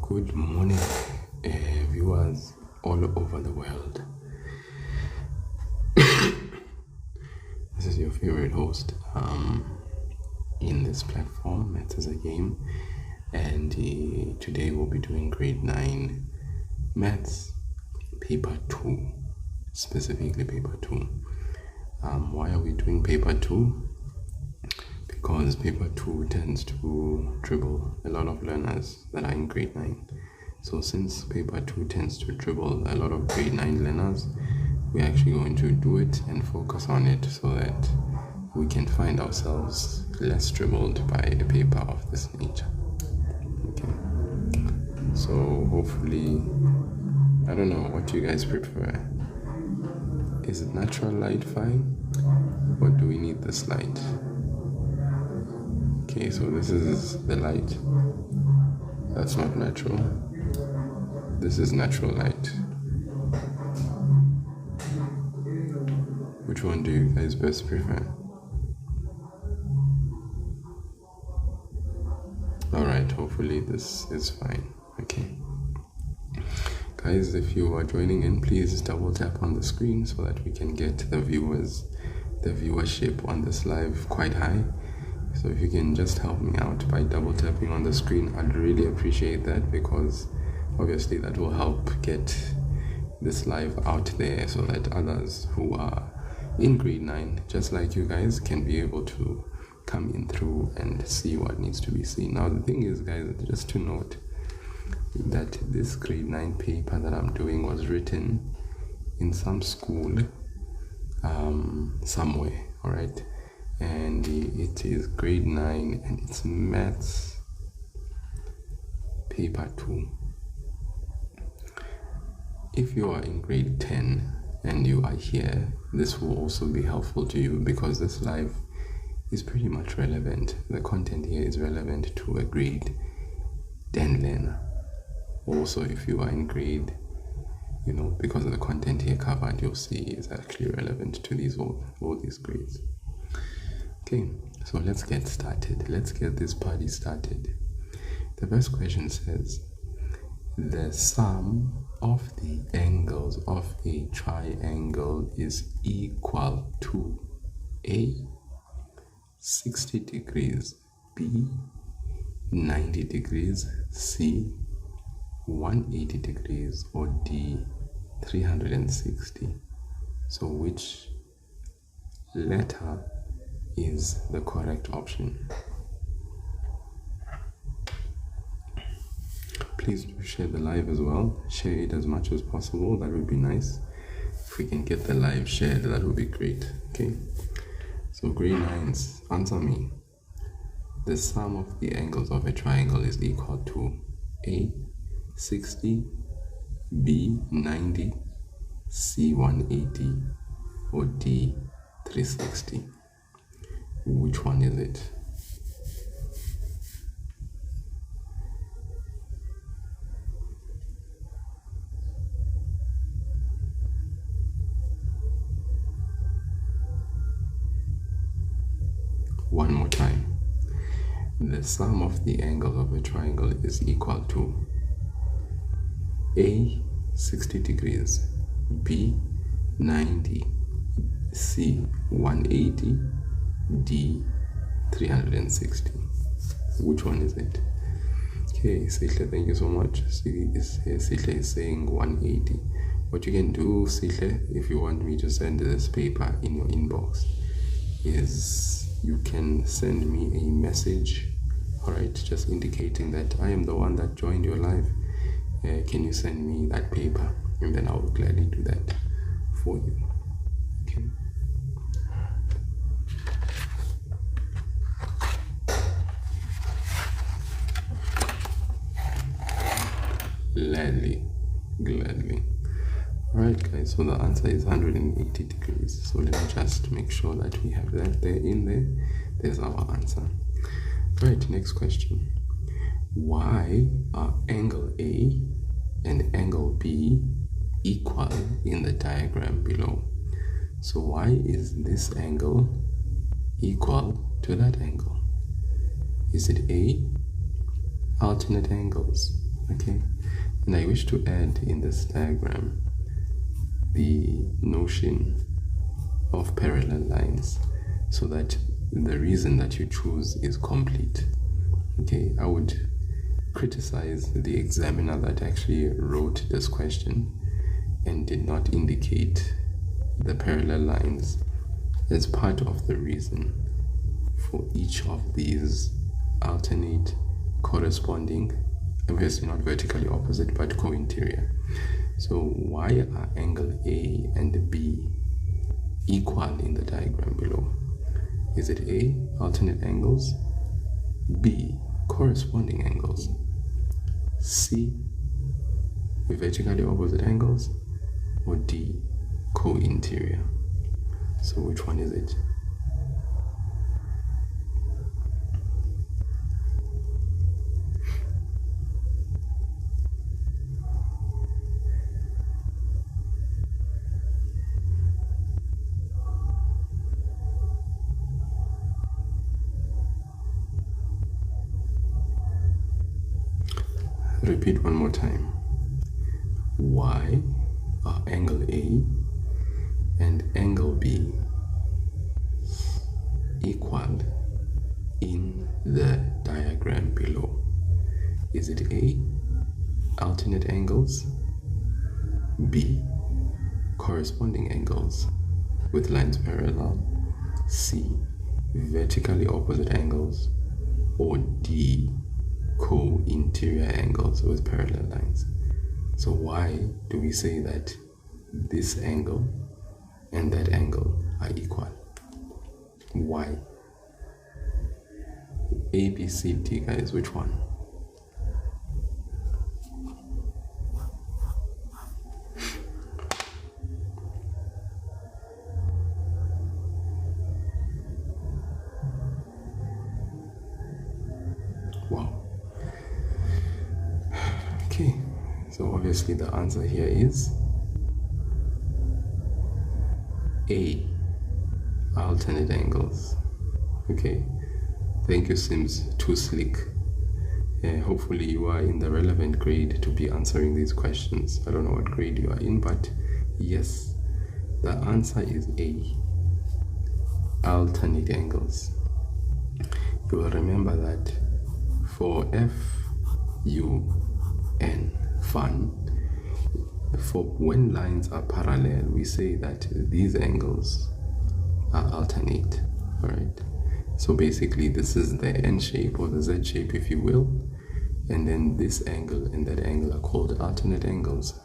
Good morning, viewers all over the world. This is your favorite host in this platform, MATHSISAGAME, and today we'll be doing grade 9 maths paper 2, specifically paper 2. Why are we doing paper 2? Because paper 2 tends to dribble a lot of learners that are in grade 9. So since paper 2 tends to dribble a lot of grade 9 learners, we're actually going to do it and focus on it so that we can find ourselves less dribbled by a paper of this nature. Okay. So hopefully, I don't know, what do you guys prefer? Is it natural light fine? Or do we need this light? Okay, so this is the light. That's not natural. This is natural light. Which one do you guys best prefer? Alright, hopefully this is fine. Okay. Guys, if you are joining in, please double tap on the screen so that we can get the viewership on this live quite high. So if you can just help me out by double tapping on the screen, I'd really appreciate that, because obviously that will help get this live out there so that others who are in grade 9, just like you guys, can be able to come in through and see what needs to be seen. Now the thing is, guys, just to note that this grade 9 paper that I'm doing was written in some school somewhere, alright? And it is grade 9 and it's maths paper 2. If you are in grade 10 and you are here, this will also be helpful to you, because this live is pretty much relevant. The content here is relevant to a grade 10 learner. Also, if you are in grade, because of the content here covered, you'll see is actually relevant to all these grades. Okay, so let's get started. Let's get this party started. The first question says, the sum of the angles of a triangle is equal to A, 60 degrees, B, 90 degrees, C, 180 degrees, or D, 360. So which letter is the correct option? Please do share the live as well. Share it as much as possible. That would be nice. If we can get the live shared, that would be great. Okay. So grade 9s, answer me. The sum of the angles of a triangle is equal to A, 60, B, 90, C, 180, or D, 360. Which one is it? One more time. The sum of the angles of a triangle is equal to A, 60 degrees, B, 90, C, 180, D, 360. Which one is it? Okay, Sihle, thank you so much. Sihle is saying 180. What you can do, Sihle, if you want me to send this paper in your inbox, is you can send me a message, alright, just indicating that I am the one that joined your live. Can you send me that paper? And then I will gladly do that for you. Okay. Gladly. Alright guys, so the answer is 180 degrees. So let me just make sure that we have that there in there. There's our answer. Alright, next question. Why are angle A and angle B equal in the diagram below? So why is this angle equal to that angle? Is it A, alternate angles, Okay, and I wish to add in this diagram the notion of parallel lines so that the reason that you choose is complete. Okay, I would criticize the examiner that actually wrote this question and did not indicate the parallel lines as part of the reason for each of these alternate corresponding, obviously not vertically opposite but co-interior. So why are angle A and B equal in the diagram below? Is it A, alternate angles, B, corresponding angles, C, vertically opposite angles, or D, co-interior? So which one is it? Repeat one more time. Why are angle A and angle B equal in the diagram below? Is it A, alternate angles, B, corresponding angles with lines parallel, C, vertically opposite angles, or D, co-interior angles with parallel lines? So why do we say that this angle and that angle are equal? Why? A, B, C, D, guys, which one? Wow. Okay, so obviously the answer here is A, alternate angles. Okay, thank you, Sims, too slick. Hopefully you are in the relevant grade to be answering these questions. I don't know what grade you are in, but yes, the answer is A, alternate angles. You will remember that for F, U, N, fun, for when lines are parallel, we say that these angles are alternate. All right, so basically this is the N shape or the Z shape, if you will, and then this angle and that angle are called alternate angles,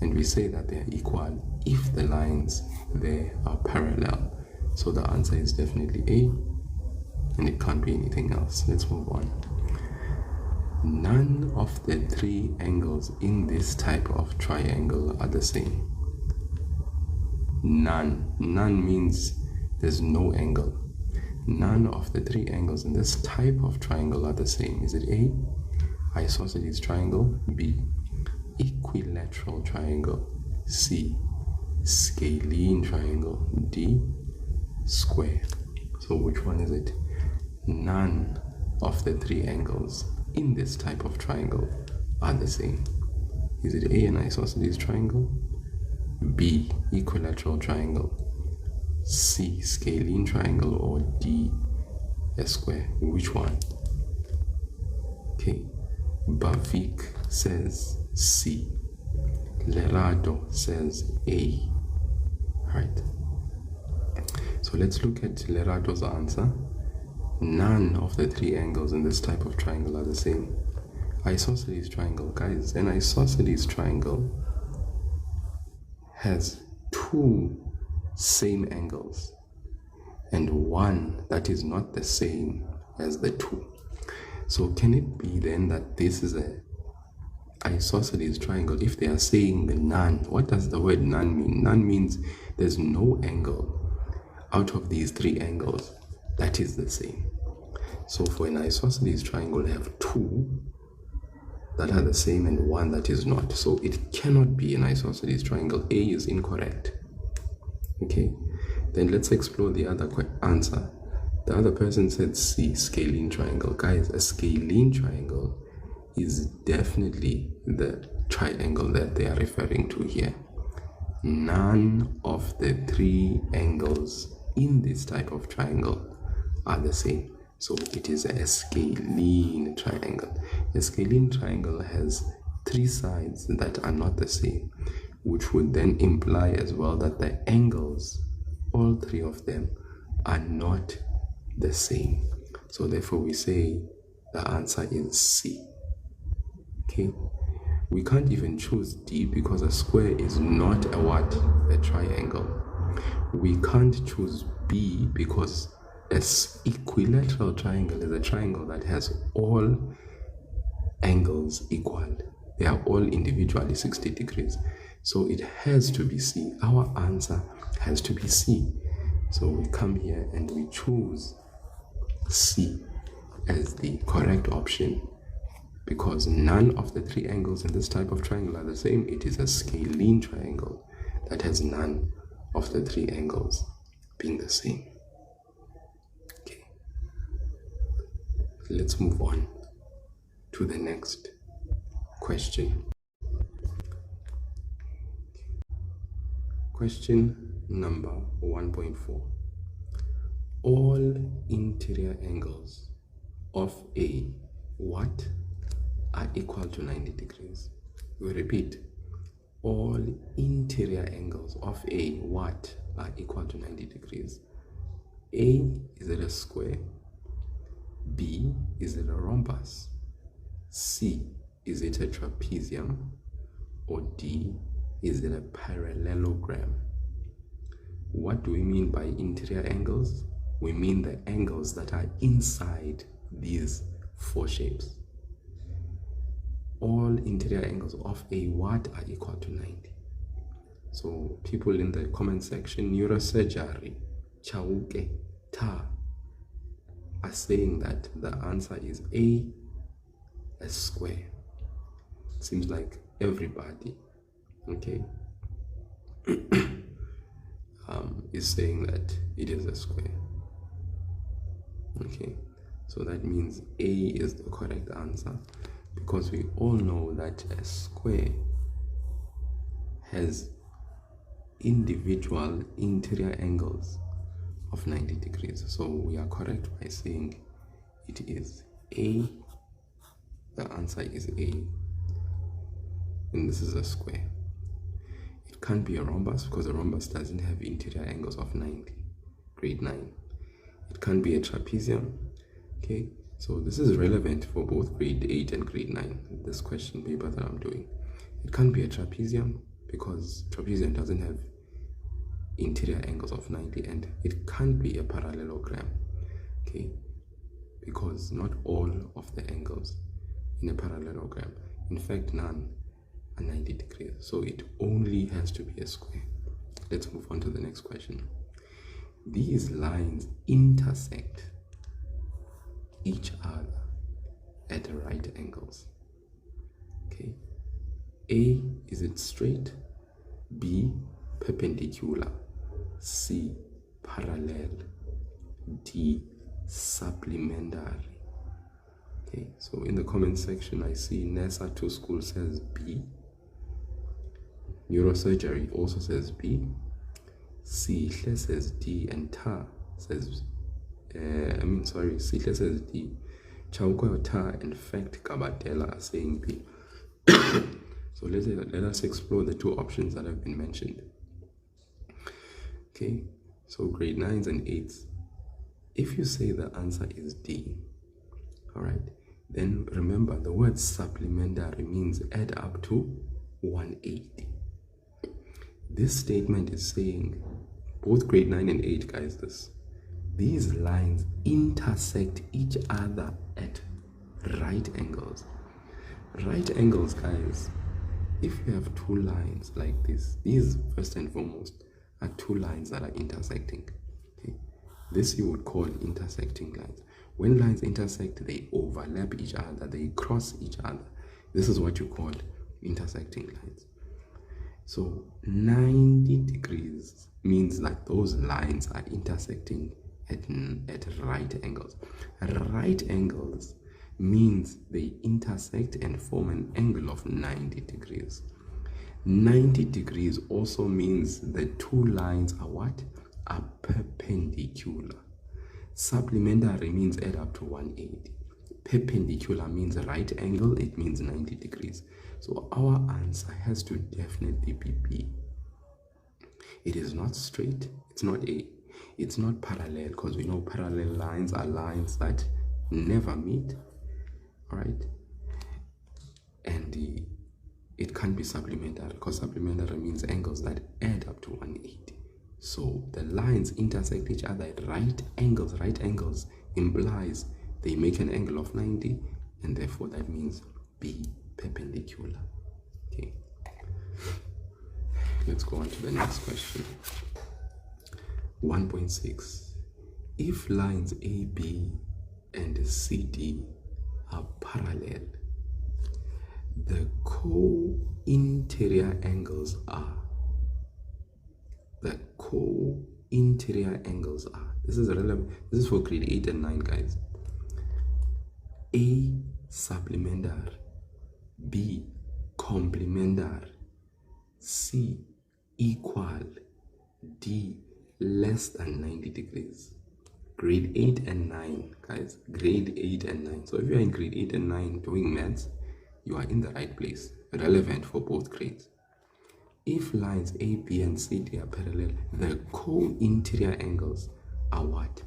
and we say that they are equal if the lines there are parallel. So the answer is definitely A, and it can't be anything else. Let's move on. None of the three angles in this type of triangle are the same. None. None means there's no angle. None of the three angles in this type of triangle are the same. Is it A, isosceles triangle, B, equilateral triangle, C, scalene triangle, D, square? So which one is it? None of the three angles in this type of triangle are the same. Is it A, an isosceles triangle, B, equilateral triangle, C, scalene triangle, or D, a square? Which one? Okay, Bavik says C, Lerado says A. Right, so let's look at Lerado's answer. None of the three angles in this type of triangle are the same. Isosceles triangle, guys, an isosceles triangle has two same angles and one that is not the same as the two. So can it be then that this is a isosceles triangle if they are saying none? What does the word none mean? None means there's no angle out of these three angles that is the same. So for an isosceles triangle, we have two that are the same and one that is not. So it cannot be an isosceles triangle. A is incorrect. Okay, then let's explore the other answer. The other person said C, scalene triangle. Guys, a scalene triangle is definitely the triangle that they are referring to here. None of the three angles in this type of triangle are the same. So it is a scalene triangle. A scalene triangle has three sides that are not the same, which would then imply as well that the angles, all three of them, are not the same. So therefore we say the answer is C. Okay, we can't even choose D because a square is not a what? A triangle. We can't choose B because an equilateral triangle is a triangle that has all angles equal. They are all individually 60 degrees. So it has to be C. Our answer has to be C. So we come here and we choose C as the correct option, because none of the three angles in this type of triangle are the same. It is a scalene triangle that has none of the three angles being the same. Okay, let's move on to the next question. Question number 1.4. All interior angles of a what are equal to 90 degrees. We repeat, all interior angles of a what are equal to 90 degrees. A, is it a square? B, is it a rhombus? C, is it a trapezium? Or D, is it a parallelogram? What do we mean by interior angles? We mean the angles that are inside these four shapes. All interior angles of a what are equal to 90. So people in the comment section, neurosurgery, Chauke, Ta, are saying that the answer is a square. Seems like everybody, okay, is saying that it is a square. Okay, so that means A is the correct answer, because we all know that a square has individual interior angles of 90 degrees. So we are correct by saying it is A. The answer is A, and this is a square. It can't be a rhombus because a rhombus doesn't have interior angles of 90, grade 9. It can't be a trapezium. Okay, so this is relevant for both grade 8 and grade 9, this question paper that I'm doing. It can't be a trapezium because trapezium doesn't have interior angles of 90, and it can't be a parallelogram, okay, because not all of the angles in a parallelogram, in fact none, are 90 degrees. So it only has to be a square. Let's move on to the next question. These lines intersect each other at right angles. Okay, A, is it straight? B, perpendicular? C, parallel? D, supplementary? Okay, so in the comment section I see Nessa 2 School says B, neurosurgery also says B, Sihle says D, and Ta says Sihle says D. Chauko, Ta, and Fact Kabatela are saying B. So let us explore the two options that have been mentioned. Okay, so grade 9s and 8s. If you say the answer is D, all right, then remember the word supplementary means add up to 180. This statement is saying, both grade 9 and 8, guys, these lines intersect each other at right angles. Right angles, guys, if you have two lines like this, these first and foremost are two lines that are intersecting. Okay, this you would call intersecting lines. When lines intersect, they overlap each other, they cross each other. This is what you call intersecting lines. So 90 degrees means that those lines are intersecting at right angles. Right angles means they intersect and form an angle of 90 degrees. 90 degrees also means the two lines are what? Are perpendicular. Supplementary means add up to 180. Perpendicular means a right angle, it means 90 degrees. So our answer has to definitely be B. It is not straight, it's not A, it's not parallel, because we know parallel lines are lines that never meet, all right? And it can't be supplementary, because supplementary means angles that add up to 180. So the lines intersect each other at right angles. Right angles implies they make an angle of 90, and therefore that means B, perpendicular. Okay. Let's go on to the next question. 1.6. If lines AB and CD are parallel, the co-interior angles are. This is relevant. This is for grade 8 and 9, guys. A supplementary, B complementary, C equal, D less than 90 degrees. Grade 8 and 9, guys. Grade 8 and 9. So if you're in grade 8 and 9 doing maths, you are in the right place. Relevant for both grades. If lines A, B, and C, D are parallel, the co-interior angles are what?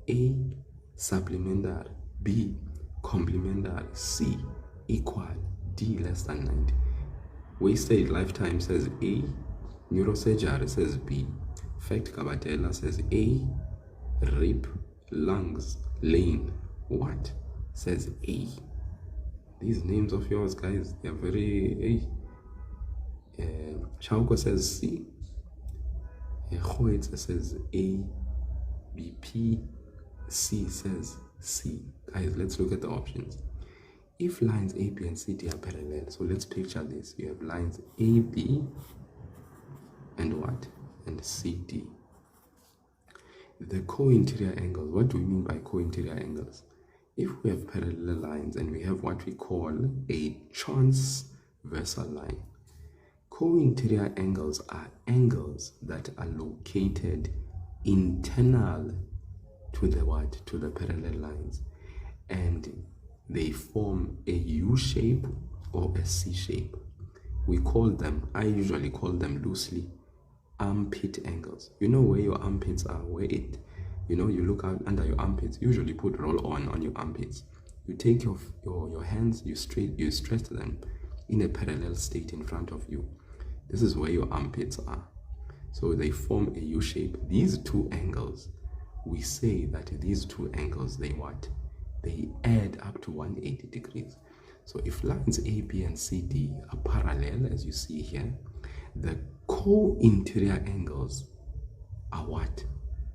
A supplementary, B complementary, C equal, D less than 90. Wasted lifetime says A, neurosurgery says B, fact Kabatella says A, rip, lungs, lane, what? Says A. These names of yours, guys, they're very A. Chauko says C, Khoetsa says A, BP, C says C. Guys, let's look at the options. If lines A, B, and C, D are parallel, so let's picture this. You have lines A, B, and what? And C, D. The co-interior angles, what do we mean by co-interior angles? If we have parallel lines and we have what we call a transversal line, co-interior angles are angles that are located internal to the what? To the parallel lines, and they form a U shape or a C shape. We call them, I usually call them loosely, armpit angles. You know where your armpits are, where it, you know, you look out under your armpits, usually put roll on your armpits. You take your hands, you stretch them in a parallel state in front of you. This is where your armpits are. So they form a U shape. These two angles, we say that these two angles, they what? They add up to 180 degrees. So if lines A, B, and C, D are parallel, as you see here, the co-interior angles are what?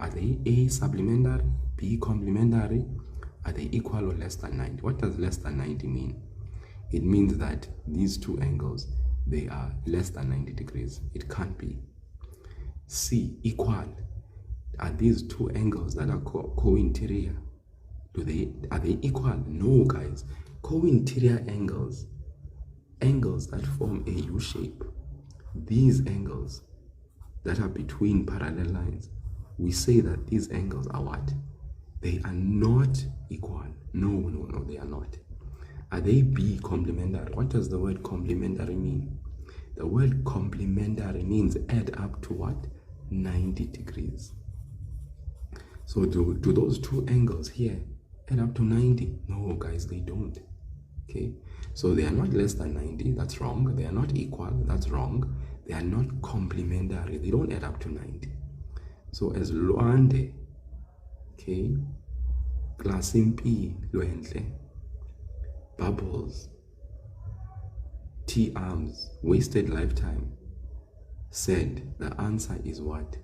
Are they A supplementary, B complementary? Are they equal or less than 90? What does less than 90 mean? It means that these two angles, they are less than 90 degrees. It can't be. C, equal. Are these two angles that are co-interior? Are they equal? No, guys. Co-interior angles that form a U shape, these angles that are between parallel lines, we say that these angles are what? They are not equal. No, they are not. Are they B complementary? What does the word complementary mean? The word complementary means add up to what? 90 degrees. So do those two angles here add up to 90? No, guys, they don't. Okay, so they are not less than 90. That's wrong. They are not equal. That's wrong. They are not complementary. They don't add up to 90. So as Luande, okay, Glasimpi, Luentle, Bubbles, T-arms, wasted lifetime, said the answer is what?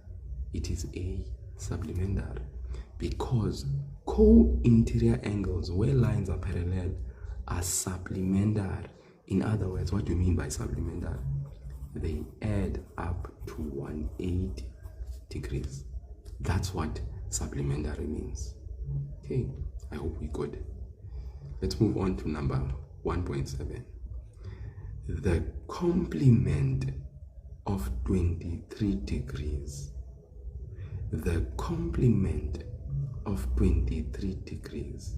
It is A, supplementary. Because co-interior angles where lines are parallel are supplementary. In other words, what do you mean by supplementary? They add up to 180 degrees. That's what supplementary means. Okay, I hope we could. Let's move on to number 1.7. The complement of 23 degrees. The complement of 23 degrees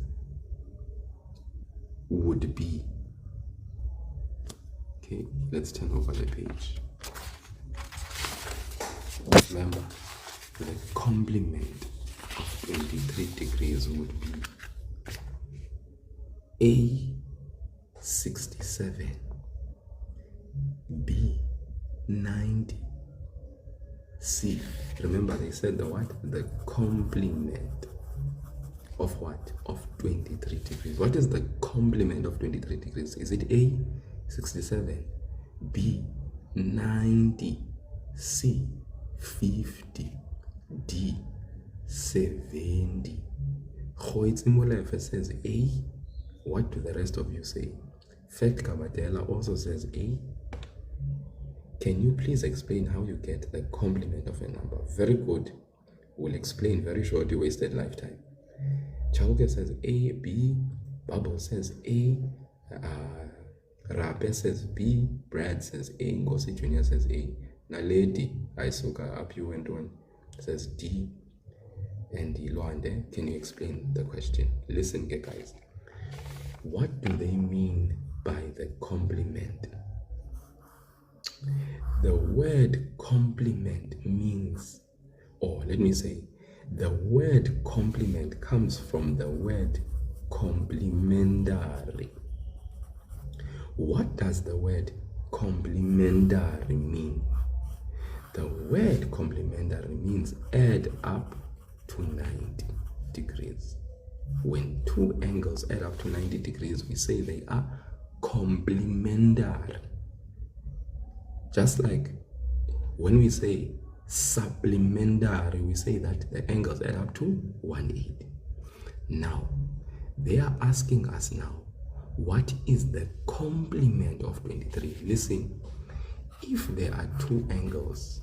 would be, okay, let's turn over the page. Remember, the complement of 23 degrees would be A 67, B 90, C. Remember they said the what? The complement of what? Of 23 degrees. What is the complement of 23 degrees? Is it A 67, B 90, C 50, D 70? Khoitsimolef says A. What do the rest of you say? Fact Kabadela also says A. Can you please explain how you get the complement of a number? Very good. We'll explain very short. You wasted lifetime. Chauke says A, B. Bubble says A. Rape says B. Brad says A. Ngosi Junior says A. Naledi Aisuka up you went on says D. And Iloande, can you explain the question? Listen, guys. What do they mean by the complement? The word complement means, or let me say, the word complement comes from the word complementary. What does the word complementary mean? The word complementary means add up to 90 degrees. When two angles add up to 90 degrees, we say they are complementary. Just like when we say supplementary, we say that the angles add up to 180. Now, they are asking us now, what is the complement of 23? Listen, if there are two angles,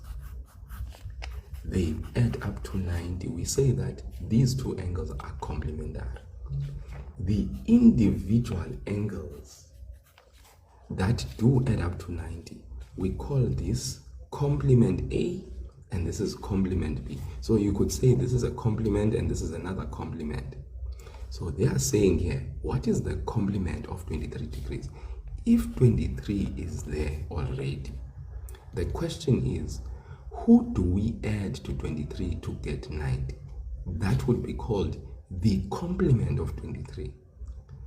they add up to 90, we say that these two angles are complementary. The individual angles that do add up to 90, we call this complement A and this is complement B. So you could say this is a complement and this is another complement. So they are saying here, what is the complement of 23 degrees? If 23 is there already, the question is, who do we add to 23 to get 90? That would be called the complement of 23.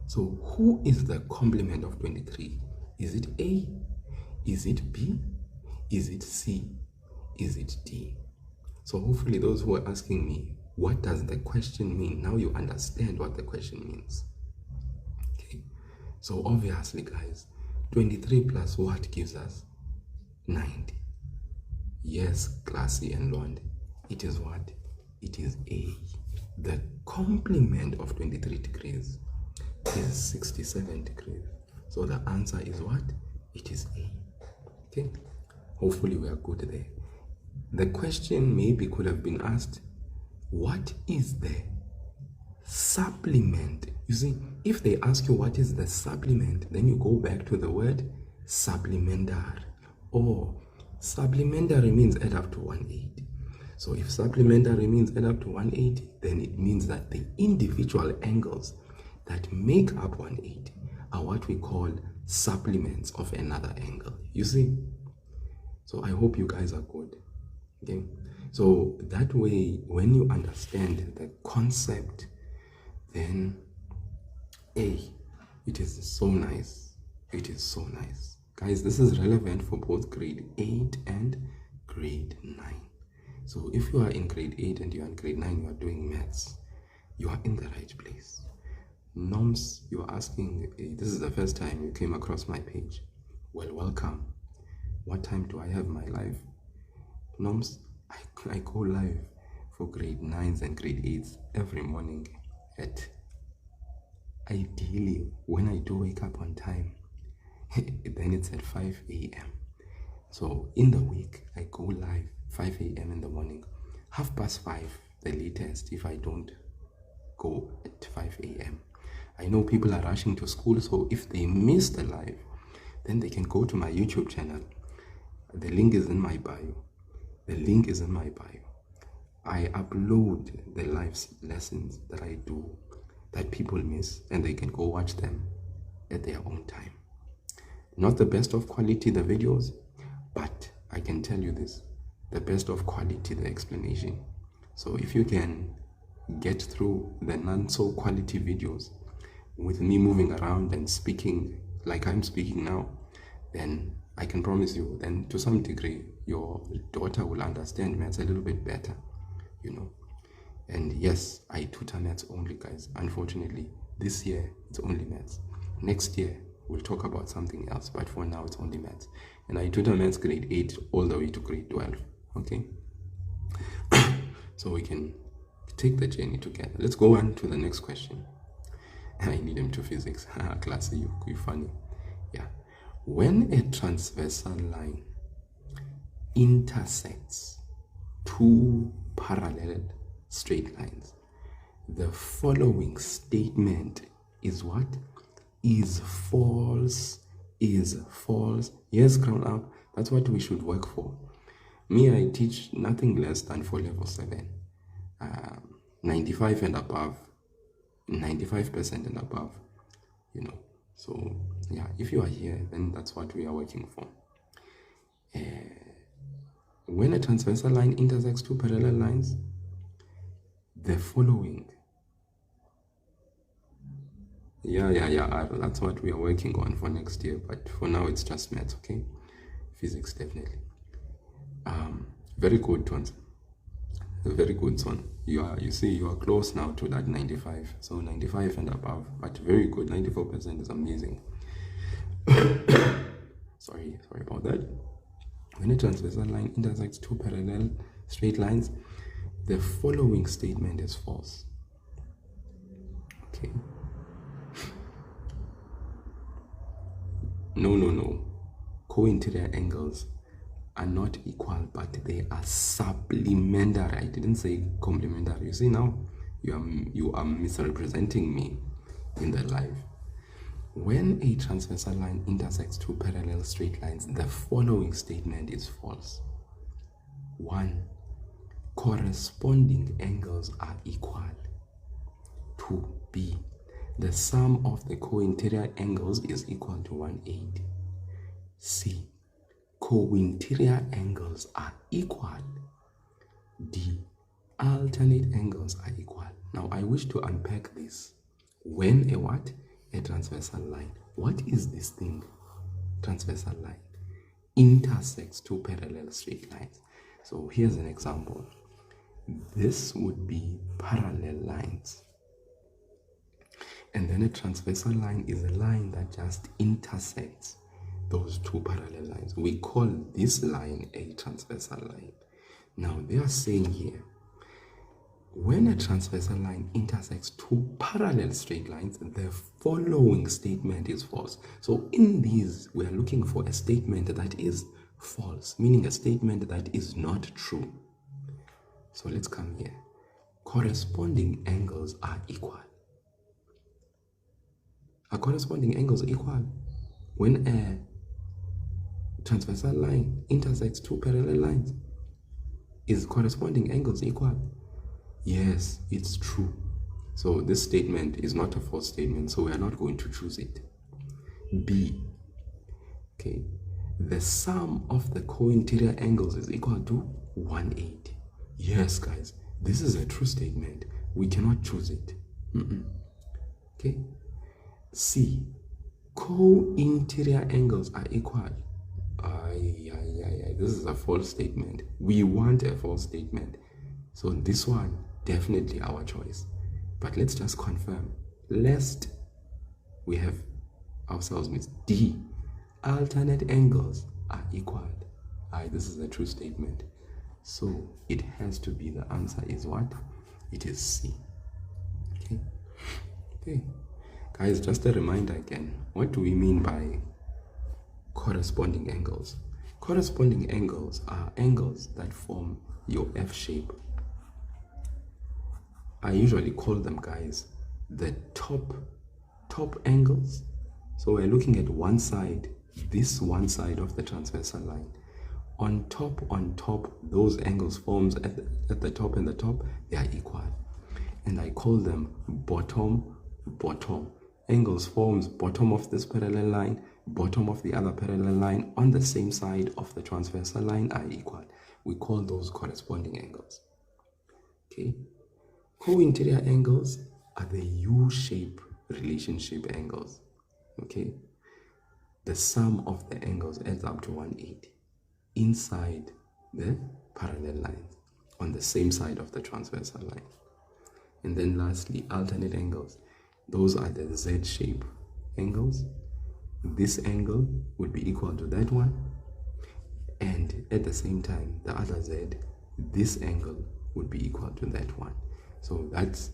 So who is the complement of 23? Is it A? Is it B? Is it C? Is it D? So hopefully those who are asking me, what does the question mean? Now you understand what the question means. Okay. So obviously, guys, 23 plus what gives us? 90. Yes, Classy and Londe. It is what? It is A. The complement of 23 degrees is 67 degrees. So the answer is what? It is A. Okay. Hopefully we are good there. The question maybe could have been asked, what is the supplement? You see, if they ask you what is the supplement, then you go back to the word supplementary. Or supplementary means add up to 180. So if supplementary means add up to 180, then it means that the individual angles that make up 180 are what we call supplements of another angle. You see? So I hope you guys are good. Okay? So that way, when you understand the concept, then it is so nice. It is so nice. Guys, this is relevant for both grade 8 and grade 9. So if you are in grade 8 and you are in grade 9, you are doing maths, you are in the right place. Noms, you are asking, this is the first time you came across my page. Well, welcome. What time do I have my live? Noms, I go live for grade 9s and grade 8s every morning at, ideally, when I do wake up on time, then it's at 5 a.m. So in the week, I go live 5 a.m. in the morning, 5:30 the latest if I don't go at 5 a.m. I know people are rushing to school, so if they miss the live, then they can go to my YouTube channel. The link is in my bio. The link is in my bio. I upload the live lessons that I do that people miss, and they can go watch them at their own time. Not the best of quality, the videos, but I can tell you this, the best of quality, the explanation. So if you can get through the non-so quality videos with me moving around and speaking like I'm speaking now, then I can promise you, then to some degree, your daughter will understand maths a little bit better, you know. And yes, I tutor maths only, guys. Unfortunately, this year, it's only maths. Next year, we'll talk about something else, but for now, it's only maths. And I tutor maths grade 8 all the way to grade 12, okay? So we can take the journey together. Let's go on to the next question. I need him to physics. Class, you funny. Yeah. When a transversal line intersects two parallel straight lines, the following statement is what? Is false. Is false. Yes, crown up. That's what we should work for. Me, I teach nothing less than for level 7. 95 and above. 95% and above. You know. So, yeah, if you are here, then that's what we are working for. When a transversal line intersects two parallel lines, the following. Yeah, that's what we are working on for next year, but for now it's just maths, okay? Physics, definitely. Very good, Tons. Very good, son. You see, you are close now to that 95. So 95 and above, but very good. 94% is amazing. Sorry about that. When a transversal line intersects two parallel straight lines, the following statement is false. Okay. No. Co-interior angles are not equal, but they are supplementary. I didn't say complementary. You see now, you are misrepresenting me in the live. When a transversal line intersects two parallel straight lines, the following statement is false. 1. Corresponding angles are equal. 2. B. The sum of the co-interior angles is equal to 180. C. Co-interior angles are equal. D. Alternate angles are equal. Now I wish to unpack this. When a what? A transversal line. What is this thing? Transversal line intersects two parallel straight lines. So here's an example. This would be parallel lines. And then a transversal line is a line that just intersects those two parallel lines. We call this line a transversal line. Now they are saying here, when a transversal line intersects two parallel straight lines, the following statement is false. So in these, we are looking for a statement that is false, meaning a statement that is not true. So let's come here. Corresponding angles are equal. Are corresponding angles equal? When a transversal line intersects two parallel lines, is corresponding angles equal? Yes, it's true. So this statement is not a false statement, so we are not going to choose it. B. Okay. The sum of the co-interior angles is equal to 180. Yes, guys, this is a true statement. We cannot choose it. Okay. C. Co-interior angles are equal. This is a false statement. We want a false statement. So this one, definitely our choice. But let's just confirm, lest we have ourselves missed. D. Alternate angles are equal. This is a true statement. So it has to be, the answer is what? It is C. Okay. Guys, just a reminder again, what do we mean by corresponding angles? Corresponding angles are angles that form your F shape. I usually call them, guys, the top top angles. So we're looking at one side, this one side of the transversal line. On top, those angles forms at the top and the top, they are equal. And I call them bottom. Angles forms bottom of this parallel line, bottom of the other parallel line on the same side of the transversal line are equal. We call those corresponding angles. Okay. Co-interior angles are the U-shape relationship angles. Okay. The sum of the angles adds up to 180 inside the parallel lines on the same side of the transversal line. And then lastly, alternate angles. Those are the Z-shape angles. This angle would be equal to that one, and at the same time, the other Z, this angle would be equal to that one. So that's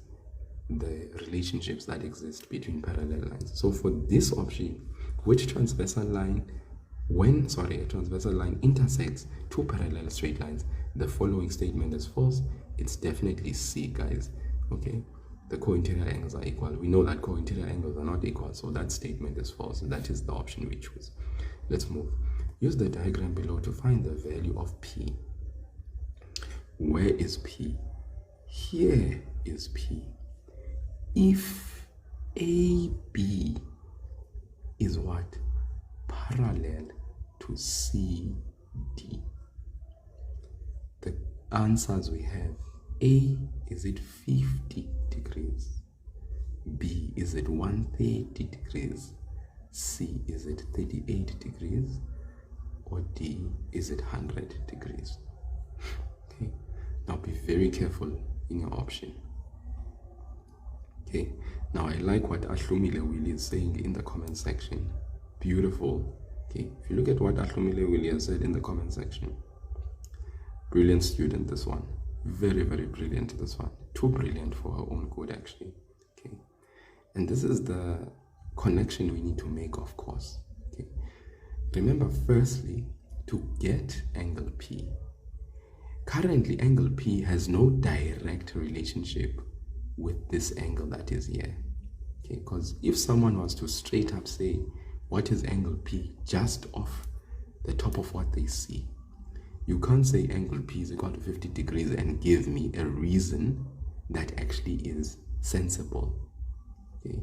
the relationships that exist between parallel lines. So for this option, which transversal line, when a transversal line intersects two parallel straight lines, the following statement is false. It's definitely C, guys. Okay, the co-interior angles are equal. We know that co-interior angles are not equal, so that statement is false. That is the option we choose. Let's move. Use the diagram below to find the value of P. Where is P? Here is P. If AB is what? Parallel to CD. The answers we have: A, is it 50 degrees? B, is it 130 degrees? C, is it 38 degrees? Or D, is it 100 degrees? Okay, now be very careful in your option. Okay, now I like what Ahlumile Willie is saying in the comment section. Beautiful. Okay, if you look at what Ahlumile Willie has said in the comment section, brilliant student, this one. Very, very brilliant, this one. Too brilliant for her own good, actually. Okay, and this is the connection we need to make, of course. Okay, remember, firstly, to get angle P, currently angle P has no direct relationship with this angle that is here. Okay, because if someone was to straight up say, what is angle P, just off the top of what they see, you can't say angle P is equal to 50 degrees and give me a reason that actually is sensible. Okay?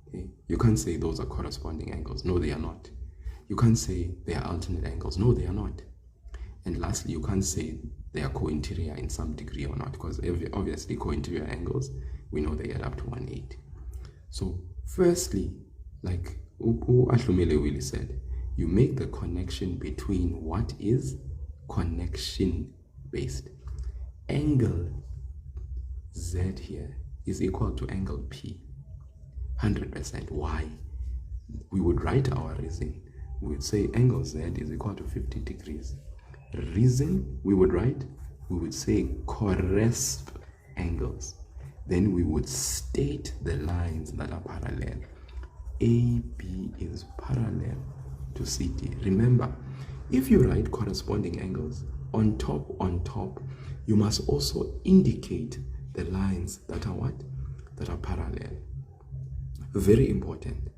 Okay? You can't say those are corresponding angles. No, they are not. You can't say they are alternate angles. No, they are not. And lastly, you can't say they are co-interior in some degree or not, because obviously co-interior angles, we know they add up to 180. So firstly, like Ahlumile Willie said, you make the connection between what is connection based. Angle Z here is equal to angle P, 100%. Why? We would write our reason. We would say angle Z is equal to 50 degrees. Reason we would say correspond angles. Then we would state the lines that are parallel. AB is parallel to CD. Remember, if you write corresponding angles on top, you must also indicate the lines that are what? That are parallel. Very important.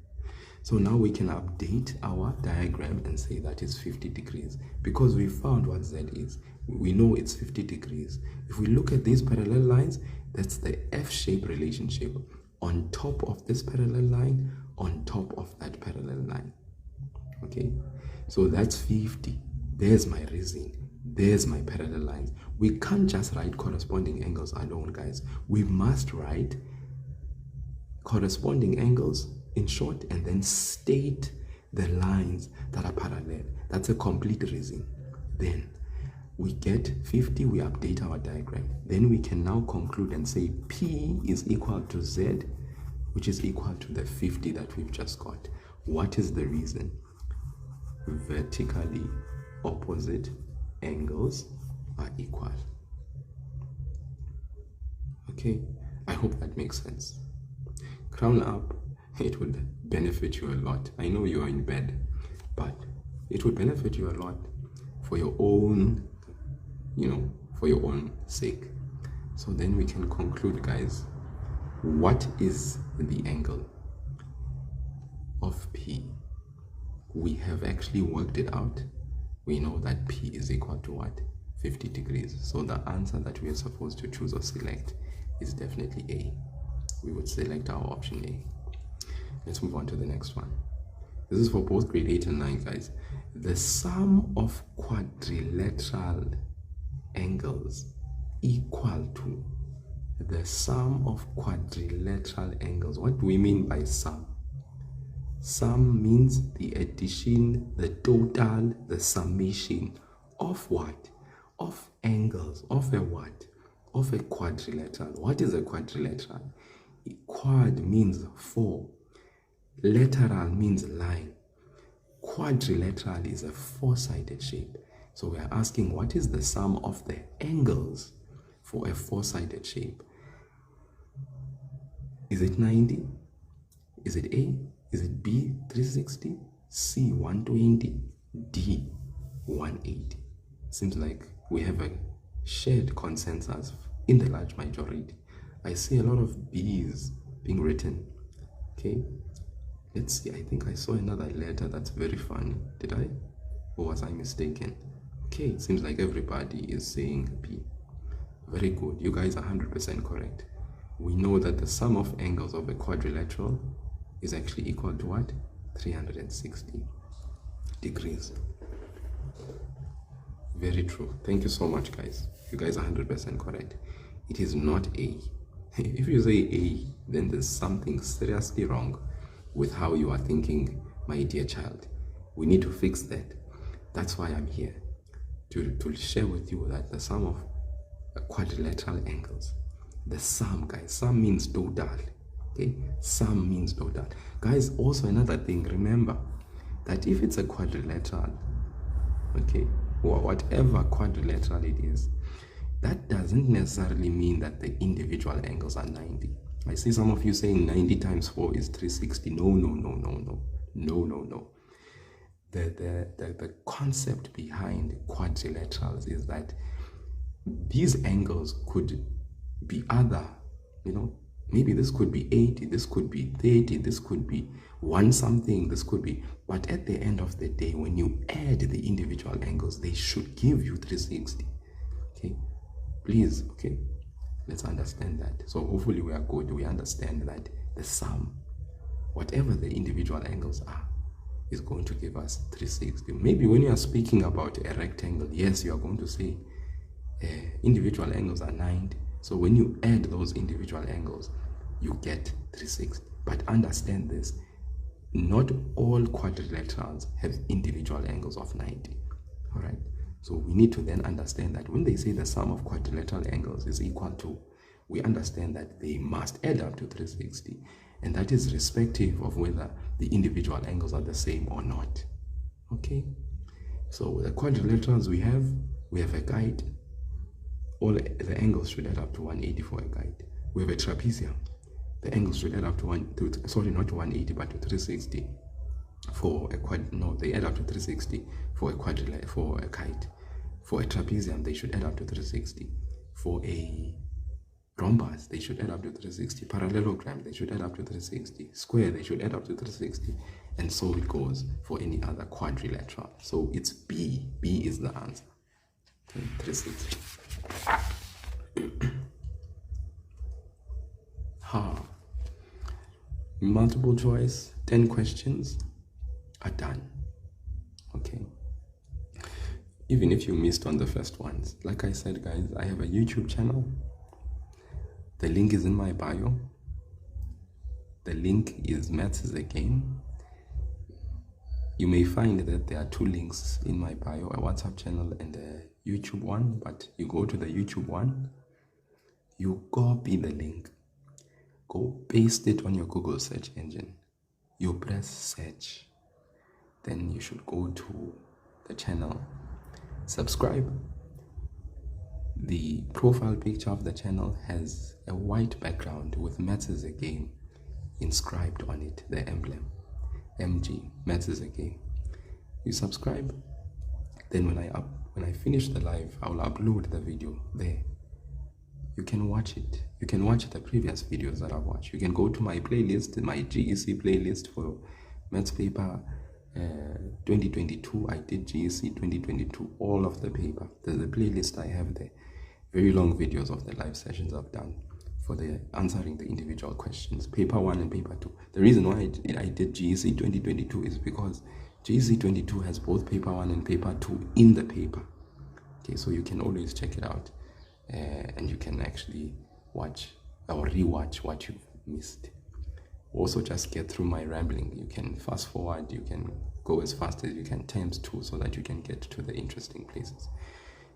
So now we can update our diagram and say that is 50 degrees because we found what Z is. We know it's 50 degrees. If we look at these parallel lines, that's the F-shape relationship on top of this parallel line, on top of that parallel line. Okay, so that's 50. There's my reason. There's my parallel lines. We can't just write corresponding angles alone, guys. We must write corresponding angles in short and then state the lines that are parallel. That's a complete reason. Then we get 50, we update our diagram. Then we can now conclude and say P is equal to Z, which is equal to the 50 that we've just got. What is the reason? Vertically opposite angles are equal. Okay, I hope that makes sense. Crown up, it would benefit you a lot. I know you're in bed, but it would benefit you a lot for your own, for your own sake. So then we can conclude, guys, what is the angle? of P, we have actually worked it out. We know that P is equal to what? 50 degrees. So the answer that we are supposed to choose or select is definitely A. We would select our option A. Let's move on to the next one. This is for both grade 8 and 9, guys. The sum of quadrilateral angles equal to the sum of quadrilateral angles. What do we mean by sum? Sum means the addition, the total, the summation of what? Of angles. Of a what? Of a quadrilateral. What is a quadrilateral? Quad means 4. Lateral means line. Quadrilateral is a 4-sided shape. So we are asking, what is the sum of the angles for a 4-sided shape? Is it 90? Is it A? Is it B, 360? C, 120? D, 180? Seems like we have a shared consensus in the large majority. I see a lot of B's being written. Okay, let's see. I think I saw another letter that's very funny. Did I? Or was I mistaken? Okay, it seems like everybody is saying B. Very good. You guys are 100% correct. We know that the sum of angles of a quadrilateral is actually equal to what? 360 degrees. Very true. Thank you so much, guys. You guys are 100% correct. It is not A. If you say A, then there's something seriously wrong with how you are thinking, my dear child. We need to fix that. That's why I'm here, to share with you that the sum of quadrilateral angles, the sum, guys, sum means total. Okay, sum means total. Guys, also another thing, remember that if it's a quadrilateral, okay, or whatever quadrilateral it is, that doesn't necessarily mean that the individual angles are 90. I see some of you saying 90 times 4 is 360. No. The concept behind quadrilaterals is that these angles could be other, maybe this could be 80, this could be 30, this could be one something, this could be, but at the end of the day, when you add the individual angles, they should give you 360. Okay, please, okay, let's understand that. So hopefully we are good. We understand that the sum, whatever the individual angles are, is going to give us 360. Maybe when you are speaking about a rectangle, yes, you are going to say individual angles are 90. So when you add those individual angles, you get 360. But understand this, not all quadrilaterals have individual angles of 90. All right. So we need to then understand that when they say the sum of quadrilateral angles is equal to, we understand that they must add up to 360. And that is irrespective of whether the individual angles are the same or not. Okay. So the quadrilaterals we have a guide. All the angles should add up to 180 for a guide. We have a trapezium. The angles should add up to not to 180, but to 360 for a they add up to 360 for a quadrilateral, for a kite. For a trapezium, they should add up to 360. For a rhombus, they should add up to 360. Parallelogram, they should add up to 360. Square, they should add up to 360. And so it goes for any other quadrilateral. So it's B. B is the answer. Okay, 360. Multiple choice, 10 questions are done. Okay. Even if you missed on the first ones, like I said, guys, I have a YouTube channel. The link is in my bio. The link is Maths is a Game. You may find that there are 2 links in my bio, a WhatsApp channel and a YouTube one, but you go to the YouTube one, you copy the link, go paste it on your Google search engine, you press search, then you should go to the channel, subscribe. The profile picture of the channel has a white background with Maths is a Game inscribed on it, the emblem, MG, Maths is a Game. You subscribe, then when I finish the live, I will upload the video there. You can watch it. You can watch the previous videos that I've watched. You can go to my playlist, my GEC playlist for Maths paper 2022, I did GEC 2022, all of the paper. There's a playlist I have there. Very long videos of the live sessions I've done for the answering the individual questions, paper 1 and paper 2. The reason why I did GEC 2022 is because GEC 22 has both paper 1 and paper 2 in the paper. Okay, so you can always check it out, and you can actually watch or rewatch what you've missed. Also, just get through my rambling. You can fast forward, you can go as fast as you can times 2 so that you can get to the interesting places.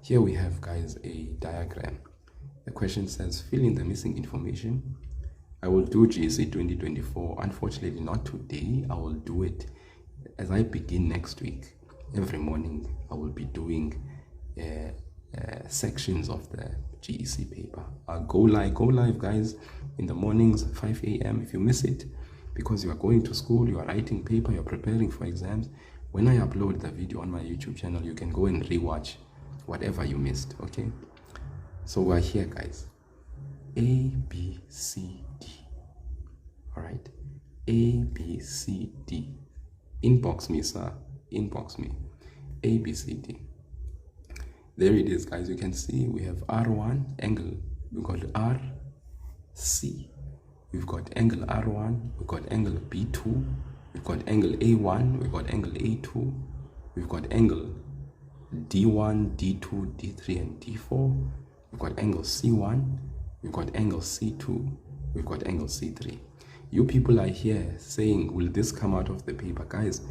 Here we have, guys, a diagram. The question says, fill in the missing information. I will do GEC 2024. Unfortunately, not today. I will do it as I begin next week. Every morning, I will be doing sections of the GEC paper. I'll go live, guys, in the mornings, 5 a.m. If you miss it, because you are going to school, you are writing paper, you're preparing for exams, when I upload the video on my YouTube channel, you can go and rewatch whatever you missed. Okay, so we're here, guys. A, B, C, D. All right, A, B, C, D. Inbox me, sir. Inbox me. A, B, C, D. There it is, guys. You can see we have R1 angle. We've got RC. We've got angle R1. We've got angle B2. We've got angle A1. We've got angle A2. We've got angle D1, D2, D3, and D4. We've got angle C1. We've got angle C2. We've got angle C3. You people are here saying, will this come out of the paper? Guys,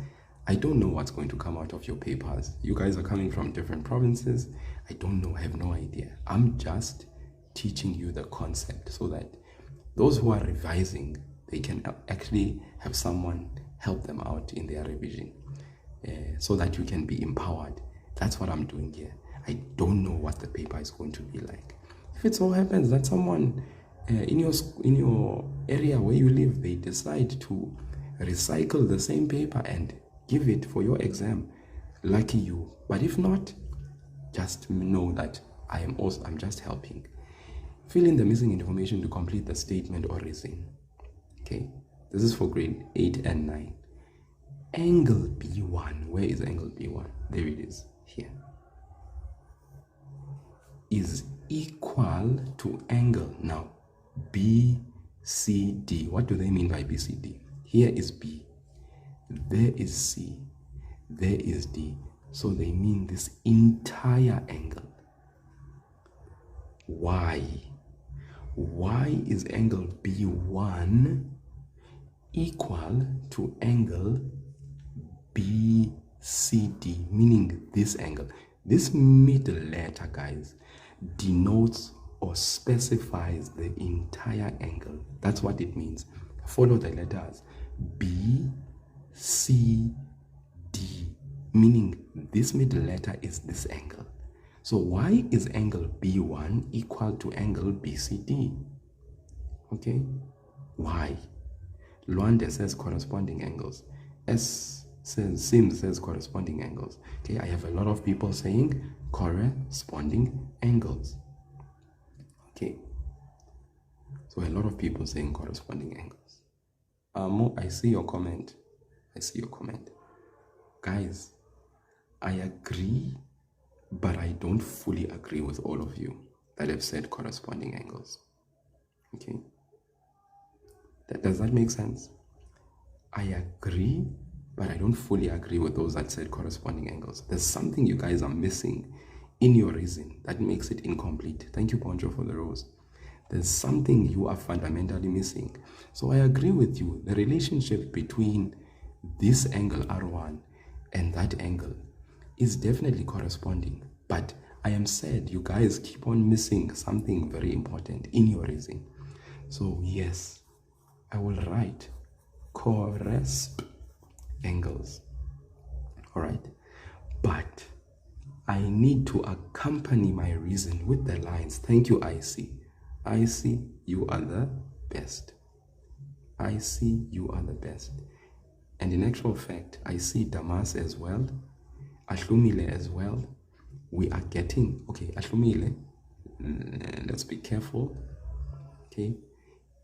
I don't know what's going to come out of your papers. You guys are coming from different provinces. I don't know, I have no idea. I'm just teaching you the concept so that those who are revising, they can actually have someone help them out in their revision, so that you can be empowered. That's what I'm doing here. I don't know what the paper is going to be like. If it so happens that someone in your area where you live, they decide to recycle the same paper and give it for your exam, lucky you. But if not, just know that I'm just helping. Fill in the missing information to complete the statement or reason. Okay, this is for grade 8 and 9. Angle B1, where is angle B1? There it is, here. Is equal to angle, now, BCD. What do they mean by BCD? Here is B, there is C, there is D. So they mean this entire angle. Why is angle B1 equal to angle BCD, meaning this angle? This middle letter, guys, denotes or specifies the entire angle. That's what it means. Follow the letters B, C, D, meaning this middle letter is this angle. So why is angle B1 equal to angle BCD? Okay, why? Luanda says corresponding angles. Sim says corresponding angles. Okay, I have a lot of people saying corresponding angles. Okay, so a lot of people saying corresponding angles. I see your comment. Guys, I agree, but I don't fully agree with all of you that have said corresponding angles. Okay, does that make sense? I agree, but I don't fully agree with those that said corresponding angles. There's something you guys are missing in your reason that makes it incomplete. Thank you, Poncho, for the rose. There's something you are fundamentally missing. So I agree with you. The relationship between this angle R1 and that angle is definitely corresponding. But I am sad you guys keep on missing something very important in your reason. So yes, I will write corresponding angles. All right, but I need to accompany my reason with the lines. Thank you, IC, you are the best. IC, you are the best. And in actual fact, I see Damas as well, Ashlumile as well. We are getting, okay, Ashlumile, let's be careful. Okay,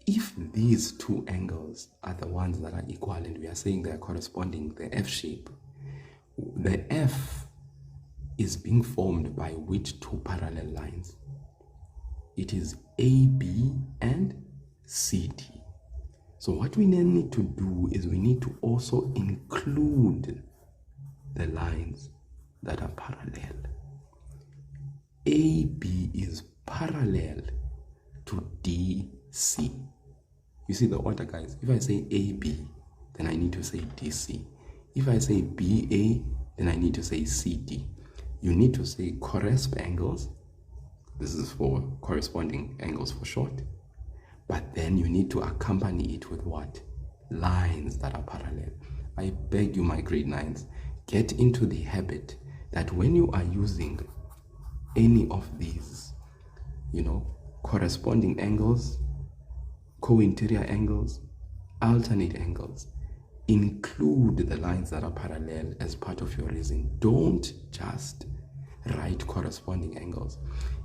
if these two angles are the ones that are equal and we are saying they are corresponding, the F shape, the F is being formed by which two parallel lines? It is AB and CD. So what we then need to do is we need to also include the lines that are parallel. AB is parallel to DC. You see the order, guys? If I say AB, then I need to say DC. If I say BA, then I need to say CD. You need to say corresp angles. This is for corresponding angles for short. But then you need to accompany it with what? Lines that are parallel. I beg you, my grade 9s, get into the habit that when you are using any of these, corresponding angles, co-interior angles, alternate angles, include the lines that are parallel as part of your reasoning. Don't just write corresponding angles.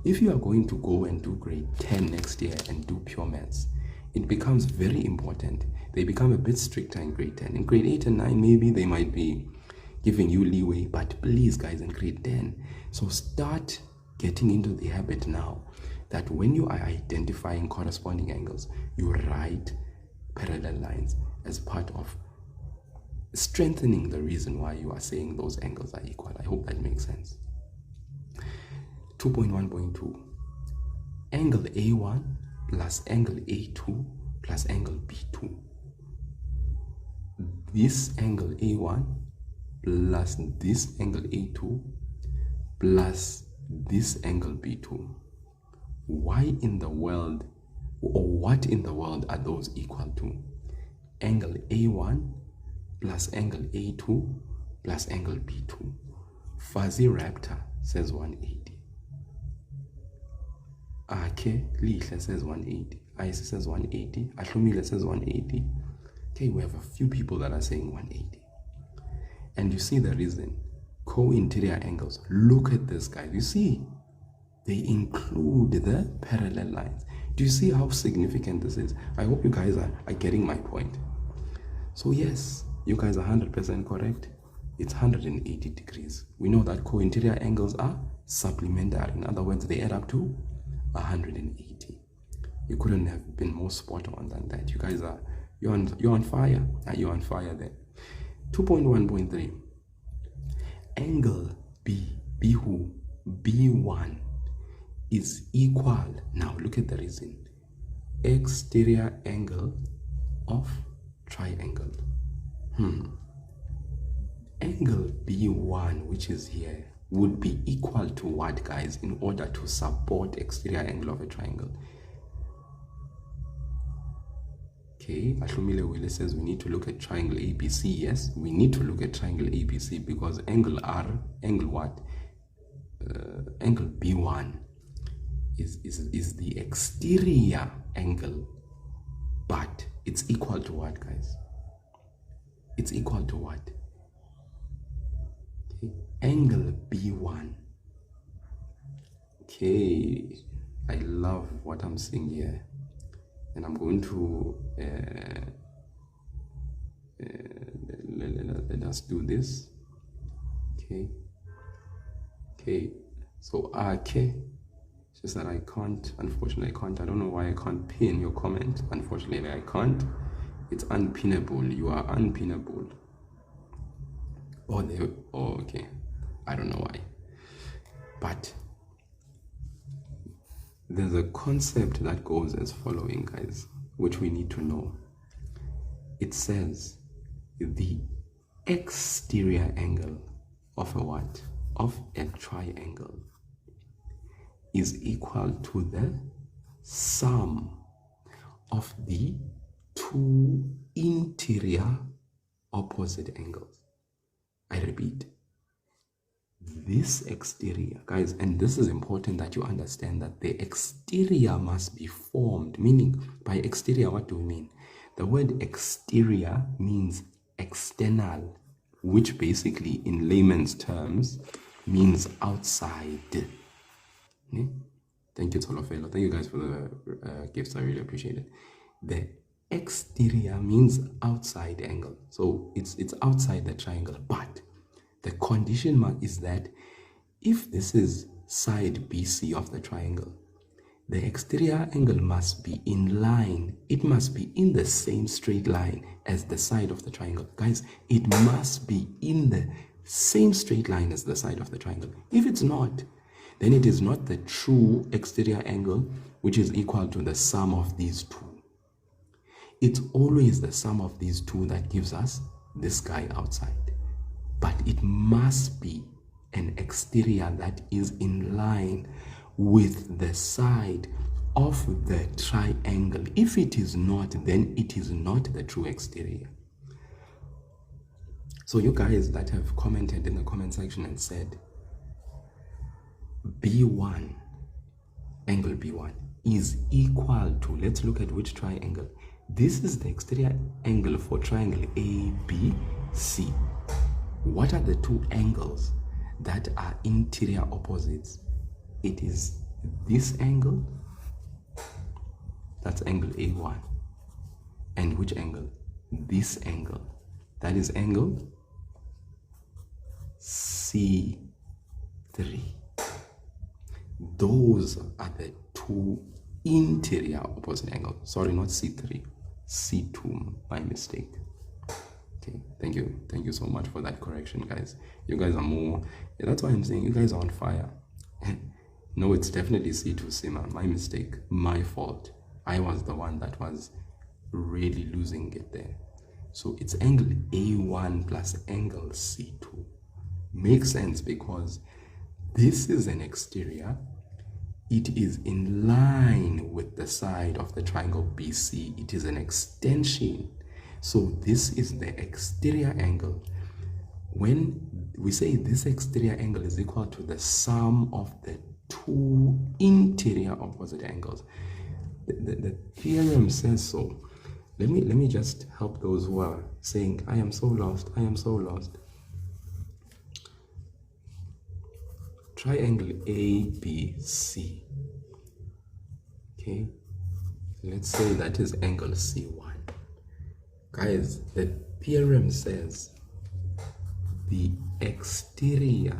If you are going to go and do grade 10 next year and do pure maths, it becomes very important. They become a bit stricter in grade 10. In grade 8 and 9, maybe they might be giving you leeway, but please, guys, in grade 10, so start getting into the habit now that when you are identifying corresponding angles, you write parallel lines as part of strengthening the reason why you are saying those angles are equal. I hope that makes sense. 2.1.2, angle A1 plus angle A2 plus angle B2. This angle A1 plus this angle A2 plus this angle B2. Why in the world, or what in the world are those equal to? Angle A1 plus angle A2 plus angle B2. Fuzzy Raptor says 180. Ake Lihle says 180. Ice says 180. Ahlumile says 180. Okay, we have a few people that are saying 180. And you see the reason. Co-interior angles. Look at this, guys. You see, they include the parallel lines. Do you see how significant this is? I hope you guys are getting my point. So yes, you guys are 100% correct. It's 180 degrees. We know that co-interior angles are supplementary. In other words, they add up to 180. You couldn't have been more spot on than that. You guys are, you're on fire. You're on fire there. 2.1.3. Angle B1 is equal. Now look at the reason. Exterior angle of triangle. Angle B1, which is here, would be equal to what, guys, in order to support exterior angle of a triangle? Okay, Ahlumile Wile says we need to look at triangle ABC. Yes, we need to look at triangle ABC because angle angle B1 is the exterior angle, but it's equal to what, guys? It's equal to what? Okay. Angle B1. Okay, I love what I'm seeing here, and I'm going to let us do this. Okay, so okay, it's just that I can't, unfortunately I can't. I don't know why I can't pin your comment. Unfortunately I can't. It's unpinnable. You are unpinnable. Okay, I don't know why, but there's a concept that goes as following, guys, which we need to know. It says the exterior angle of a what? Of a triangle is equal to the sum of the two interior opposite angles. I repeat, this exterior, guys, and this is important that you understand that the exterior must be formed. Meaning, by exterior, what do we mean? The word exterior means external, which basically in layman's terms means outside. Thank you, Tolofelo. Thank you guys for the gifts. I really appreciate it. The exterior means outside angle. So it's outside the triangle. But the condition mark is that if this is side BC of the triangle, the exterior angle must be in line. It must be in the same straight line as the side of the triangle. Guys, it must be in the same straight line as the side of the triangle. If it's not, then it is not the true exterior angle, which is equal to the sum of these two. It's always the sum of these two that gives us this guy outside. But it must be an exterior that is in line with the side of the triangle. If it is not, then it is not the true exterior. So you guys that have commented in the comment section and said B1, angle B1 is equal to, let's look at which triangle. This is the exterior angle for triangle ABC. What are the two angles that are interior opposites? It is this angle, that's angle A1. And which angle? This angle. That is angle C3. Those are the two interior opposite angles. Sorry, not C3. C2, my mistake. Okay, thank you so much for that correction, guys. You guys are more, yeah, that's why I'm saying you guys are on fire. No, it's definitely C2, Sima. My mistake, my fault. I was the one that was really losing it there. So it's angle A1 plus angle C2. Makes sense because this is an exterior. It is in line with the side of the triangle BC. It is an extension. So this is the exterior angle. When we say this exterior angle is equal to the sum of the two interior opposite angles, the theorem says so. Let me just help those who are saying, I am so lost, I am so lost. Triangle ABC. Okay, let's say that is angle C1. Guys, the theorem says the exterior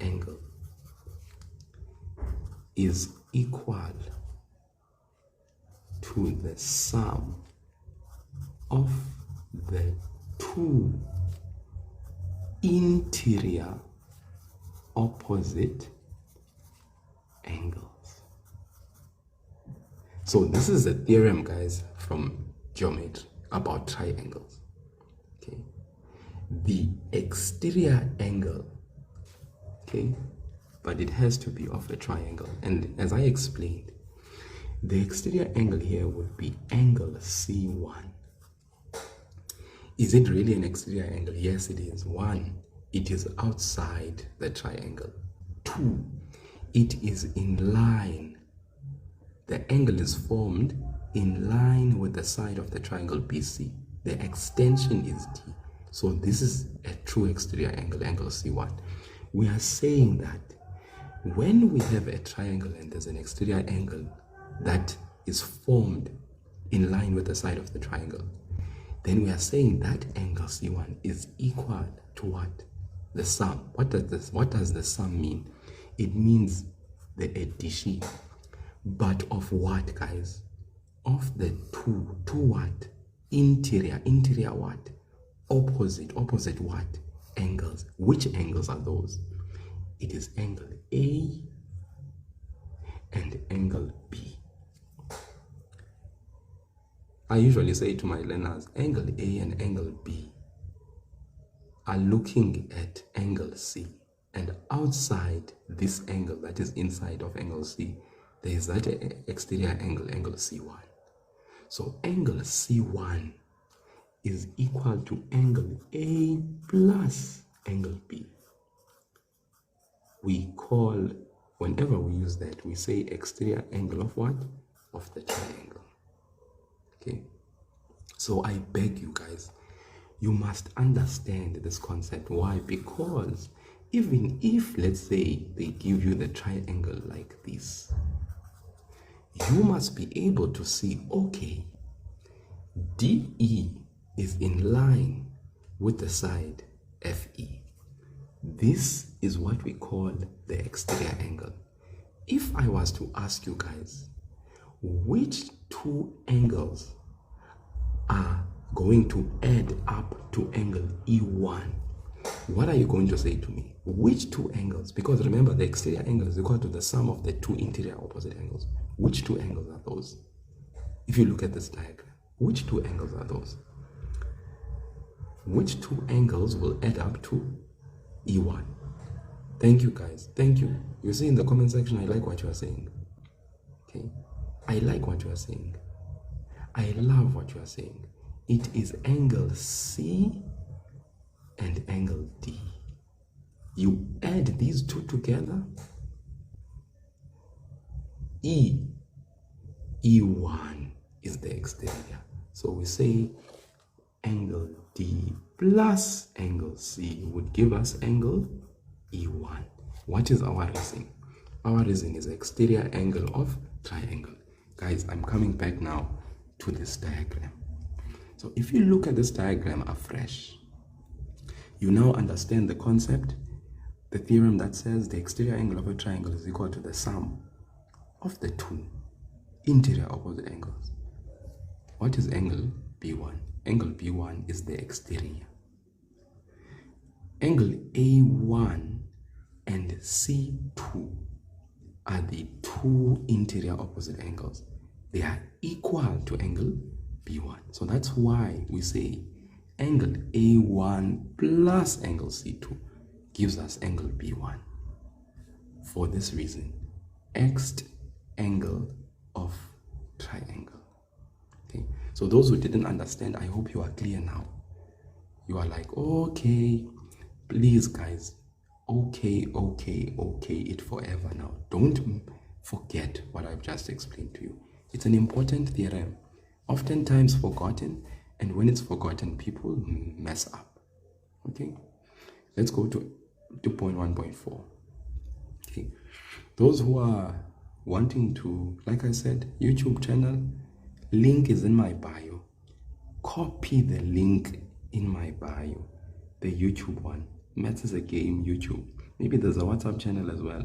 angle is equal to the sum of the two interior opposite angles. So this is a theorem, guys, from geometry about triangles. Okay, the exterior angle, okay, but it has to be of a triangle. And as I explained, the exterior angle here would be angle C1. Is it really an exterior angle? Yes, it is. 1, it is outside the triangle. 2, it is in line. The angle is formed in line with the side of the triangle BC. The extension is D. So this is a true exterior angle, angle C1. We are saying that when we have a triangle and there's an exterior angle that is formed in line with the side of the triangle, then we are saying that angle C1 is equal to what? The sum. What does the sum mean? It means the addition. But of what, guys? Of the two what? Interior what? Opposite what? Angles. Which angles are those? It is angle A and angle B. I usually say to my learners, angle A and angle B are looking at angle C, and outside this angle that is inside of angle C, there is that exterior angle, angle C1. So angle C1 is equal to angle A plus angle B. We call, whenever we use that, we say exterior angle of what? Of the triangle. Okay, so I beg you guys, you must understand this concept. Why? Because even if, let's say, they give you the triangle like this, you must be able to see, okay, DE is in line with the side FE. This is what we call the exterior angle. If I was to ask you guys, which two angles are going to add up to angle E1, what are you going to say to me? Which two angles? Because remember, the exterior angle is equal to the sum of the two interior opposite angles. Which two angles are those? If you look at this diagram, which two angles are those? Which two angles will add up to E1? Thank you, guys. Thank you. You see in the comment section, I like what you are saying. Okay? I like what you are saying. I love what you are saying. It is angle C and angle D. You add these two together, E1 is the exterior. So we say angle D plus angle C would give us angle E1. What is our reason? Our reason is exterior angle of triangle. Guys, I'm coming back now to this diagram. So if you look at this diagram afresh, you now understand the concept, the theorem that says the exterior angle of a triangle is equal to the sum of the two interior opposite angles. What is angle B1? Angle B1 is the exterior. Angle A1 and C2 are the two interior opposite angles. They are equal to angle B1. So that's why we say angle A1 plus angle C2 gives us angle B1. For this reason, next angle of triangle. Okay, so those who didn't understand, I hope you are clear now. You are like, okay, please guys, okay it forever now. Don't forget what I've just explained to you. It's an important theorem, oftentimes forgotten, and when it's forgotten, people mess up. Okay, let's go to 2.1.4. okay, those who are wanting to, like I said, YouTube channel, link is in my bio. Copy the link in my bio, the YouTube one. Maths is a Game YouTube. Maybe there's a WhatsApp channel as well.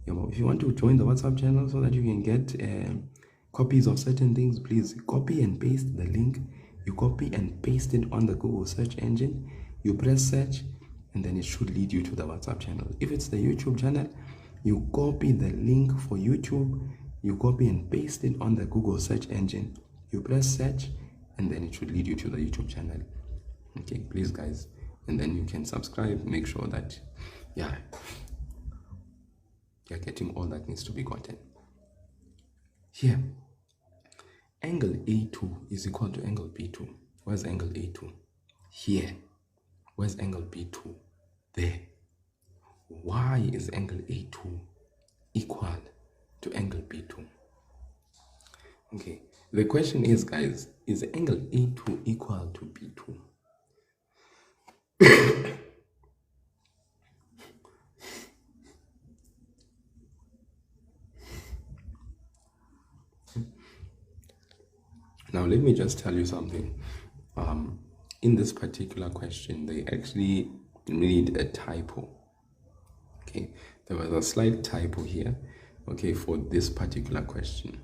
You know, if you want to join the WhatsApp channel so that you can get copies of certain things, please copy and paste the link. You copy and paste it on the Google search engine. You press search, and then it should lead you to the WhatsApp channel. If it's the YouTube channel, you copy the link for YouTube, you copy and paste it on the Google search engine, you press search, and then it should lead you to the YouTube channel. Okay, please guys, and then you can subscribe, make sure that you're getting all that needs to be gotten. Here, angle A2 is equal to angle B2. Where's angle A2? Here. Where's angle B2? There. Why is angle A2 equal to angle B2? Okay, the question is, guys, is angle A2 equal to B2? Now, let me just tell you something. In this particular question, they actually made a typo. Okay, there was a slight typo here, okay, for this particular question.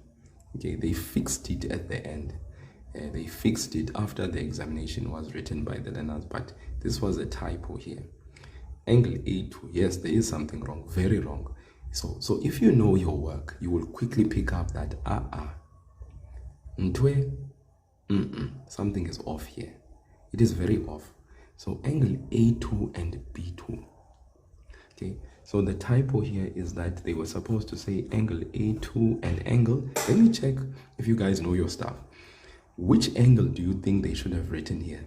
Okay, they fixed it at the end. They fixed it after the examination was written by the learners, but this was a typo here. Angle A2, yes, there is something wrong, very wrong. So if you know your work, you will quickly pick up that something is off here. It is very off. So angle A2 and B2. Okay, so the typo here is that they were supposed to say angle A2 and angle. Let me check if you guys know your stuff. Which angle do you think they should have written here?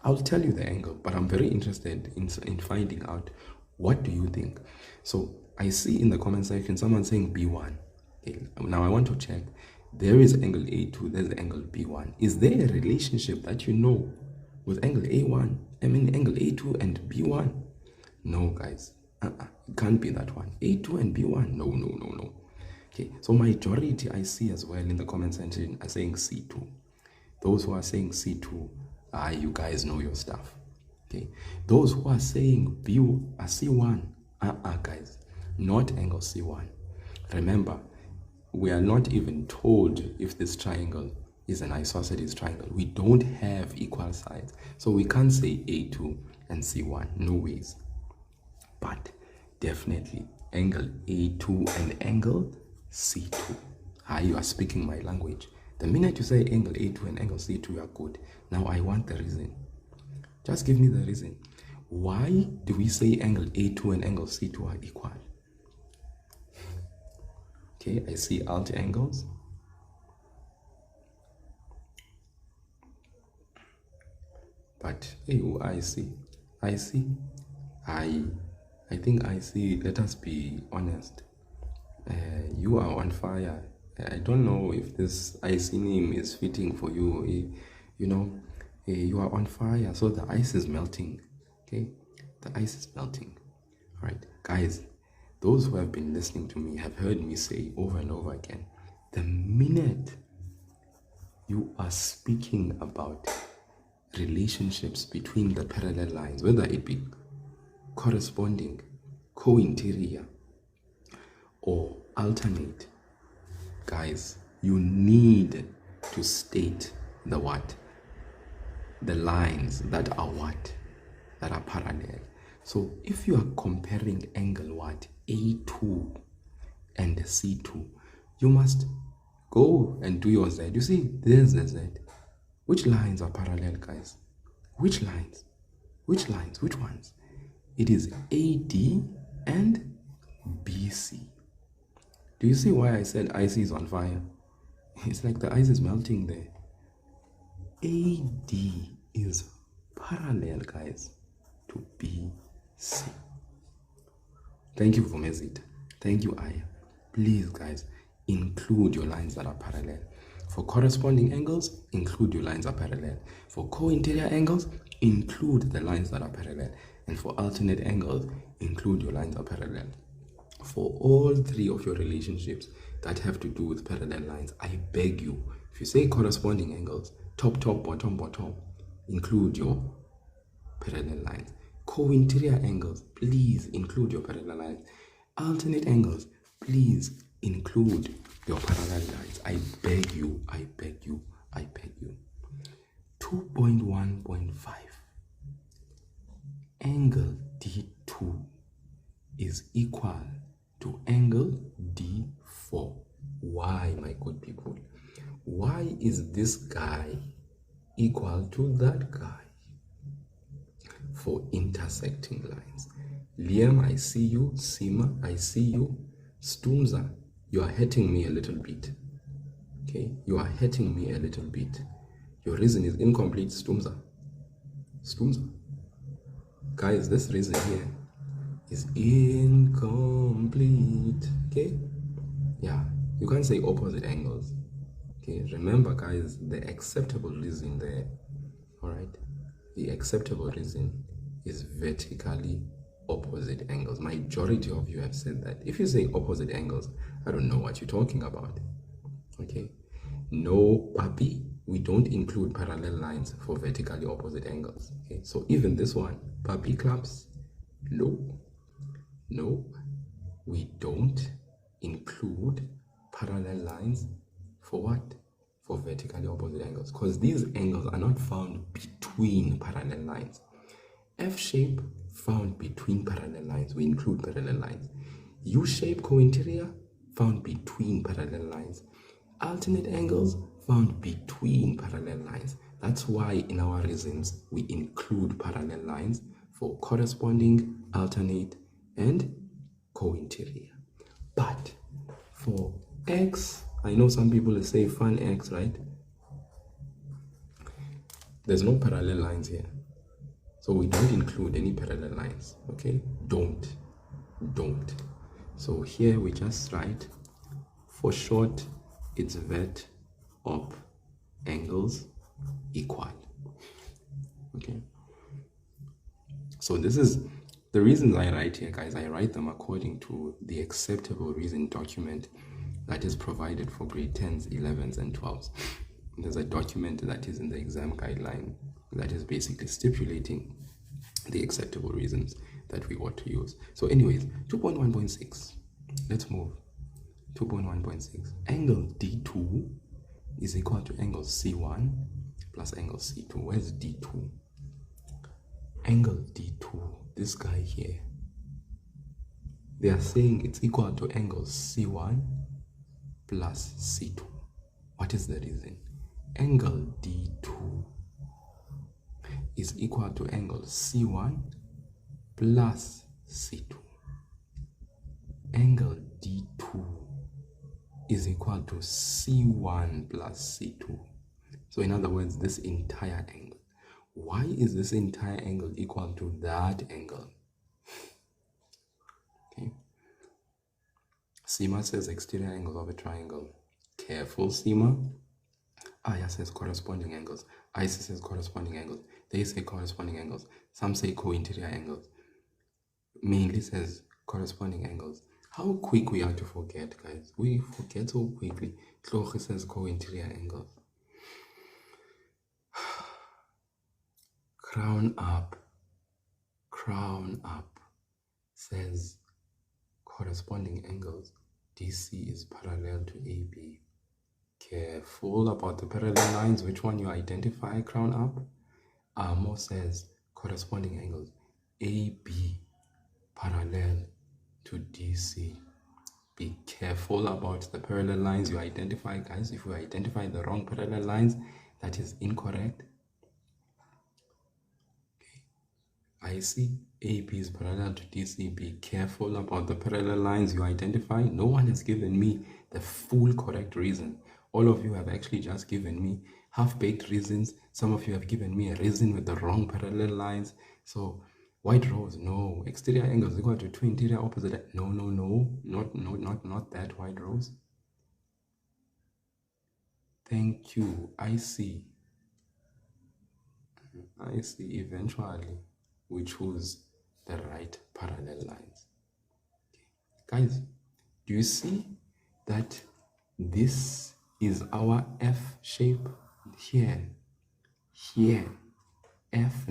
I'll tell you the angle, but I'm very interested in finding out, what do you think? So I see in the comment section someone saying B1. Okay, now I want to check. There is angle A2, there's angle B1. Is there a relationship that you know with angle A1, angle A2 and B1? No, guys. It can't be that one. A2 and B1. No. Okay, so majority I see as well in the comment section are saying C2. Those who are saying C2, you guys know your stuff. Okay, those who are saying view a C1, guys, not angle C1. Remember, we are not even told if this triangle is an isosceles triangle. We don't have equal sides, so we can't say A2 and C1, no ways. But definitely angle A2 and angle C2. You are speaking my language. The minute you say angle A2 and angle C2, you are good. Now I want the reason. Just give me the reason. Why do we say angle A2 and angle C2 are equal? Okay, I see alt angles. But I see. I think I see. Let us be honest. You are on fire. I don't know if this IC name is fitting for you. You are on fire. So the ice is melting. Okay, the ice is melting. All right, guys. Those who have been listening to me have heard me say over and over again, the minute you are speaking about relationships between the parallel lines, whether it be corresponding, co-interior, or alternate, guys, you need to state the what? The lines that are what? That are parallel. So if you are comparing angle what? A2 and C2, you must go and do your Z. You see, there's the Z. Which lines are parallel, guys? Which lines? Which lines? Which ones? It is AD and BC. Do you see why I said ice is on fire? It's like the ice is melting there. AD is parallel, guys, to BC. Thank you for Mezit. Thank you, Aya. Please, guys, include your lines that are parallel. For corresponding angles, include your lines are parallel. For co-interior angles, include the lines that are parallel. And for alternate angles, include your lines are parallel. For all three of your relationships that have to do with parallel lines, I beg you, if you say corresponding angles, top, bottom, include your parallel lines. Co-interior angles, please include your parallel lines. Alternate angles, please include your parallel lines. I beg you. 2.1.5. Angle D2 is equal to angle D4. Why, my good people? Why is this guy equal to that guy? For intersecting lines. Liam, I see you. Sima, I see you. Stumza, you are hurting me a little bit. Okay, you are hurting me a little bit. Your reason is incomplete, Stumza. Guys, this reason here is incomplete. Okay, yeah, you can't say opposite angles. Okay, remember, guys, the acceptable reason there, all right, the acceptable reason is vertically opposite angles. Majority of you have said that. If you say opposite angles, I don't know what you're talking about. Okay, no, papi, we don't include parallel lines for vertically opposite angles. Okay, so even this one, papi claps, no, we don't include parallel lines for what? For vertically opposite angles, because these angles are not found between parallel lines. F shape found between parallel lines, we include parallel lines. U shape co-interior found between parallel lines. Alternate angles found between parallel lines. That's why in our reasons we include parallel lines for corresponding, alternate, and co-interior. But for X, I know some people will say fun X, right? There's no parallel lines here. So we don't include any parallel lines, okay? Don't. So here we just write, for short, it's vert op angles equal, okay? So this is the reasons I write here, guys. I write them according to the acceptable reason document that is provided for grade 10s, 11s, and 12s. There's a document that is in the exam guideline that is basically stipulating the acceptable reasons that we ought to use. So anyways, 2.1.6, let's move. 2.1.6, angle D2 is equal to angle C1 plus angle C2. Where's D2? Angle D2, this guy here, they are saying it's equal to angle C1 plus C2. What is the reason? Angle D2 is equal to angle C1 plus C2. Angle D2 is equal to C1 plus C2. So in other words, this entire angle. Why is this entire angle equal to that angle? Okay. SEMA says exterior angle of a triangle. Careful, SEMA. AYA says corresponding angles. IC says corresponding angles. They say corresponding angles. Some say co-interior angles. Mainly says corresponding angles. How quick we are to forget, guys. We forget so quickly. Tloche says co-interior angles. Crown up says corresponding angles. DC is parallel to AB. Careful about the parallel lines. Which one you identify, crown up? Amo says corresponding angles. AB parallel to DC. Be careful about the parallel lines you identify, guys. If you identify the wrong parallel lines, that is incorrect. I see AB is parallel to DC. Be careful about the parallel lines you identify. No one has given me the full correct reason. All of you have actually just given me half-baked reasons. Some of you have given me a reason with the wrong parallel lines. So white rose, no. Exterior angles equal to two interior opposite. No, not that white rose. Thank you. I see. Eventually we choose the right parallel lines. Okay. Guys, do you see that this is our F shape here, F,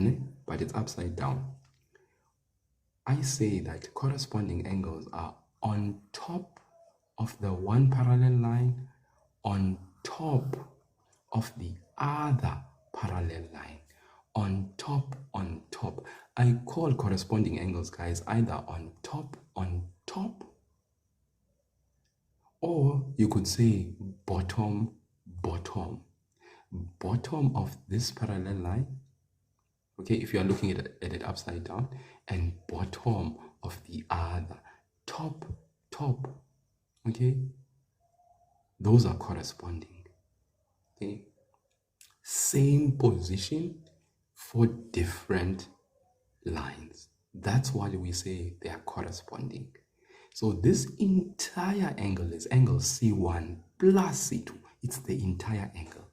but it's upside down. I say that corresponding angles are on top of the one parallel line, on top of the other parallel line, on top. I call corresponding angles, guys, either on top, or you could say bottom of this parallel line. Okay, if you are looking at it upside down, and bottom of the other, top. Okay, those are corresponding. Okay, same position for different lines. That's why we say they are corresponding. So this entire angle is angle C1 plus C2. It's the entire angle.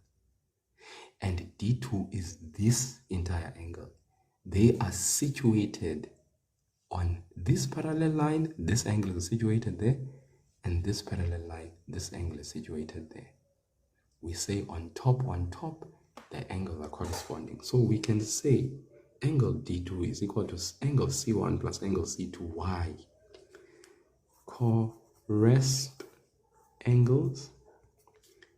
And D2 is this entire angle. They are situated on this parallel line. This angle is situated there. And this parallel line, this angle is situated there. We say on top, the angles are corresponding. So we can say angle D2 is equal to angle C1 plus angle C2. Why? Correspond angles,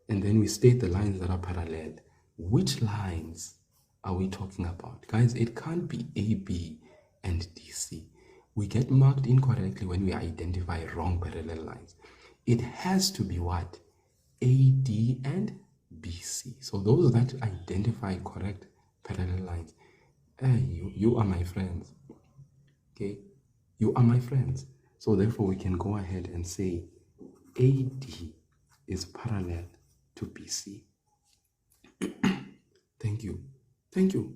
and then we state the lines that are parallel. Which lines are we talking about? Guys, it can't be AB and DC. We get marked incorrectly when we identify wrong parallel lines. It has to be what? AD and BC. So those that identify correct parallel lines, you are my friends. Okay, you are my friends. So therefore we can go ahead and say AD is parallel to BC. Thank you.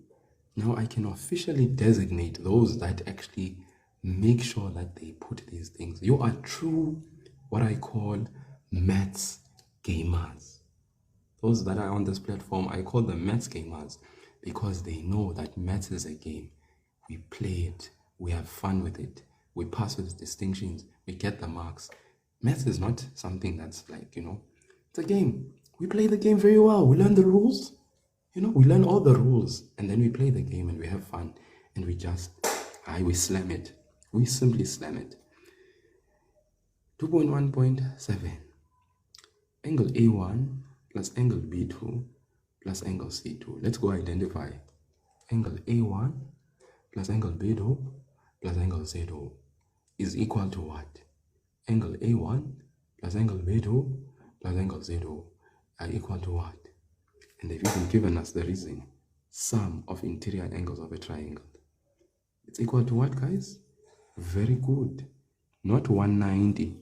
Now I can officially designate those that actually make sure that they put these things. You are true, what I call maths gamers. Those that are on this platform, I call them maths gamers because they know that maths is a game. We play it, we have fun with it, we pass with distinctions, we get the marks. Maths is not something that's like, it's a game. We play the game very well. We learn the rules. We learn all the rules, and then we play the game and we have fun, and we slam it. We simply slam it. 2.1.7. Angle A1 plus angle B2 plus angle C2. Let's go identify angle A1 plus angle B2 plus angle C2 is equal to what? Angle A1 plus angle B2 plus angle C2 are equal to what? And they've even given us the reason. Sum of interior angles of a triangle. It's equal to what, guys? Very good. Not 190.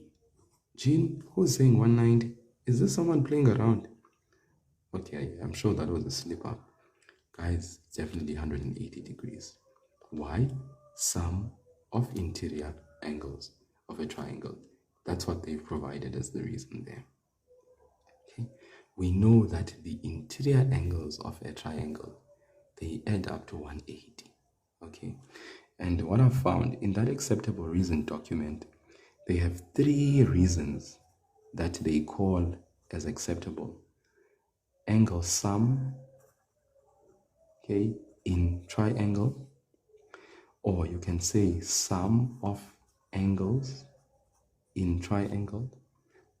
Jean, who's saying 190? Is this someone playing around? Okay, I'm sure that was a slip up. Guys, definitely 180 degrees. Why? Sum of interior angles of a triangle. That's what they've provided as the reason there. Okay, we know that the interior angles of a triangle, they add up to 180. Okay, and what I've found in that acceptable reason document, they have 3 reasons that they call as acceptable. Angle sum, okay, in triangle, or you can say sum of angles in triangle,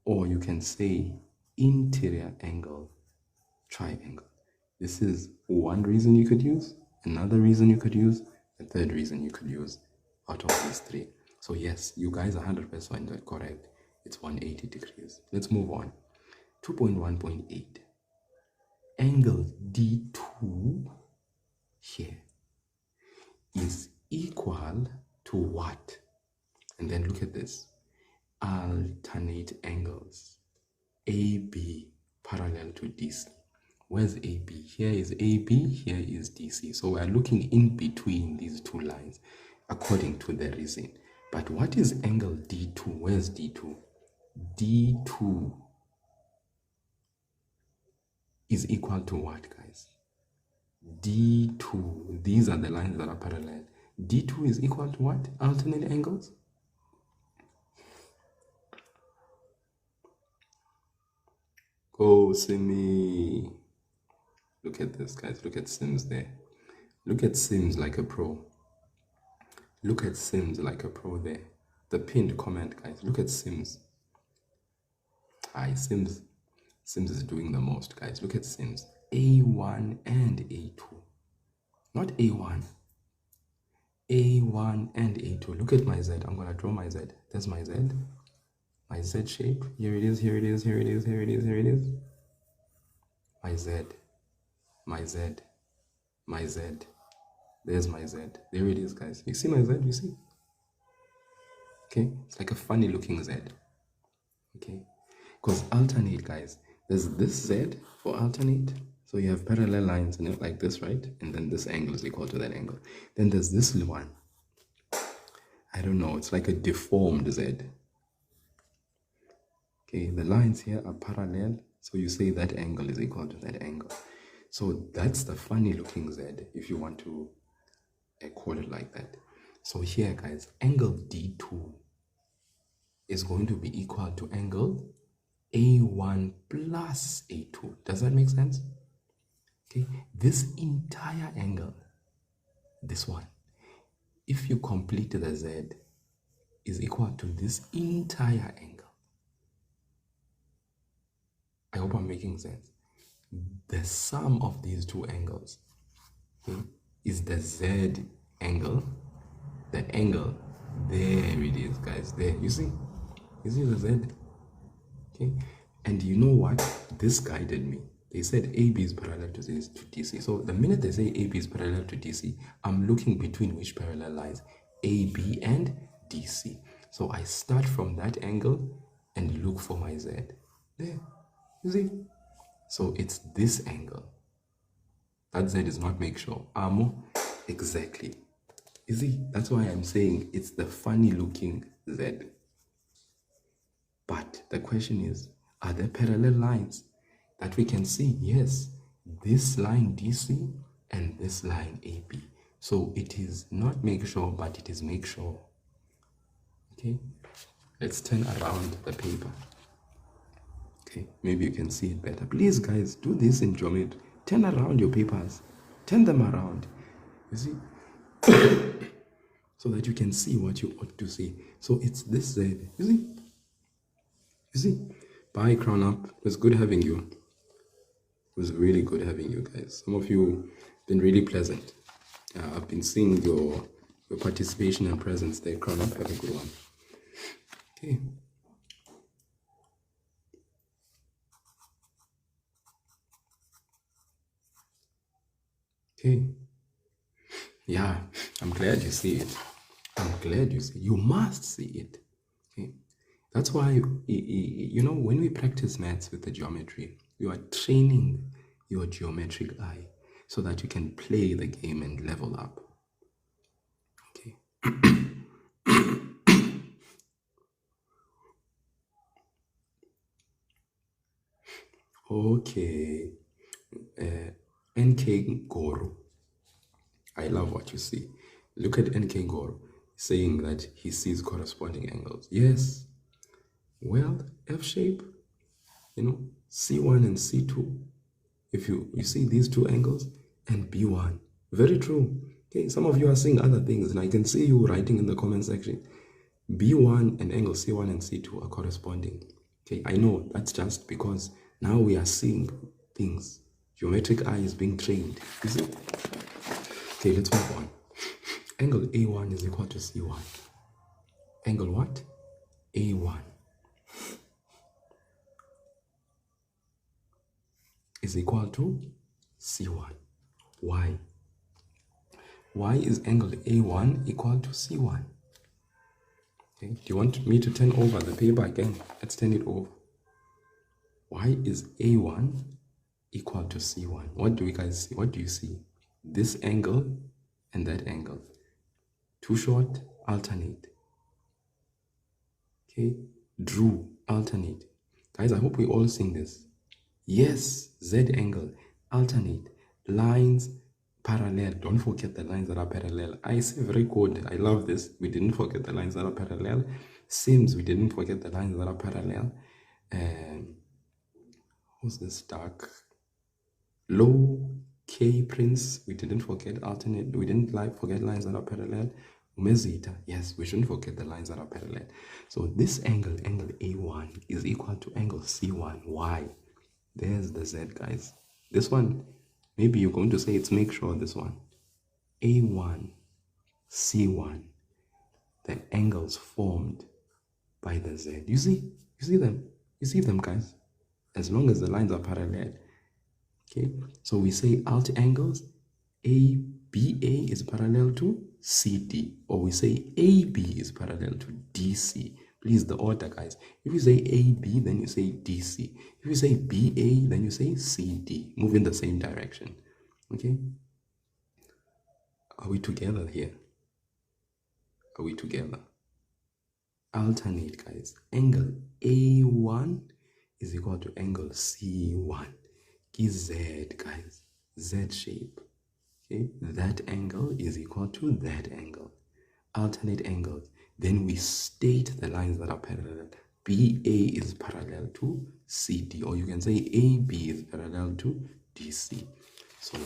or you can say interior angle triangle. This is one reason you could use, another reason you could use, a third reason you could use out of these 3. So yes, you guys are 100% correct. It's 180 degrees. Let's move on. 2.1.8. Angle D2 here is equal to what? And then look at this. Alternate angles. AB parallel to DC. Where's AB? Here is AB, here is DC. So we're looking in between these 2 lines according to the reason. But what is angle D2? Where's D2? D2 is equal to what, guys? D2, these are the lines that are parallel. D2 is equal to what? Alternate angles? Go, Simi. Look at this, guys. Look at Sims there. Look at Sims like a pro. Look at Sims like a pro there. The pinned comment, guys. Look at Sims. Sims is doing the most, guys. Look at Sims. A1 and A2. Not A1. A1 and A2. Look at my Z. I'm going to draw my Z. There's my Z. My Z shape. Here it is, here it is, here it is, here it is, here it is. My Z. My Z. My Z. There's my Z. There it is, guys. You see my Z? You see? Okay? It's like a funny looking Z. Okay? Because alternate, guys. There's this Z for alternate. So you have parallel lines in it like this, right? And then this angle is equal to that angle. Then there's this one. I don't know. It's like a deformed Z. Okay, the lines here are parallel. So you say that angle is equal to that angle. So that's the funny looking Z, if you want to call it like that. So here, guys, angle D2 is going to be equal to angle A1 plus A2. Does that make sense? Okay, this entire angle, this one, if you complete the Z, is equal to this entire angle. I hope I'm making sense. The sum of these 2 angles, okay, is the Z angle. The angle, there it is, guys. There, you see the Z? Okay, and you know what? This guided me. They said AB is parallel to DC. So the minute they say AB is parallel to DC, I'm looking between which parallel lines? AB and DC. So I start from that angle and look for my Z. There, you see? So it's this angle. That Z is not make sure. Amo, exactly. You see? That's why I'm saying it's the funny looking Z. But the question is, are there parallel lines that we can see? Yes, this line DC and this line AB. So it is not make sure, but it is make sure. Okay, Let's turn around the paper. Okay, maybe you can see it better. Please, guys, do this in geometry. Turn around your papers. Turn them around. You see? So that you can see what you ought to see. So it's this Z. You see? You see? Bye, Crown Up. It was good having you. It was really good having you guys. Some of you been really pleasant. I've been seeing your participation and presence there. Crown Up, have a good one. Okay. Okay. Yeah, I'm glad you see it. I'm glad you see it. You must see it. Okay. That's why, you know, when we practice maths with the geometry, you are training your geometric eye so that you can play the game and level up. Okay. Okay. NK Goro. I love what you see. Look at NK Goro saying that he sees corresponding angles. Yes. Well, F shape, you know, C1 and C2. If you see these two angles and B1. Very true. Okay, some of you are saying other things, and I can see you writing in the comment section. B1 and angle C1 and C2 are corresponding. Okay, I know that's just because now we are seeing things. Geometric eye is being trained. You see? Okay, let's move on. Angle A1 is equal to C1. Angle what? A1 is equal to C1. Why? Why is angle A1 equal to C1? Okay. Do you want me to turn over the paper again? Let's turn it over. Why is A1 equal to C1? What do you guys see? What do you see? This angle and that angle. Too short, alternate. Okay. Drew, alternate. Guys, I hope we all seeing this. Yes, Z angle, alternate. Lines, parallel. Don't forget the lines that are parallel. I see, very good. I love this. We didn't forget the lines that are parallel. Sims, we didn't forget the lines that are parallel. Who's this dark? Low, K Prince, we didn't forget alternate. We didn't forget lines that are parallel. Umezita, yes, we shouldn't forget the lines that are parallel. So this angle, angle A1, is equal to angle C1. Why? There's the Z, guys. This one, maybe you're going to say it's make sure this one. A1, C1, the angles formed by the Z. You see? You see them? You see them, guys? As long as the lines are parallel. Okay, so we say alt angles, ABA is parallel to CD, or we say AB is parallel to DC. Please, the order, guys. If you say AB, then you say DC. If you say BA, then you say CD. Move in the same direction. Okay? Are we together here? Are we together? Alternate, guys. Angle A1 is equal to angle C1. Z, guys. Z shape. Okay? That angle is equal to that angle. Alternate angles. Then we state the lines that are parallel. BA is parallel to CD, or you can say AB is parallel to DC. So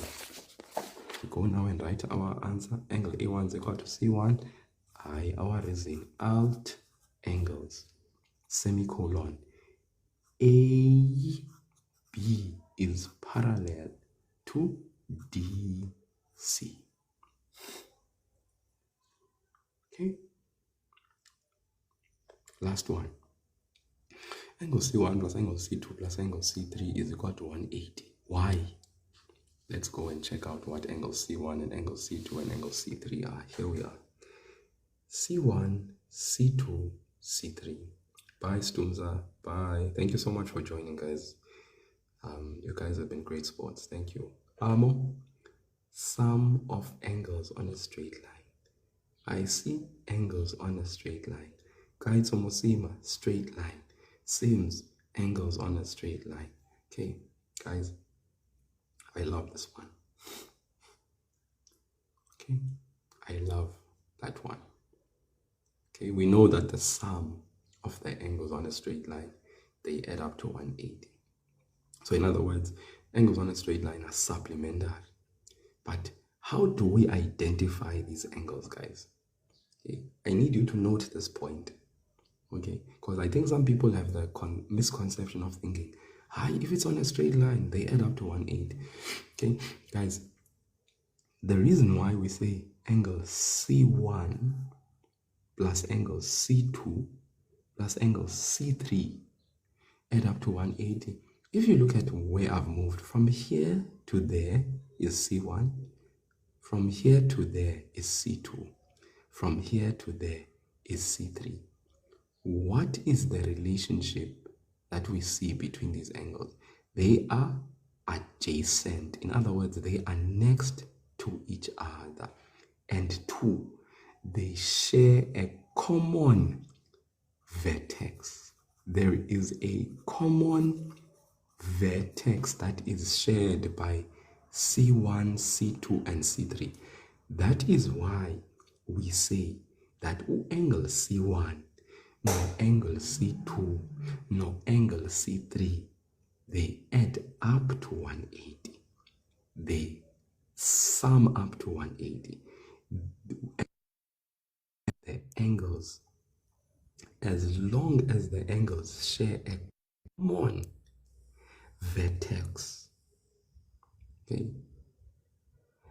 we go now and write our answer. Angle A1 is equal to C1. Our reason, alt angles, semicolon. AB is parallel to DC. Okay. Last one. Angle C1 plus angle C2 plus angle C3 is equal to 180. Why? Let's go and check out what angle C1 and angle C2 and angle C3 are. Here we are. C1, C2, C3. Bye, Stumza. Bye. Thank you so much for joining, guys. You guys have been great sports. Thank you. Amo, sum of angles on a straight line. I see angles on a straight line. Guides Omosima, straight line. Sims, angles on a straight line. Okay, guys, I love this one. Okay, I love that one. Okay, we know that the sum of the angles on a straight line, they add up to 180. So in other words, angles on a straight line are supplementary. But how do we identify these angles, guys? Okay. I need you to note this point. Okay, because I think some people have the misconception of thinking, if it's on a straight line, they add up to 180. Okay, guys, the reason why we say angle C1 plus angle C2 plus angle C3 add up to 180. If you look at where I've moved, from here to there is C1, from here to there is C2, from here to there is C3. What is the relationship that we see between these angles? They are adjacent. In other words, they are next to each other. And two, they share a common vertex. There is a common vertex that is shared by C1, C2, and C3. That is why we say that angle C1 no angle C2, no angle C3, they add up to 180. They sum up to 180. The angles, as long as the angles share a common vertex, okay,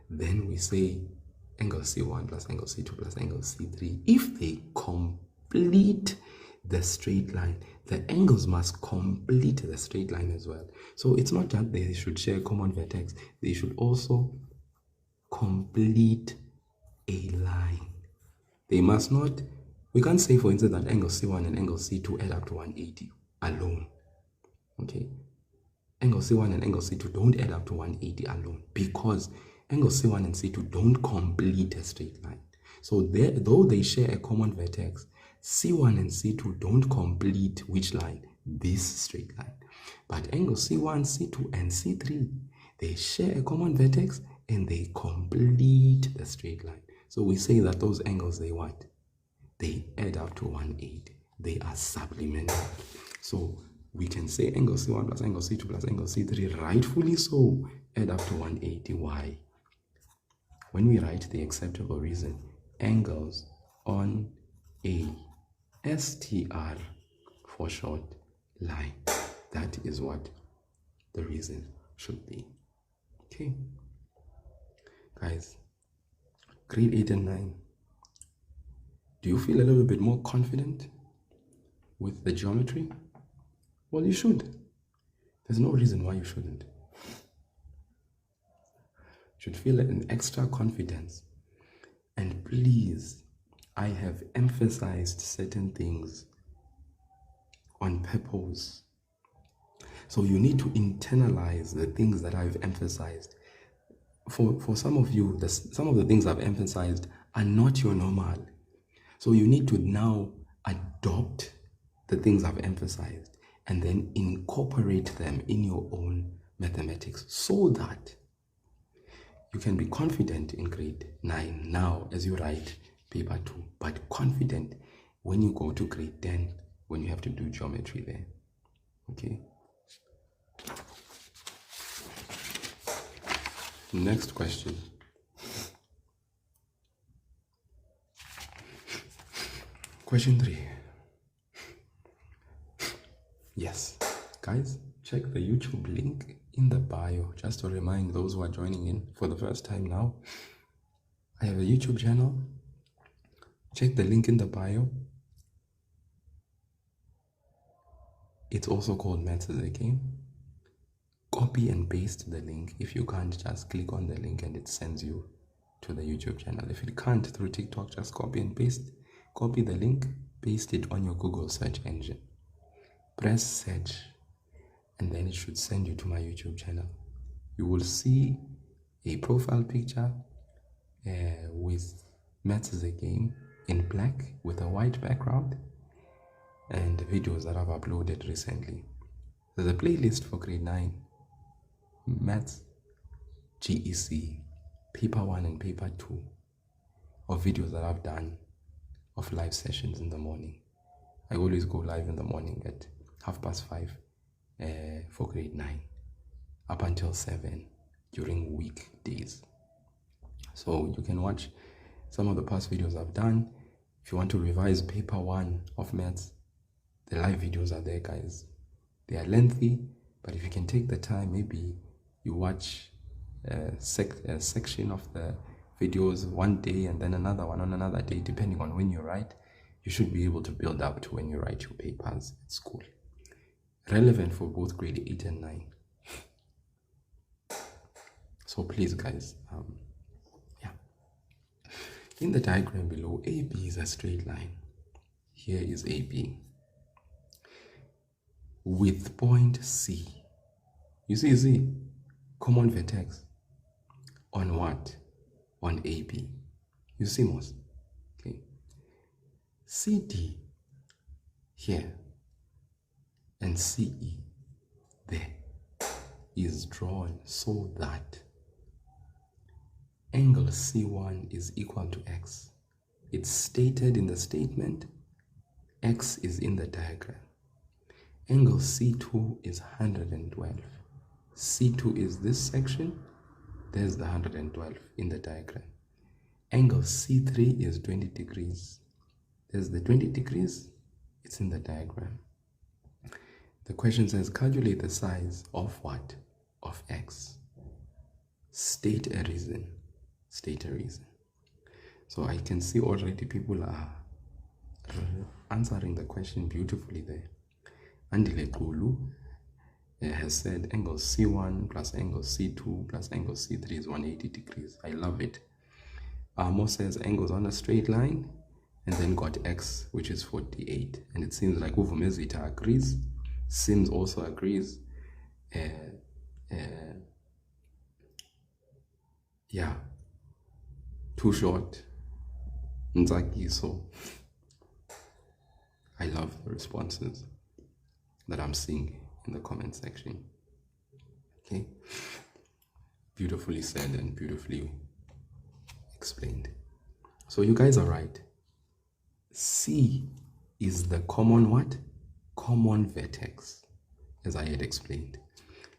then we say angle C1 plus angle C2 plus angle C3, if they complete the straight line, the angles must complete the straight line as well. So it's not that they should share common vertex, they should also complete a line. They must not, we can't say for instance that angle C1 and angle C2 add up to 180 alone. Okay, angle C1 and angle C2 don't add up to 180 alone because angle C1 and C2 don't complete a straight line. So though they share a common vertex, C1 and C2 don't complete which line? This straight line. But angle C1, C2, and C3, they share a common vertex and they complete the straight line. So we say that those angles, they what? They add up to 180. They are supplementary. So we can say angle C1 plus angle C2 plus angle C3, rightfully so, add up to 180. Why? When we write the acceptable reason, angles on a STR for short line, that is what the reason should be. Okay, guys, grade 8 and 9, do you feel a little bit more confident with the geometry? Well, you should. There's no reason why you shouldn't. You should feel an extra confidence. And please, I have emphasized certain things on purpose. So you need to internalize the things that I've emphasized. For some of you, some of the things I've emphasized are not your normal. So you need to now adopt the things I've emphasized and then incorporate them in your own mathematics so that you can be confident in grade 9 now as you write paper 2, but confident when you go to grade 10 when you have to do geometry there. Okay. Next question. Question 3. Yes, guys, check the YouTube link in the bio just to remind those who are joining in for the first time now. I have a YouTube channel. Check the link in the bio. It's also called Maths is a Game. Copy and paste the link. If you can't, just click on the link and it sends you to the YouTube channel. If you can't through TikTok, just copy and paste. Copy the link, paste it on your Google search engine. Press search and then it should send you to my YouTube channel. You will see a profile picture with Maths is a Game in black with a white background and videos that I've uploaded recently. There's a playlist for grade 9, Maths, GEC, paper 1 and paper 2 of videos that I've done of live sessions in the morning. I always go live in the morning at 5:30 for grade 9 up until 7 during weekdays. So you can watch some of the past videos I've done. If you want to revise paper 1 of maths, the live videos are there, guys. They are lengthy, but if you can take the time, maybe you watch a section of the videos one day and then another one on another day, depending on when you write, you should be able to build up to when you write your papers at school. Relevant for both grade 8 and 9. So please, guys, in the diagram below, AB is a straight line. Here is AB. With point C. You see Z, common vertex. On what? On AB. You see, Mos? Okay. CD here and CE there is drawn so that angle C1 is equal to X. It's stated in the statement. X is in the diagram. Angle C2 is 112. C2 is this section. There's the 112 in the diagram. Angle C3 is 20 degrees. There's the 20 degrees. It's in the diagram. The question says, calculate the size of what? Of X. State a reason. State a reason. So I can see already people are answering the question beautifully there. Andile Kulu has said angle C1 plus angle C2 plus angle C3 is 180 degrees. I love it. Mo says angles on a straight line and then got X, which is 48. And it seems like Uvumezita agrees. Sims also agrees. Yeah. Too short. Nzaki, so I love the responses that I'm seeing in the comment section. Okay, beautifully said and beautifully explained. So you guys are right. C is the common what? Common vertex, as I had explained.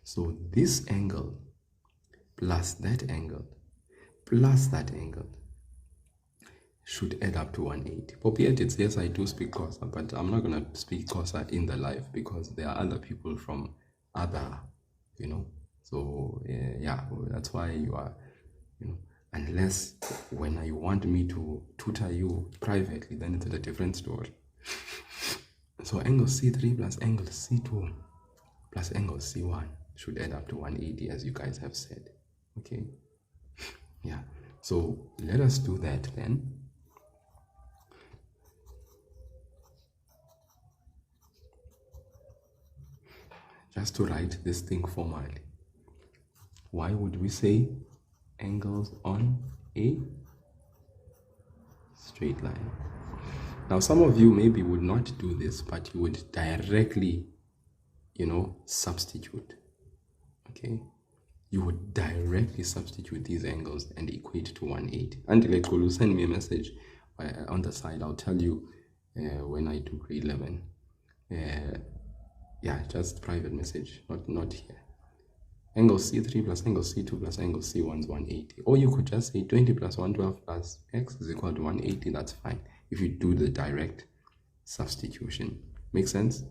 So this angle plus that angle plus that angle should add up to 180. Popiet, it's yes, I do speak Xhosa, but I'm not going to speak Xhosa in the live because there are other people from other, So, yeah, that's why you are, unless when you want me to tutor you privately, then it's a different story. So angle C3 plus angle C2 plus angle C1 should add up to 180, as you guys have said. Okay? Yeah. So let us do that then. Just to write this thing formally. Why would we say angles on a straight line? Now, some of you maybe would not do this, but you would directly, substitute. Okay? You would directly substitute these angles and equate to 180. Until you send me a message on the side, I'll tell you when I do grade 11. Yeah, just private message, not here. Angle C3 plus angle C2 plus angle C1 is 180. Or you could just say 20 plus 112 plus X is equal to 180. That's fine if you do the direct substitution. Make sense?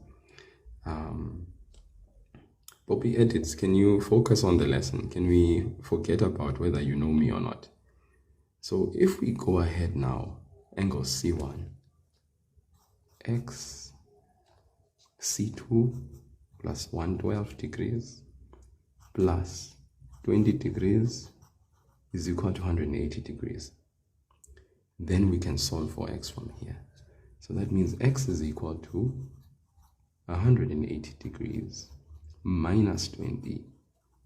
Poppy edits, can you focus on the lesson? Can we forget about whether you know me or not? So if we go ahead now, angle C1, X C2 plus 112 degrees plus 20 degrees is equal to 180 degrees. Then we can solve for X from here. So that means X is equal to 180 degrees minus 20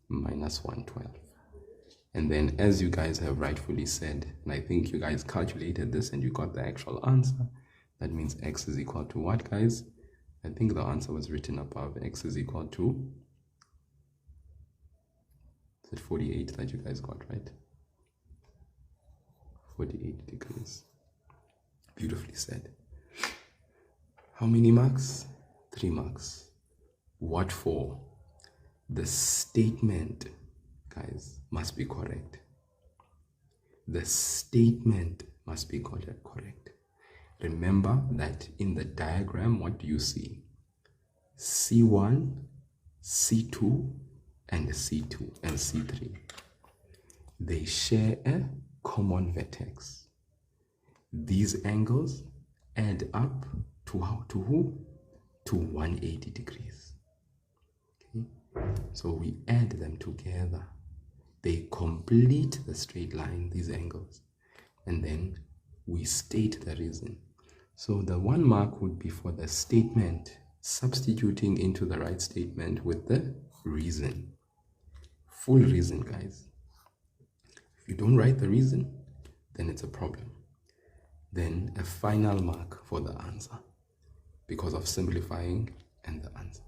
minus 112. And then, as you guys have rightfully said, and I think you guys calculated this and you got the actual answer, that means X is equal to what, guys? I think the answer was written above. X is equal to, is it 48 that you guys got, right? 48 degrees. Beautifully said. How many marks? 3 marks. What for? The statement, guys, must be correct. The statement must be correct. Remember that in the diagram, what do you see? C1, C2, and C2 and C3. They share a common vertex. These angles add up to how? To who? To 180 degrees. Okay? So we add them together. They complete the straight line, these angles. And then we state the reason. So the 1 mark would be for the statement, substituting into the right statement with the reason. Full reason, guys. If you don't write the reason, then it's a problem. Then a final mark for the answer because of simplifying and the answer.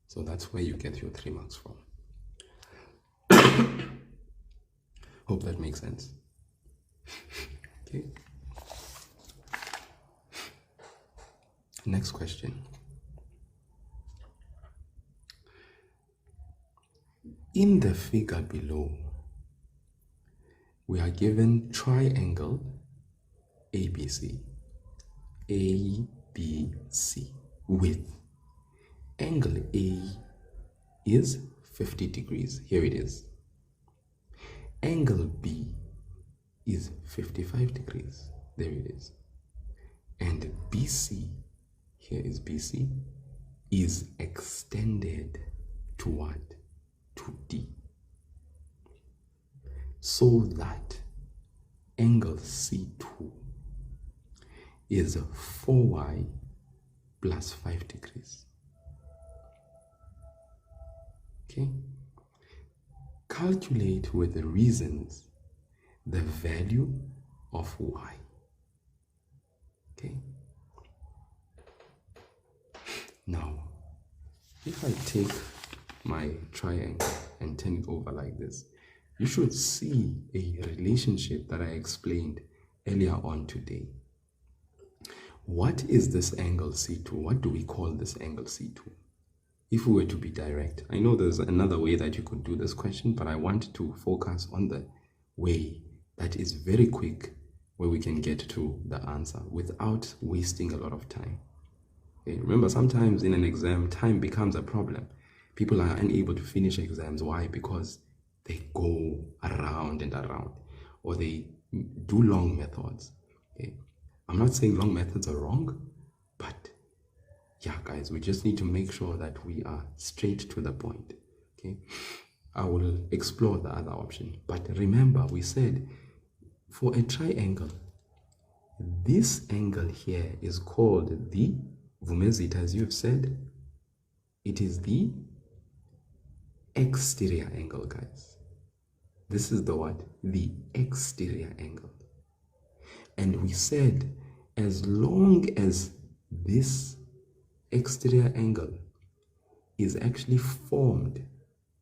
So that's where you get your 3 marks from. Hope that makes sense. Okay. Next question. In the figure below, we are given triangle ABC. ABC with angle A is 50 degrees. Here it is. Angle B is 55 degrees. There it is. And BC, here is BC, is extended to what? To D. So that angle C2 is 4y plus 5 degrees. Okay? Calculate with the reasons the value of y. Okay? Now, if I take my triangle and turn it over like this, you should see a relationship that I explained earlier on today. What is this angle C2? What do we call this angle C2? If we were to be direct, I know there's another way that you could do this question, but I want to focus on the way that is very quick, where we can get to the answer without wasting a lot of time. Okay, remember, sometimes in an exam, time becomes a problem. People are unable to finish exams. Why? Because they go around and around, or they do long methods. Okay? I'm not saying long methods are wrong, but yeah, guys, we just need to make sure that we are straight to the point. Okay, I will explore the other option, but remember, we said for a triangle, this angle here is called the Vumezit, as you've said. It is the exterior angle, guys. This is the what? The exterior angle. And we said, as long as this exterior angle is actually formed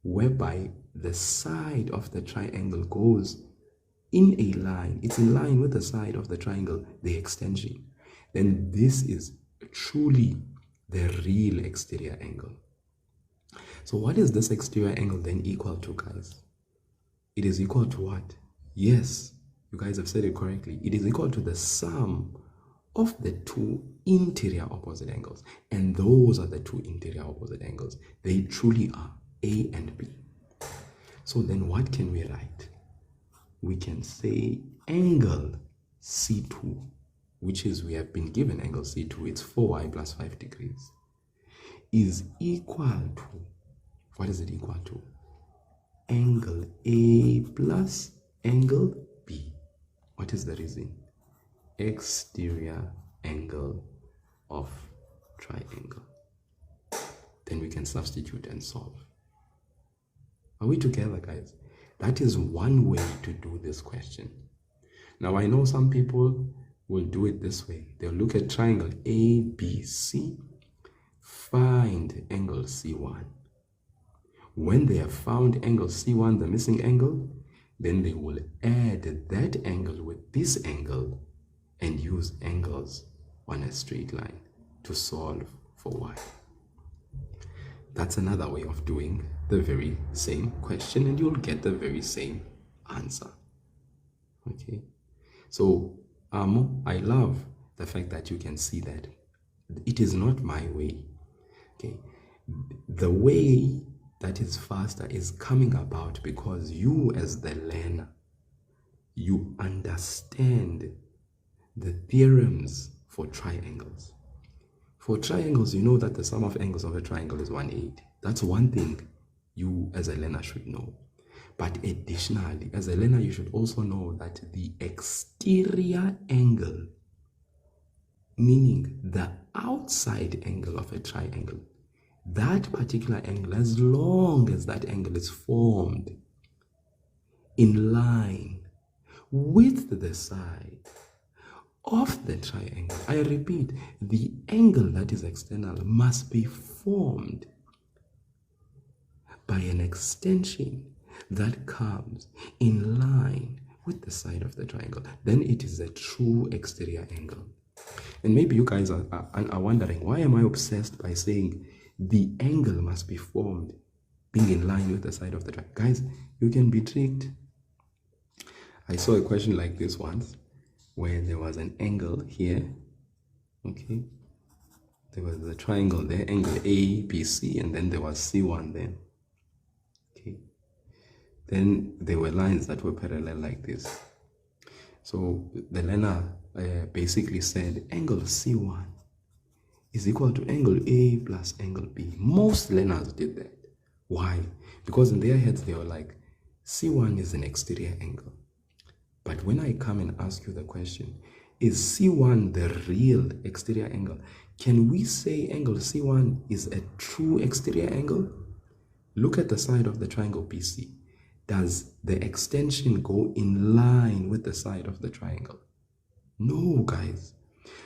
whereby the side of the triangle goes in a line, it's in line with the side of the triangle, the extension, then this is truly the real exterior angle. So what is this exterior angle then equal to, guys? It is equal to what? Yes, you guys have said it correctly. It is equal to the sum of the two interior opposite angles. And those are the two interior opposite angles. They truly are A and B. So then what can we write? We can say angle C2, which is, we have been given angle C2, it's 4y plus 5 degrees, is equal to, what is it equal to? Angle A plus angle B. What is the reason? Exterior angle of triangle. Then we can substitute and solve. Are we together, guys? That is one way to do this question. Now, I know some people will do it this way. They'll look at triangle ABC, find angle C1. When they have found angle C1, the missing angle, then they will add that angle with this angle and use angles on a straight line. to solve for y. That's another way of doing the very same question, and you'll get the very same answer. Okay, so I love the fact that you can see that it is not my way. Okay, the way that is faster is coming about because you, as the learner, you understand the theorems for triangles. For triangles, you know that the sum of angles of a triangle is 180. That's one thing you as a learner should know. But additionally, as a learner, you should also know that the exterior angle, meaning the outside angle of a triangle, that particular angle, as long as that angle is formed in line with the side of the triangle, I repeat, the angle that is external must be formed by an extension that comes in line with the side of the triangle. Then it is a true exterior angle. And maybe you guys are wondering, why am I obsessed by saying the angle must be formed being in line with the side of the triangle? Guys, you can be tricked. I saw a question like this once, where there was an angle here, okay? There was a triangle there, angle A, B, C, and then there was C1 there, okay? Then there were lines that were parallel like this. So the learner basically said angle C1 is equal to angle A plus angle B. Most learners did that. Why? Because in their heads they were like, C1 is an exterior angle. But when I come and ask you the question, is C1 the real exterior angle? Can we say angle C1 is a true exterior angle? Look at the side of the triangle BC. Does the extension go in line with the side of the triangle? No, guys.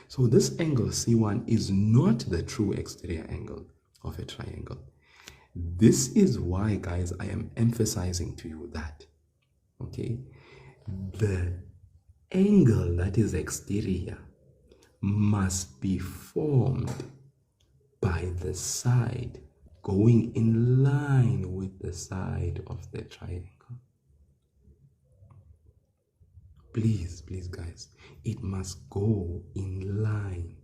So this angle C1 is not the true exterior angle of a triangle. This is why, guys, I am emphasizing to you that, okay, the angle that is exterior must be formed by the side going in line with the side of the triangle. Please, guys, it must go in line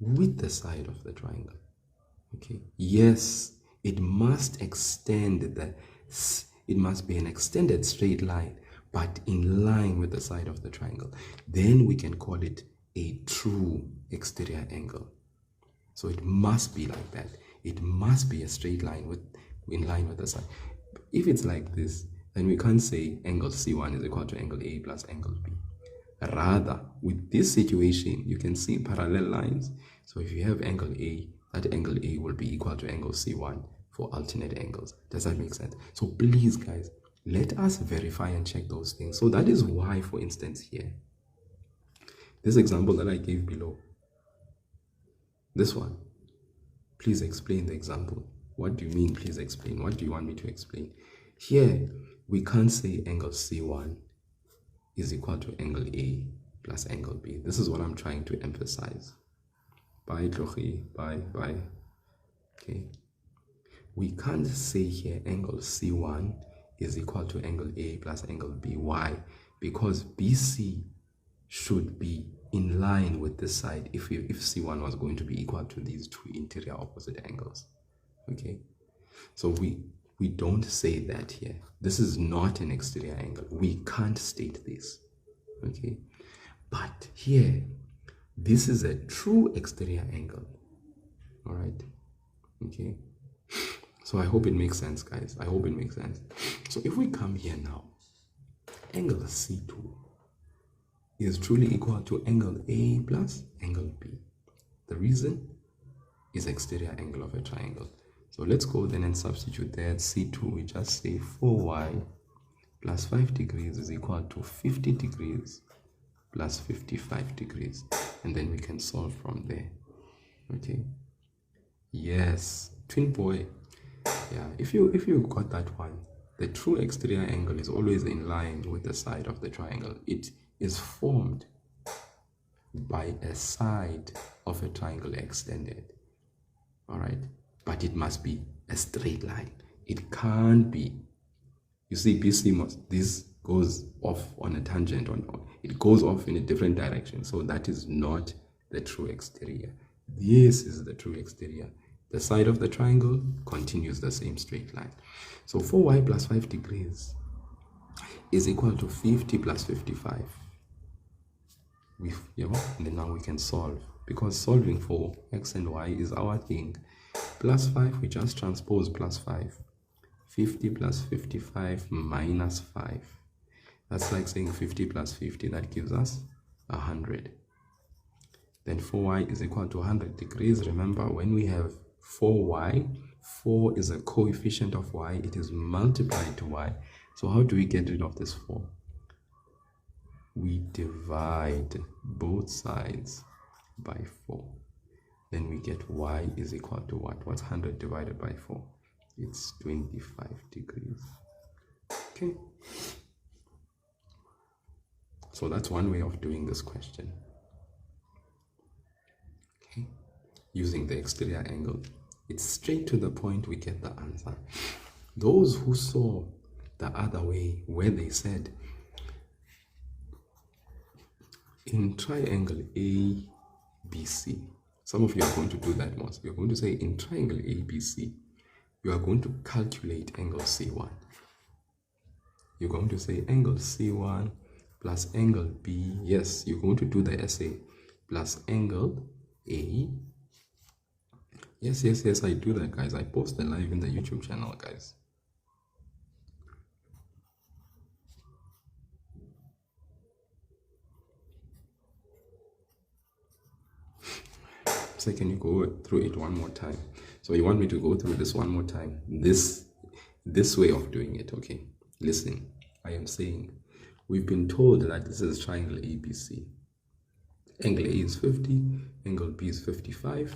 with the side of the triangle. Okay, yes, it must extend it must be an extended straight line, but in line with the side of the triangle. Then we can call it a true exterior angle. So it must be like that. It must be a straight line in line with the side. If it's like this, then we can't say angle C1 is equal to angle A plus angle B. Rather, with this situation, you can see parallel lines. So if you have angle A, that angle A will be equal to angle C1 for alternate angles. Does that make sense? So please, guys, let us verify and check those things. So that is why, for instance, here, this example that I gave below, this one, please explain the example. What do you mean, please explain? What do you want me to explain? Here, we can't say angle C1 is equal to angle A plus angle B. This is what I'm trying to emphasize. Bye, Tlochi. Bye. Okay. We can't say here angle C1 is equal to angle A plus angle B. Why? Because BC should be in line with this side if C1 was going to be equal to these two interior opposite angles. Okay, so we don't say that here. This is not an exterior angle. We can't state this. Okay, but here, this is a true exterior angle. All right. Okay, so I hope it makes sense, guys. I hope it makes sense. So if we come here now, angle C2 is truly equal to angle A plus angle B. The reason is exterior angle of a triangle. So let's go then and substitute there. C2, we just say 4y plus 5 degrees is equal to 50 degrees plus 55 degrees. And then we can solve from there. Okay. Yes, twin boy. Yeah, if you got that one, the true exterior angle is always in line with the side of the triangle. It is formed. by a side of a triangle extended. All right, but it must be a straight line. It can't be. You see, BC must, this goes off on a tangent, it goes off in a different direction. So that is not the true exterior. This is the true exterior. The side of the triangle continues the same straight line. So 4y plus 5 degrees is equal to 50 plus 55. And then now we can solve, because solving for x and y is our thing. Plus 5, we just transpose plus 5. 50 plus 55 minus 5. That's like saying 50 plus 50, that gives us 100. Then 4y is equal to 100 degrees. Remember, when we have 4y, 4 is a coefficient of y, it is multiplied to y. So how do we get rid of this 4? We divide both sides by 4. Then we get y is equal to what? What's 100 divided by 4? It's 25 degrees. Okay. So that's one way of doing this question. Okay. Using the exterior angle. It's straight to the point, we get the answer. Those who saw the other way, where they said, in triangle ABC, some of you are going to do that most. You're going to say in triangle ABC, you are going to calculate angle C1. You're going to say angle C1 plus angle B. Yes, you're going to do the SA plus angle A. Yes, I do that, guys. I post the live in the YouTube channel, guys. So can you go through it one more time? So you want me to go through this one more time? This way of doing it, okay? Listen, I am saying, we've been told that this is triangle ABC. Angle A is 50, angle B is 55,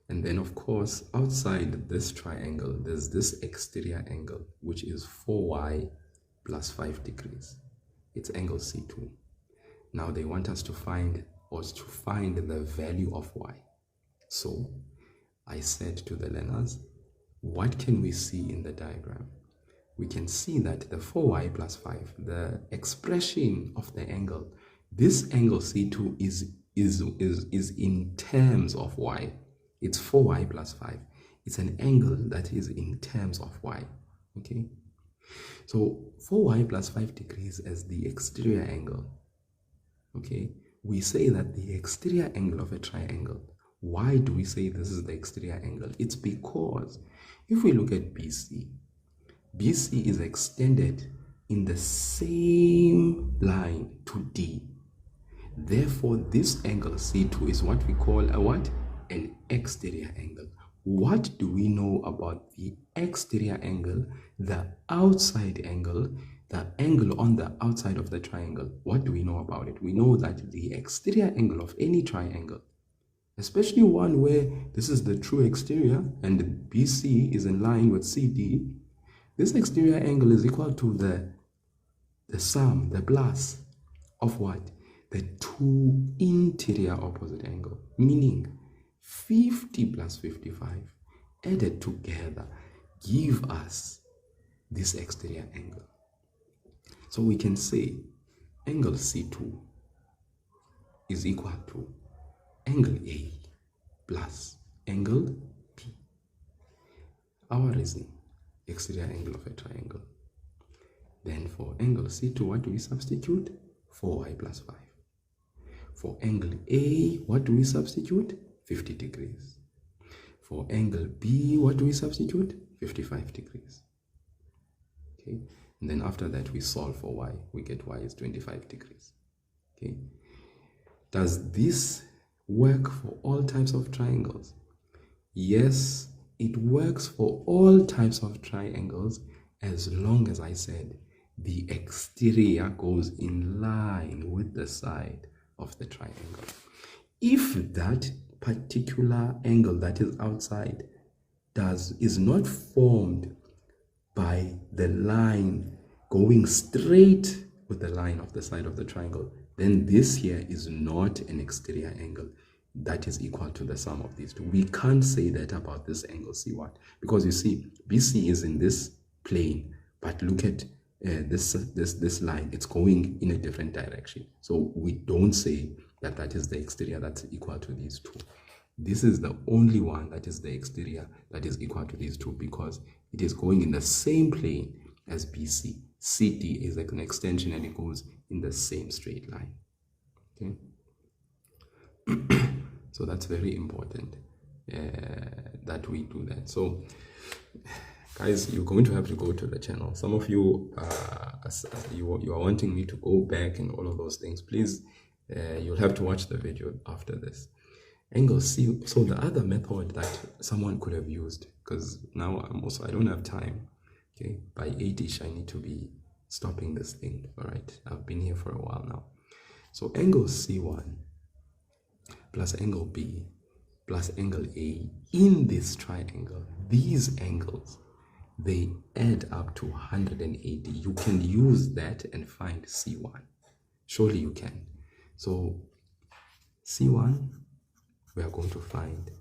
and then of course, outside this triangle, there's this exterior angle, which is 4y plus 5 degrees. It's angle C2. Now they want us to find the value of y. So I said to the learners, what can we see in the diagram? We can see that the 4y plus 5, the expression of the angle, this angle C2 is in terms of y. It's 4y plus 5. It's an angle that is in terms of y. Okay? So 4y plus 5 degrees as the exterior angle. Okay? We say that the exterior angle of a triangle. Why do we say this is the exterior angle? It's because if we look at BC, BC is extended in the same line to D. Therefore, this angle C2 is what we call a what? An exterior angle. What do we know about the exterior angle, the outside angle, the angle on the outside of the triangle? What do we know about it? We know that the exterior angle of any triangle, especially one where this is the true exterior and BC is in line with CD, this exterior angle is equal to the sum, the plus of what? The two interior opposite angle, meaning 50 plus 55 added together give us this exterior angle. So we can say angle C2 is equal to angle A plus angle B. Our reasoning, exterior angle of a triangle. Then for angle C2, what do we substitute? 4y plus 5. For angle A, what do we substitute? 50 degrees. For angle B, what do we substitute? 55 degrees. Okay, and then after that we solve for y. We get y is 25 degrees. Okay, does this work for all types of triangles? Yes, it works for all types of triangles as long as I said the exterior goes in line with the side of the triangle. If that particular angle that is outside is not formed by the line going straight with the line of the side of the triangle, then this here is not an exterior angle that is equal to the sum of these two. We can't say that about this angle C1, because you see BC is in this plane, but look at this line, it's going in a different direction. So we don't say that that is the exterior that's equal to these two. This is the only one that is the exterior that is equal to these two, because it is going in the same plane as BC. CD is like an extension and it goes in the same straight line. Okay. So that's very important that we do that. So guys, you're going to have to go to the channel. Some of you you are wanting me to go back and all of those things. Please, you'll have to watch the video after this. Angle C. So the other method that someone could have used, because now I don't have time. Okay, by 8ish I need to be stopping this thing. All right, I've been here for a while now. So angle C1 plus angle B plus angle A in this triangle, these angles, they add up to 180. You can use that and find C1. Surely you can. So C1, we are going to find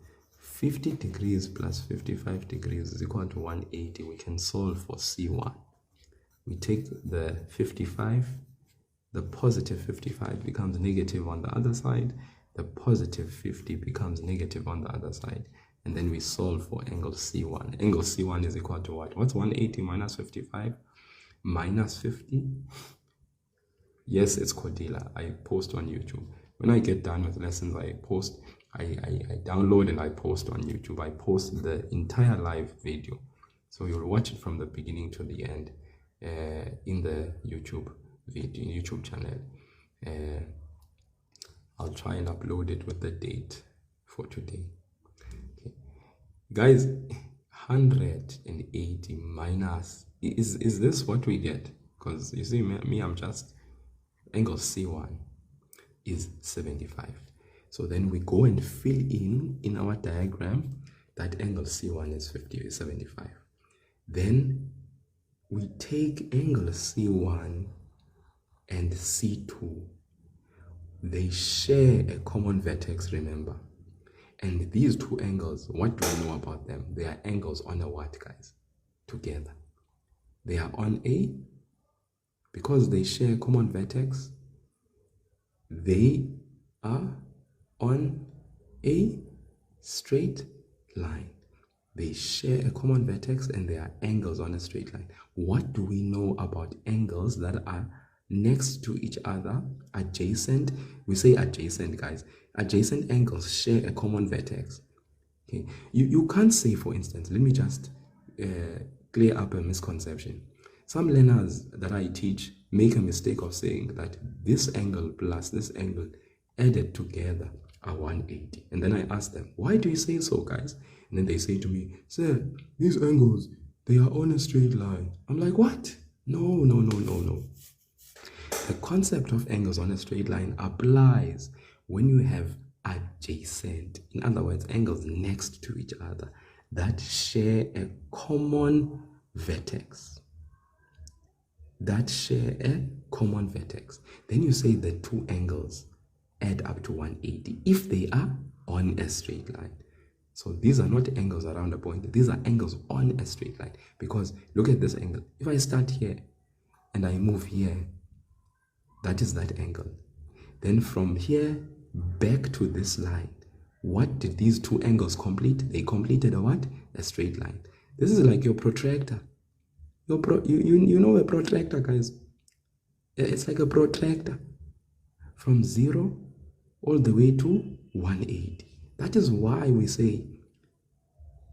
50 degrees plus 55 degrees is equal to 180. We can solve for C1. We take the 55, the positive 55 becomes negative on the other side, the positive 50 becomes negative on the other side, and then we solve for angle C1. Angle C1 is equal to what? What's 180 minus 55? Minus 50? Yes, it's Cordilla. I post on YouTube. When I get done with lessons, I download and I post on YouTube. I post the entire live video. So you'll watch it from the beginning to the end in the YouTube channel. I'll try and upload it with the date for today. Okay. Guys, 180 minus, is this what we get? Because you see, me, I'm just, angle C1 is 75. So then we go and fill in our diagram that angle C1 is 75. Then we take angle C1 and C2. They share a common vertex, remember. And these two angles, what do we know about them? They are angles on a what, guys? Together. They are on a, because they share a common vertex, they are on a straight line. They share a common vertex and they are angles on a straight line. What do we know about angles that are next to each other, adjacent? We say adjacent, guys. Adjacent angles share a common vertex. Okay, you can't say, for instance, let me just clear up a misconception. Some learners that I teach make a mistake of saying that this angle plus this angle added together are 180. And then I ask them, why do you say so, guys? And then they say to me, sir, these angles, they are on a straight line. I'm like, what? No. The concept of angles on a straight line applies when you have adjacent, in other words, angles next to each other that share a common vertex. That share a common vertex. Then you say the two angles add up to 180 if they are on a straight line. So these are not angles around a point. These are angles on a straight line. Because look at this angle. If I start here and I move here, that is that angle. Then from here back to this line, what did these two angles complete? They completed a what? A straight line. This is like your protractor. You know a protractor, guys. It's like a protractor from 0 all the way to 180. That is why we say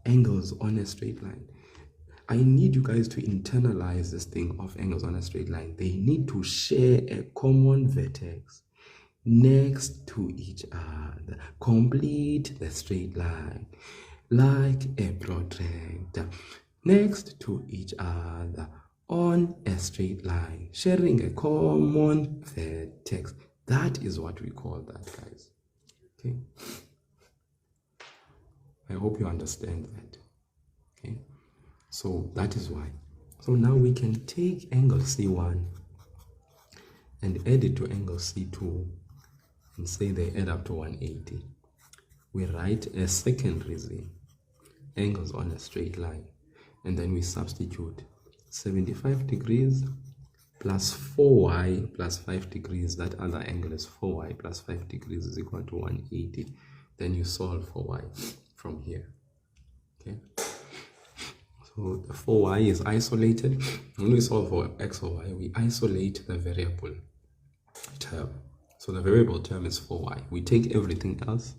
angles on a straight line. I need you guys to internalize this thing of angles on a straight line. They need to share a common vertex next to each other. Complete the straight line like a protractor next to each other on a straight line, sharing a common vertex. That is what we call that, guys. Okay. I hope you understand that. Okay. So that is why. So now we can take angle C1 and add it to angle C2 and say they add up to 180. We write a second reason, angles on a straight line, and then we substitute 75 degrees plus 4y plus 5 degrees. That other angle is 4y plus 5 degrees is equal to 180. Then you solve for y from here. Okay, so the 4y is isolated. When we solve for x or y, we isolate the variable term. So the variable term is 4y. We take everything else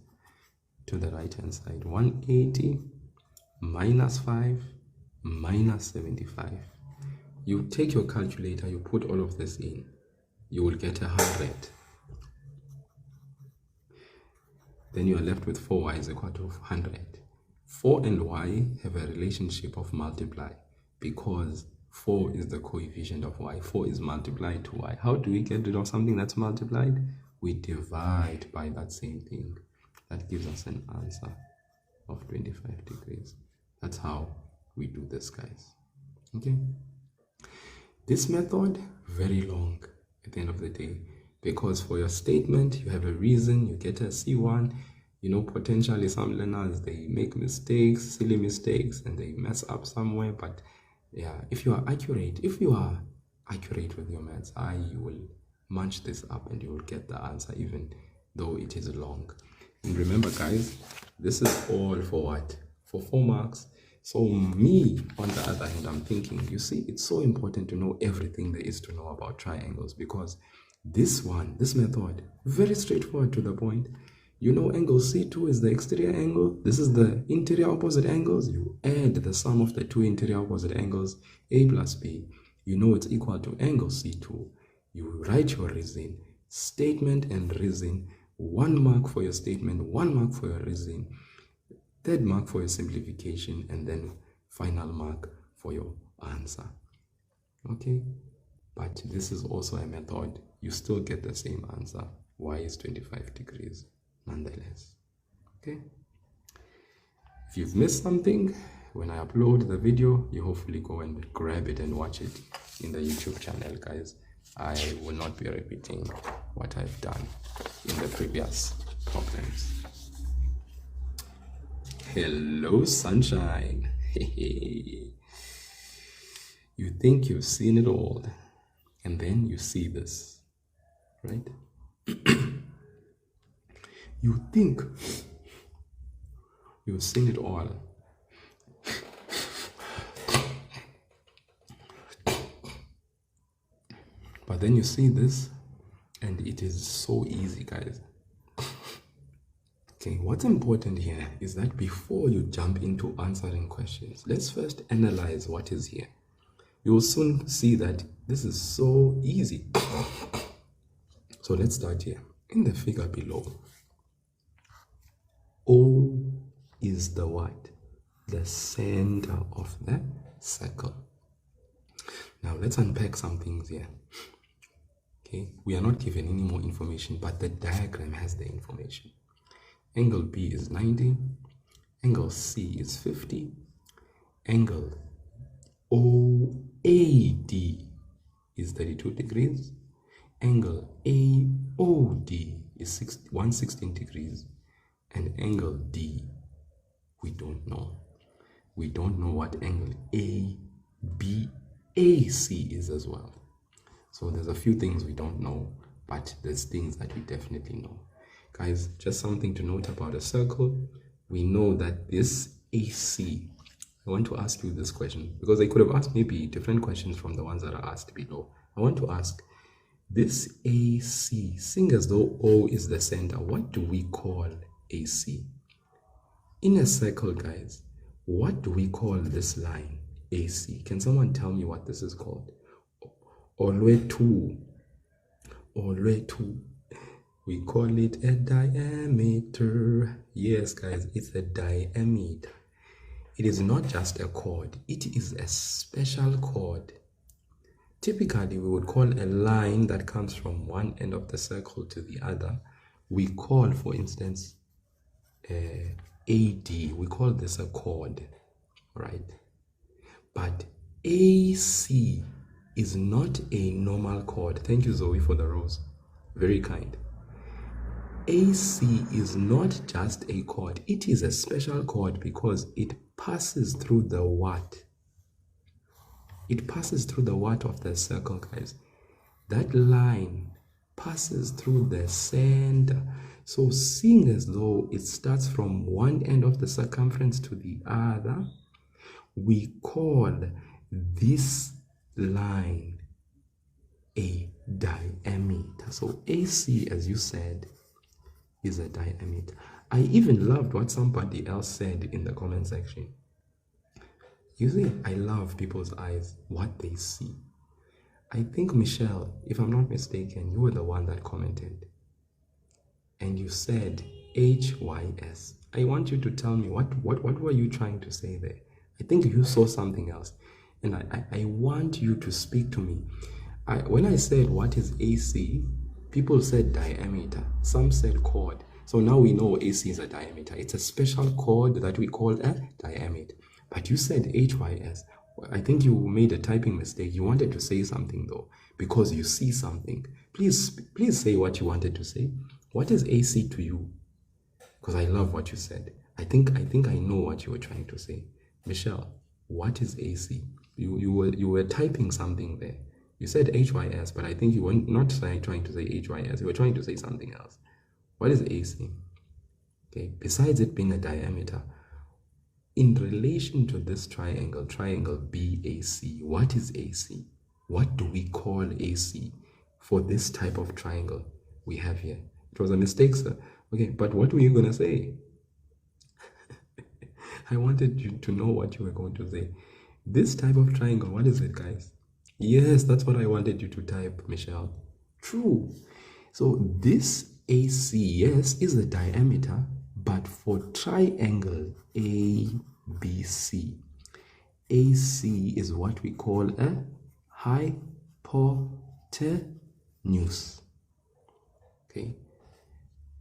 to the right hand side. 180 minus 5 minus 75. You take your calculator, you put all of this in, you will get 100. Then you are left with 4y is equal to 100. 4 and y have a relationship of multiply because 4 is the coefficient of y. 4 is multiplied to y. How do we get rid of something that's multiplied? We divide by that same thing. That gives us an answer of 25 degrees. That's how we do this, guys. Okay? This method, very long at the end of the day, because for your statement, you have a reason, you get a C1. You know, potentially some learners, they make mistakes, silly mistakes, and they mess up somewhere. But yeah, if you are accurate with your maths, you will munch this up and you will get the answer even though it is long. And remember, guys, this is all for what? For 4 marks. So me, on the other hand, I'm thinking, you see, it's so important to know everything there is to know about triangles, because this method, very straightforward to the point. You know, angle C2 is the exterior angle. This is the interior opposite angles. You add the sum of the two interior opposite angles, A plus B. You know it's equal to angle C2. You write your reason, statement and reason. 1 mark for your statement, 1 mark for your reason, 3rd mark for your simplification, and then final mark for your answer. Okay? But this is also a method. You still get the same answer. Y is 25 degrees nonetheless. Okay? If you've missed something, when I upload the video, you hopefully go and grab it and watch it in the YouTube channel, guys. I will not be repeating what I've done in the previous problems. Hello, sunshine. You think you've seen it all, and then you see this, right? You think you've seen it all. But then you see this, and it is so easy, guys. Okay, what's important here is that before you jump into answering questions, let's first analyze what is here. You will soon see that this is so easy. So let's start here. In the figure below, O is the what? The center of the circle. Now let's unpack some things here. Okay, we are not given any more information, but the diagram has the information. Angle B is 90, angle C is 50, angle OAD is 32 degrees, angle AOD is 116 degrees, and angle D, we don't know. We don't know what angle ABAC is as well. So there's a few things we don't know, but there's things that we definitely know. Guys, just something to note about a circle. We know that this AC, I want to ask you this question, because I could have asked maybe different questions from the ones that are asked below. I want to ask, this AC, seeing as though O is the center, what do we call AC? In a circle, guys, what do we call this line AC? Can someone tell me what this is called? Olwe2. We call it a diameter. Yes, guys, it's a diameter. It is not just a chord. It is a special chord. Typically, we would call a line that comes from one end of the circle to the other. We call, for instance, AD. We call this a chord, right? But AC is not a normal chord. Thank you, Zoe, for the rose. Very kind. AC is not just a chord. It is a special chord because it passes through the what? It passes through the what of the circle, guys. That line passes through the center. So seeing as though it starts from one end of the circumference to the other, we call this line a diameter. So AC, as you said, is a diameter. I even loved what somebody else said in the comment section. You see, I love people's eyes, what they see. I think, Michelle, if I'm not mistaken, you were the one that commented. And you said HYS. I want you to tell me what were you trying to say there? I think you saw something else. And I want you to speak to me. When I said what is AC, people said diameter. Some said chord. So now we know AC is a diameter. It's a special chord that we call a diameter. But you said HYS. I think you made a typing mistake. You wanted to say something though, because you see something. Please say what you wanted to say. What is AC to you? Because I love what you said. I think I know what you were trying to say. Michelle, what is AC? You were typing something there. You said HYS, but I think you were not trying to say HYS. You were trying to say something else. What is AC? Okay, besides it being a diameter, in relation to this triangle BAC, what is AC? What do we call AC for this type of triangle we have here? It was a mistake, sir. Okay, but what were you going to say? I wanted you to know what you were going to say. This type of triangle, what is it, guys? Yes, that's what I wanted you to type, Michelle. True. So this AC, yes, is the diameter, but for triangle ABC, AC is what we call a hypotenuse. Okay.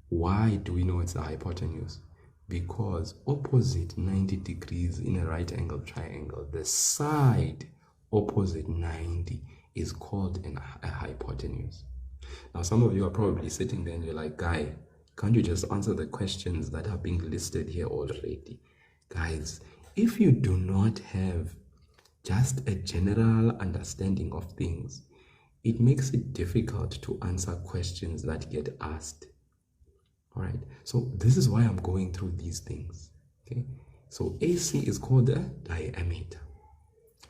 Why do we know it's a hypotenuse? Because opposite 90 degrees in a right angle triangle, the side opposite 90 is called a hypotenuse. Now, some of you are probably sitting there and you're like, Guy, can't you just answer the questions that are being listed here already? Guys, if you do not have just a general understanding of things, it makes it difficult to answer questions that get asked. All right, so this is why I'm going through these things. Okay, so AC is called a diameter.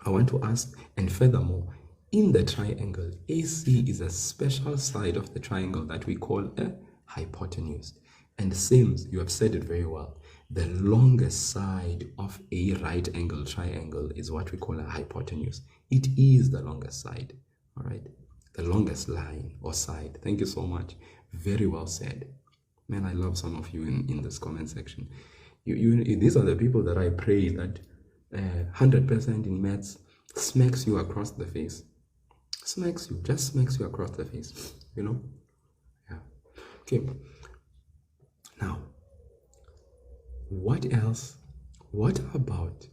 I want to ask, and furthermore, in the triangle, AC is a special side of the triangle that we call a hypotenuse. And Sims, you have said it very well. The longest side of a right angle triangle is what we call a hypotenuse. It is the longest side, all right? The longest line or side. Thank you so much. Very well said. Man, I love some of you in this comment section. These are the people that I pray that 100% in maths smacks you across the face. Just smacks you across the face, you know? Yeah. Okay. Now, what else? What about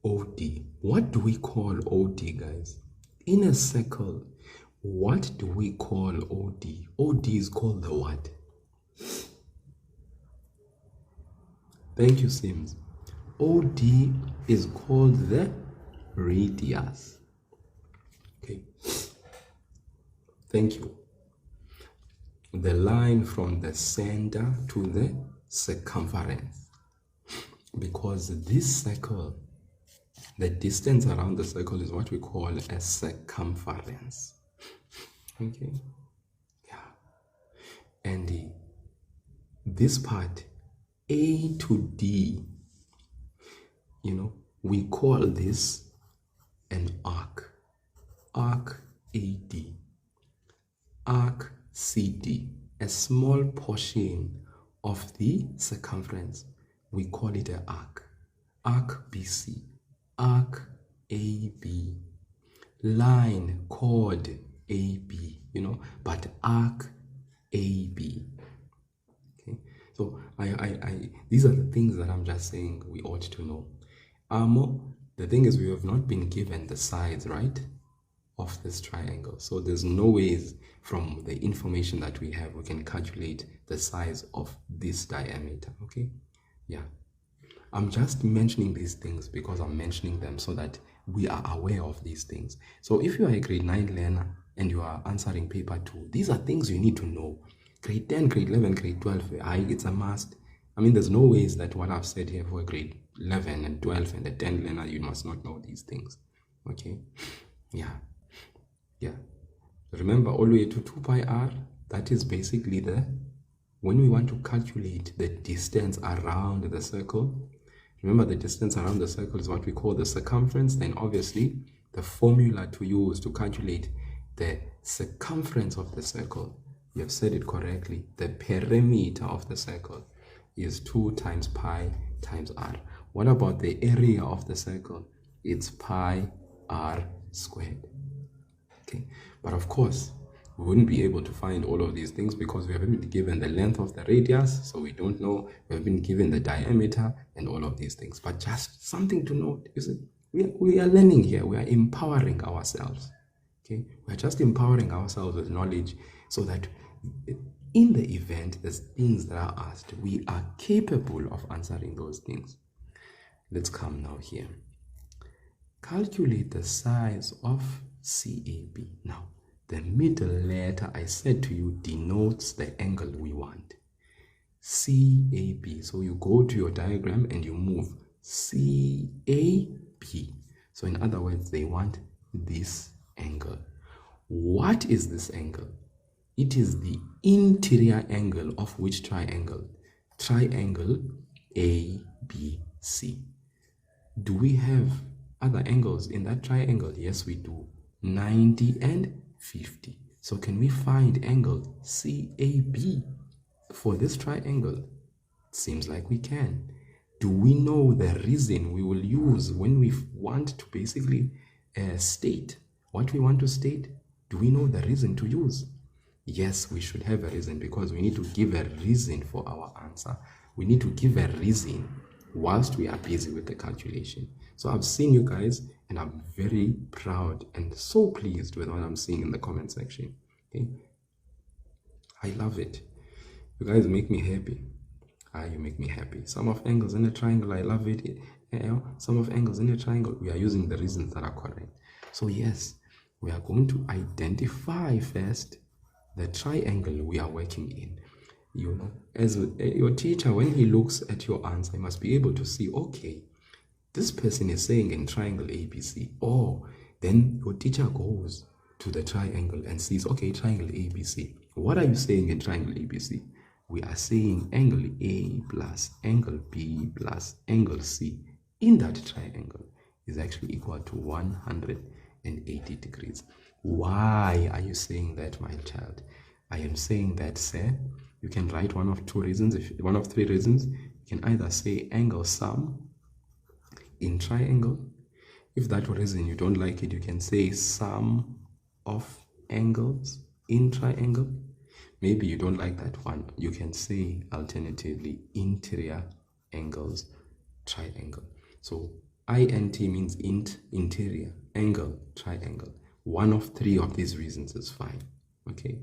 OD? What do we call OD, guys? In a circle, what do we call OD? OD is called the what? Thank you, Sims. OD is called the radius. Okay. Thank you. The line from the center to the circumference. Because this circle, the distance around the circle is what we call a circumference. Okay. Yeah. And this part, A to D, you know, we call this an arc. Arc AD. Arc CD. A small portion of the circumference. We call it an arc. Arc BC. Arc AB. Line, chord AB, you know, but arc AB. Okay, so these are the things that I'm just saying we ought to know. The thing is, we have not been given the sides, right? of this triangle. So there's no ways from the information that we have we can calculate the size of this diameter. Okay, yeah, I'm just mentioning these things because I'm mentioning them so that we are aware of these things. So if you are a grade 9 learner and you are answering paper 2, these are things you need to know. Grade 10, grade 11, grade 12, it's a must. I mean, there's no ways that what I've said here for a grade 11 and 12 and a 10 learner, you must not know these things. Okay, yeah. Remember, all the way to 2 pi r, that is basically when we want to calculate the distance around the circle. Remember, the distance around the circle is what we call the circumference. Then obviously the formula to use to calculate the circumference of the circle, you have said it correctly, the perimeter of the circle is 2 times pi times r. What about the area of the circle? It's pi r squared. Okay, but of course we wouldn't be able to find all of these things because we haven't been given the length of the radius, so we don't know. We have been given the diameter and all of these things. But just something to note is that we are learning here. We are empowering ourselves. Okay, we are just empowering ourselves with knowledge so that in the event there's things that are asked, we are capable of answering those things. Let's come now here. Calculate the size of CAB. Now, the middle letter I said to you denotes the angle we want. CAB. So you go to your diagram and you move CAB. So in other words, they want this angle. What is this angle? It is the interior angle of which triangle? Triangle ABC. Do we have other angles in that triangle? Yes, we do. 90 and 50. So can we find angle CAB for this triangle? Seems like we can. Do we know the reason we will use when we want to basically state what we want to state? Do we know the reason to use? Yes, we should have a reason because we need to give a reason for our answer. We need to give a reason whilst we are busy with the calculation. So I've seen you guys and I'm very proud and so pleased with what I'm seeing in the comment section. Okay, I love it. You guys make me happy. You make me happy. Sum of angles in a triangle, I love it. Sum of angles in a triangle, we are using the reasons that are correct. So yes, we are going to identify first the triangle we are working in. You know, as your teacher, when he looks at your answer, he must be able to see, okay, this person is saying in triangle ABC. Oh, then your teacher goes to the triangle and sees, okay, triangle ABC. What are you saying in triangle ABC? We are saying angle A plus angle B plus angle C in that triangle is actually equal to 180 degrees. Why are you saying that, my child? I am saying that, sir, you can write one of two reasons. One of three reasons. You can either say angle sum in triangle. If that reason you don't like it, you can say sum of angles in triangle. Maybe you don't like that one. You can say alternatively interior angles triangle. So INT means interior angle triangle. One of three of these reasons is fine. Okay,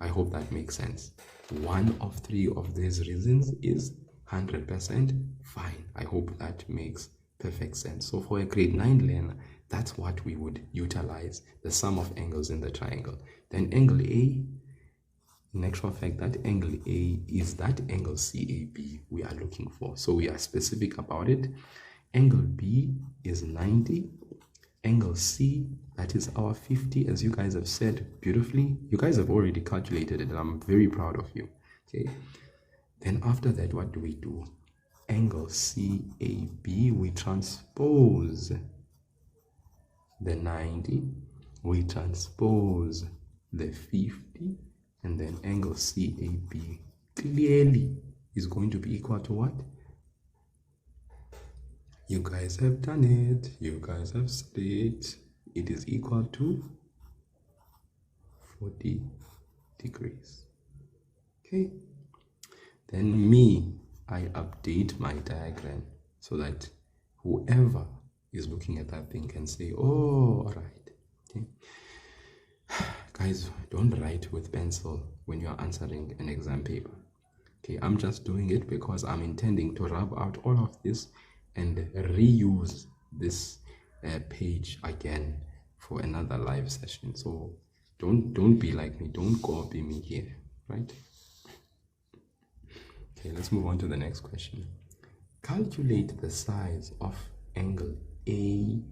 I hope that makes sense. One of three of these reasons is 100% fine. I hope that makes perfect sense. So for a grade 9 learner, that's what we would utilize, the sum of angles in the triangle. Then angle A, in actual fact, that angle A is that angle CAB we are looking for. So we are specific about it. Angle B is 90. Angle C, that is our 50, as you guys have said beautifully. You guys have already calculated it, and I'm very proud of you. Okay. Then after that, what do we do? Angle CAB, we transpose the 90, we transpose the 50, and then angle CAB clearly is going to be equal to what? You guys have done it. You guys have said it. It is equal to 40 degrees. Okay. Then I update my diagram so that whoever is looking at that thing can say, oh, all right. Okay. Guys, don't write with pencil when you're answering an exam paper. Okay, I'm just doing it because I'm intending to rub out all of this and reuse this page again for another live session. So don't be like me, don't copy me here, right? Okay, let's move on to the next question. Calculate the size of angle ADO.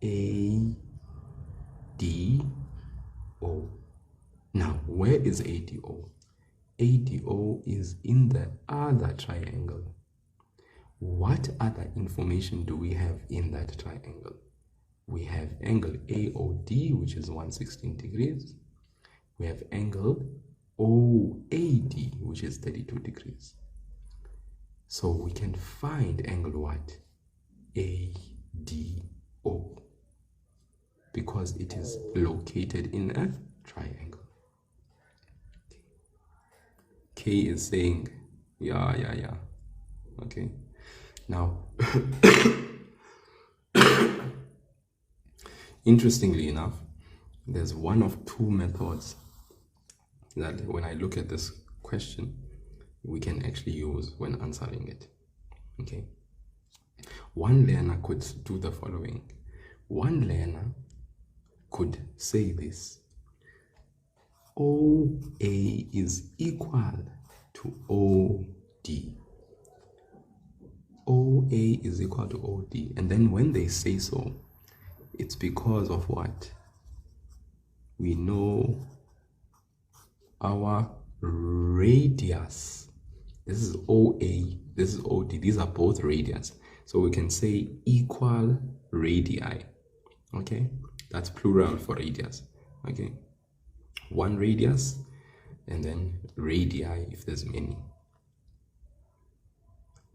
ADO. Now, where is ADO? ADO is in the other triangle. What other information do we have in that triangle? We have angle AOD, which is 116 degrees. We have angle OAD, which is 32 degrees. So we can find angle what? ADO, because it is located in a triangle. K is saying, yeah. Okay. Now, interestingly enough, there's one of two methods that when I look at this question, we can actually use when answering it. Okay. One learner could do the following. One learner could say this: OA is equal to OD. OA is equal to OD. And then when they say so, it's because of what? We know our radius. This is OA, this is OD. These are both radius. So we can say equal radii. Okay? That's plural for radius. Okay? One radius, and then radii if there's many.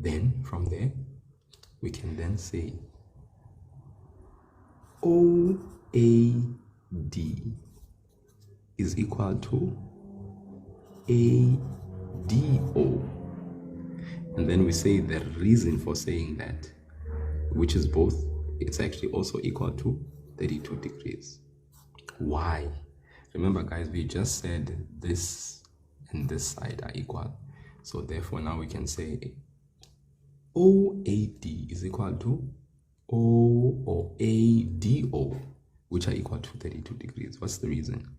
Then from there, we can then say OAD is equal to ADO. And then we say the reason for saying that, which is both, it's actually also equal to 32 degrees. Why? Remember, guys, we just said this and this side are equal. So therefore, now we can say OAD is equal to O or ADO, which are equal to 32 degrees. What's the reason?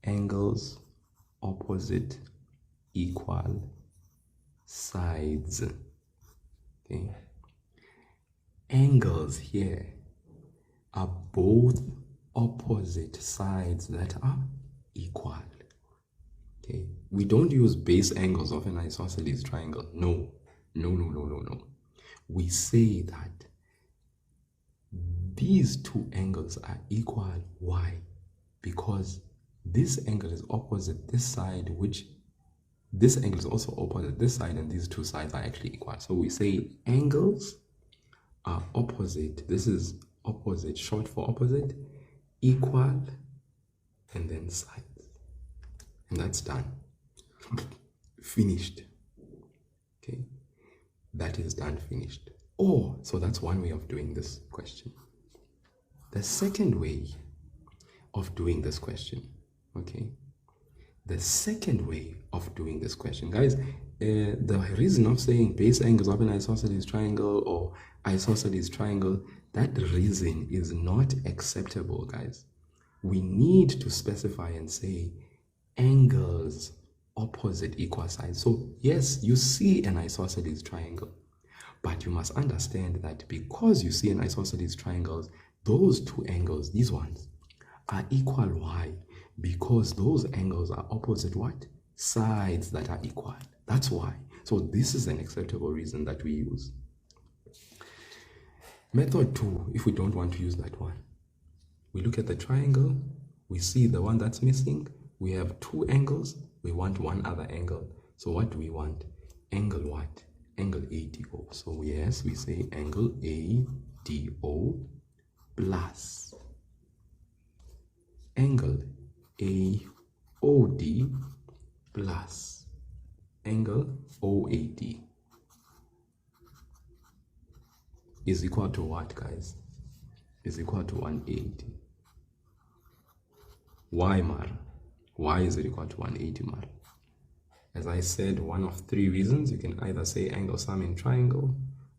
Angles opposite equal sides. Okay. Angles here are both opposite sides that are equal. Okay. We don't use base angles of an isosceles triangle. No. We say that these two angles are equal. Why? Because this angle is opposite this side, which this angle is also opposite this side, and these two sides are actually equal. So we say angles are opposite. This is opposite, short for opposite, equal, and then sides. And that's done. Finished. Okay. That is done, finished. Oh, so that's one way of doing this question. The second way of doing this question, okay? The second way of doing this question, guys, the reason of saying base angles of an isosceles triangle or isosceles triangle, that reason is not acceptable, guys. We need to specify and say angles opposite equal sides. So yes, you see an isosceles triangle, but you must understand that because you see an isosceles triangle, those two angles, these ones, are equal. Why? Because those angles are opposite what? Sides that are equal. That's why. So this is an acceptable reason that we use. Method 2, if we don't want to use that one, we look at the triangle, we see the one that's missing, we have two angles, we want one other angle. So what do we want? Angle what? Angle ADO. So yes, we say angle ADO plus angle AOD plus angle OAD is equal to what, guys? is equal to 180. Why, Mar? Why is it equal to 180, Mar? As I said, one of three reasons. You can either say angle sum in triangle,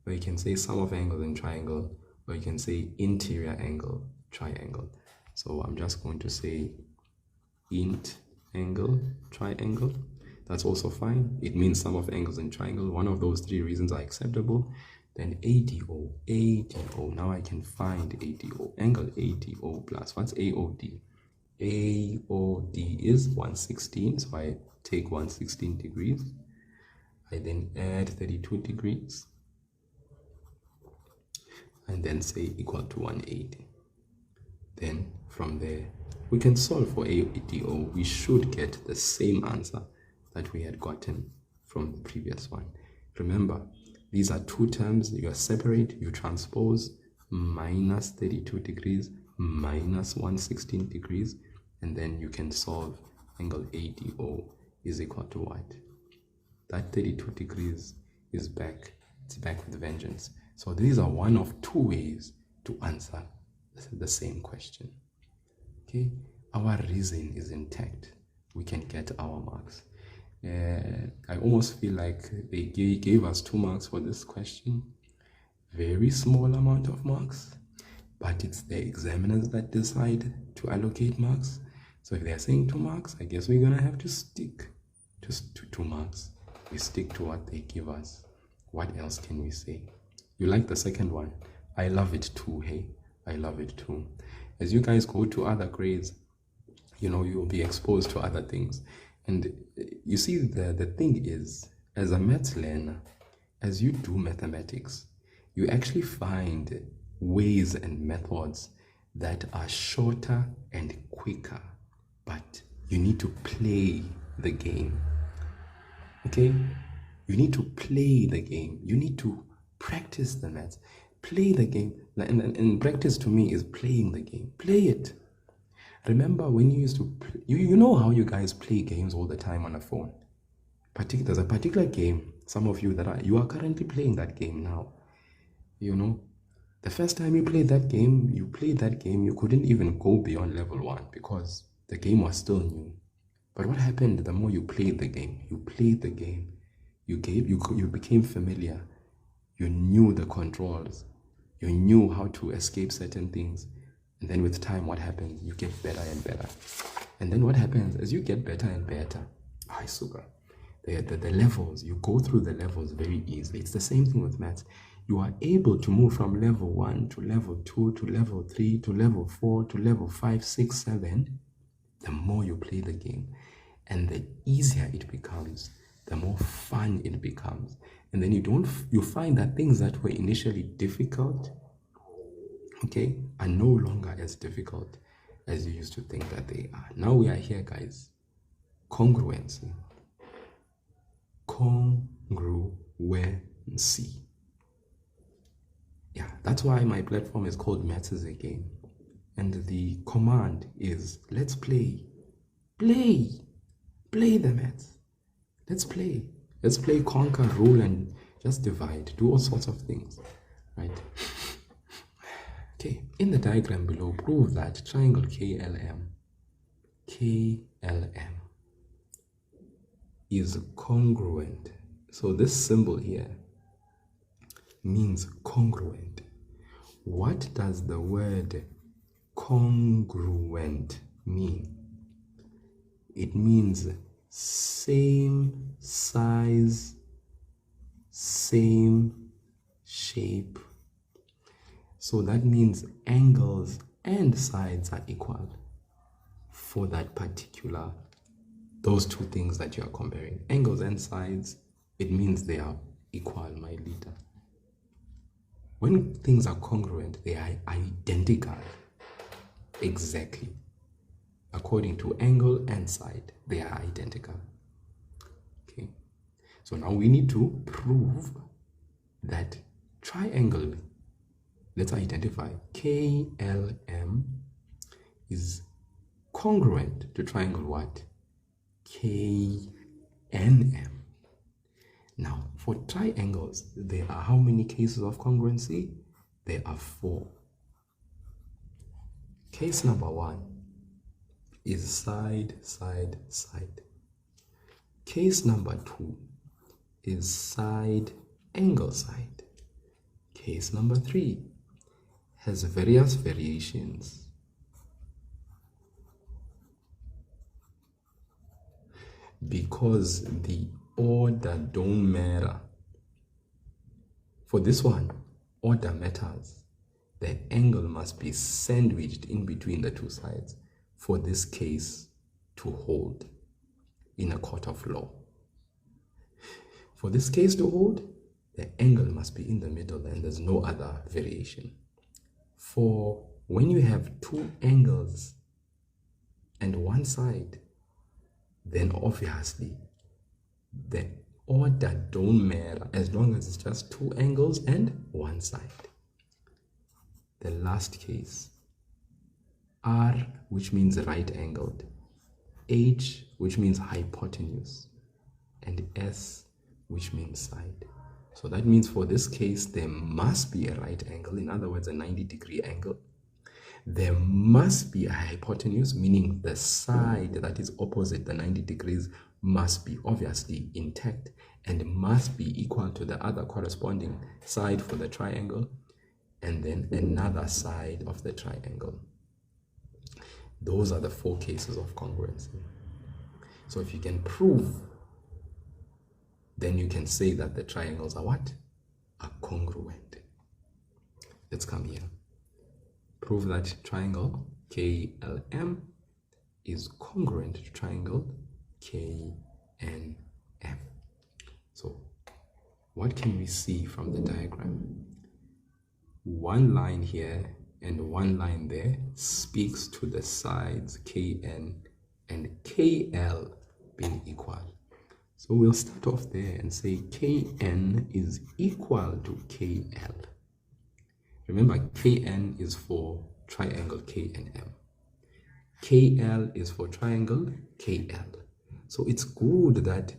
or you can say sum of angles in triangle, or you can say interior angle triangle. So I'm just going to say int angle triangle. That's also fine. It means sum of angles in triangle. One of those three reasons are acceptable. Then ADO, ADO. Now I can find ADO. Angle ADO plus, what's AOD? AOD is 116, so I take 116 degrees. I then add 32 degrees. And then say equal to 180. Then from there, we can solve for ADO. We should get the same answer that we had gotten from the previous one. Remember, these are two terms. You separate, you transpose, minus 32 degrees, minus 116 degrees, and then you can solve angle ADO is equal to what? That 32 degrees is back. It's back with vengeance. So these are one of two ways to answer the same question. Okay, our reason is intact. We can get our marks. I almost feel like they gave us 2 marks for this question. Very small amount of marks, but it's the examiners that decide to allocate marks. So if they're saying 2 marks, I guess we're gonna have to stick just to 2 marks. We stick to what they give us. What else can we say? You like the second one? I love it too, hey? I love it too. As you guys go to other grades, you know, you'll be exposed to other things. And you see, the thing is, as a maths learner, as you do mathematics, you actually find ways and methods that are shorter and quicker, but you need to play the game. Okay? You need to play the game. You need to practice the maths. Play the game. And practice to me is playing the game. Play it. Remember when you used to play, you know how you guys play games all the time on a phone. There's a particular game, some of you you are currently playing that game now. You know, the first time you played that game, you couldn't even go beyond level 1 because the game was still new. But what happened the more you played the game? You became familiar. You knew the controls. You knew how to escape certain things. And then with time, what happens? You get better and better. And then what happens? As you get better and better, the levels, you go through the levels very easily. It's the same thing with maths. You are able to move from level 1 to level 2 to level 3 to level 4 to level 5, 6, 7. The more you play the game, and the easier it becomes, the more fun it becomes. And then you find that things that were initially difficult, okay, are no longer as difficult as you used to think that they are. Now we are here, guys. Congruency. Congruency. Yeah, that's why my platform is called MATHSISAGAME. And the command is, let's play. Play the maths. Let's play, conquer, rule, and just divide. Do all sorts of things, right? Okay, in the diagram below, prove that triangle KLM is congruent. So this symbol here means congruent. What does the word congruent mean? It means same size, same shape. So that means angles and sides are equal for that particular, those two things that you are comparing. Angles and sides, it means they are equal, my leader. When things are congruent, they are identical. Exactly. According to angle and side, they are identical. Okay. So now we need to prove that triangle, let's identify KLM is congruent to triangle what? KNM. Now, for triangles, there are how many cases of congruency? There are 4. Case number 1 is side, side, side. Case number 2 is side, angle, side. Case number 3 has various variations. Because the order don't matter. For this one, order matters. The angle must be sandwiched in between the two sides for this case to hold in a court of law. For this case to hold, the angle must be in the middle and there's no other variation. For when you have two angles and one side, then obviously the order don't matter as long as it's just two angles and one side. The last case, R, which means right angled, H, which means hypotenuse, and S, which means side. So that means for this case, there must be a right angle, in other words, a 90-degree angle. There must be a hypotenuse, meaning the side that is opposite the 90 degrees must be obviously intact and must be equal to the other corresponding side for the triangle, and then another side of the triangle. Those are the 4 cases of congruency. So if you can prove, then you can say that the triangles are what? Are congruent. Let's come here. Prove that triangle KLM is congruent to triangle KNM. So what can we see from the diagram? One line here and one line there speaks to the sides KN and KL being equal. So we'll start off there and say KN is equal to KL. Remember, KN is for triangle KNM. KL is for triangle KL. So it's good that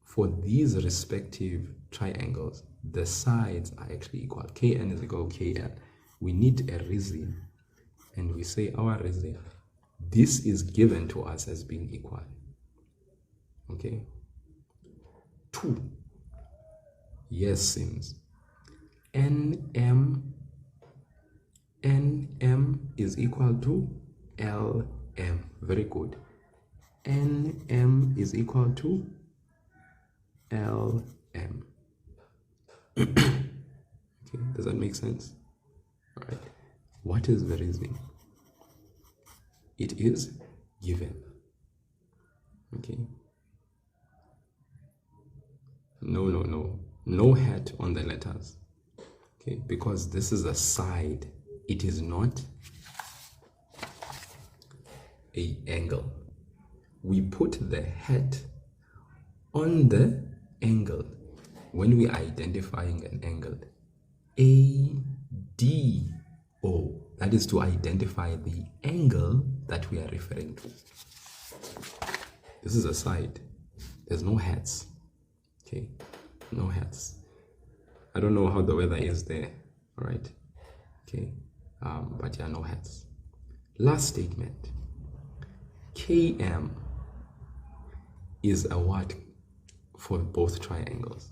for these respective triangles, the sides are actually equal. KN is equal to KL. We need a reason, and we say our reason, this is given to us as being equal. Okay? 2. Yes, Sims. NM is equal to LM. Very good. NM is equal to LM. Okay, does that make sense? All right. What is the reason? It is given. Okay. No hat on the letters. Okay, because this is a side. It is not a angle. We put the hat on the angle when we are identifying an angle. ADO. That is to identify the angle that we are referring to. This is a side. There's no hats. Okay, no hats. I don't know how the weather is there. All right. Okay. But yeah, no hats. Last statement. KM is a what for both triangles?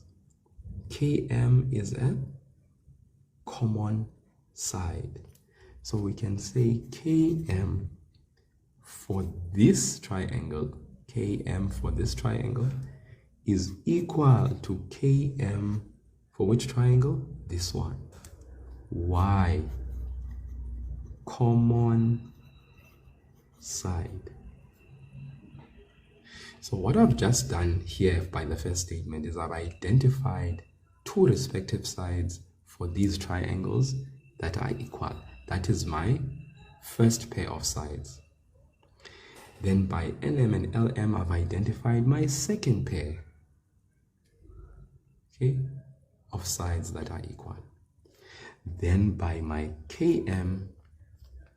KM is a common side. So we can say KM for this triangle, KM for this triangle is equal to KM for which triangle? This one. Why? Common side. So what I've just done here by the first statement is I've identified two respective sides for these triangles that are equal. That is my first pair of sides. Then by NM and LM, I've identified my second pair, okay, of sides that are equal. Then by my KM,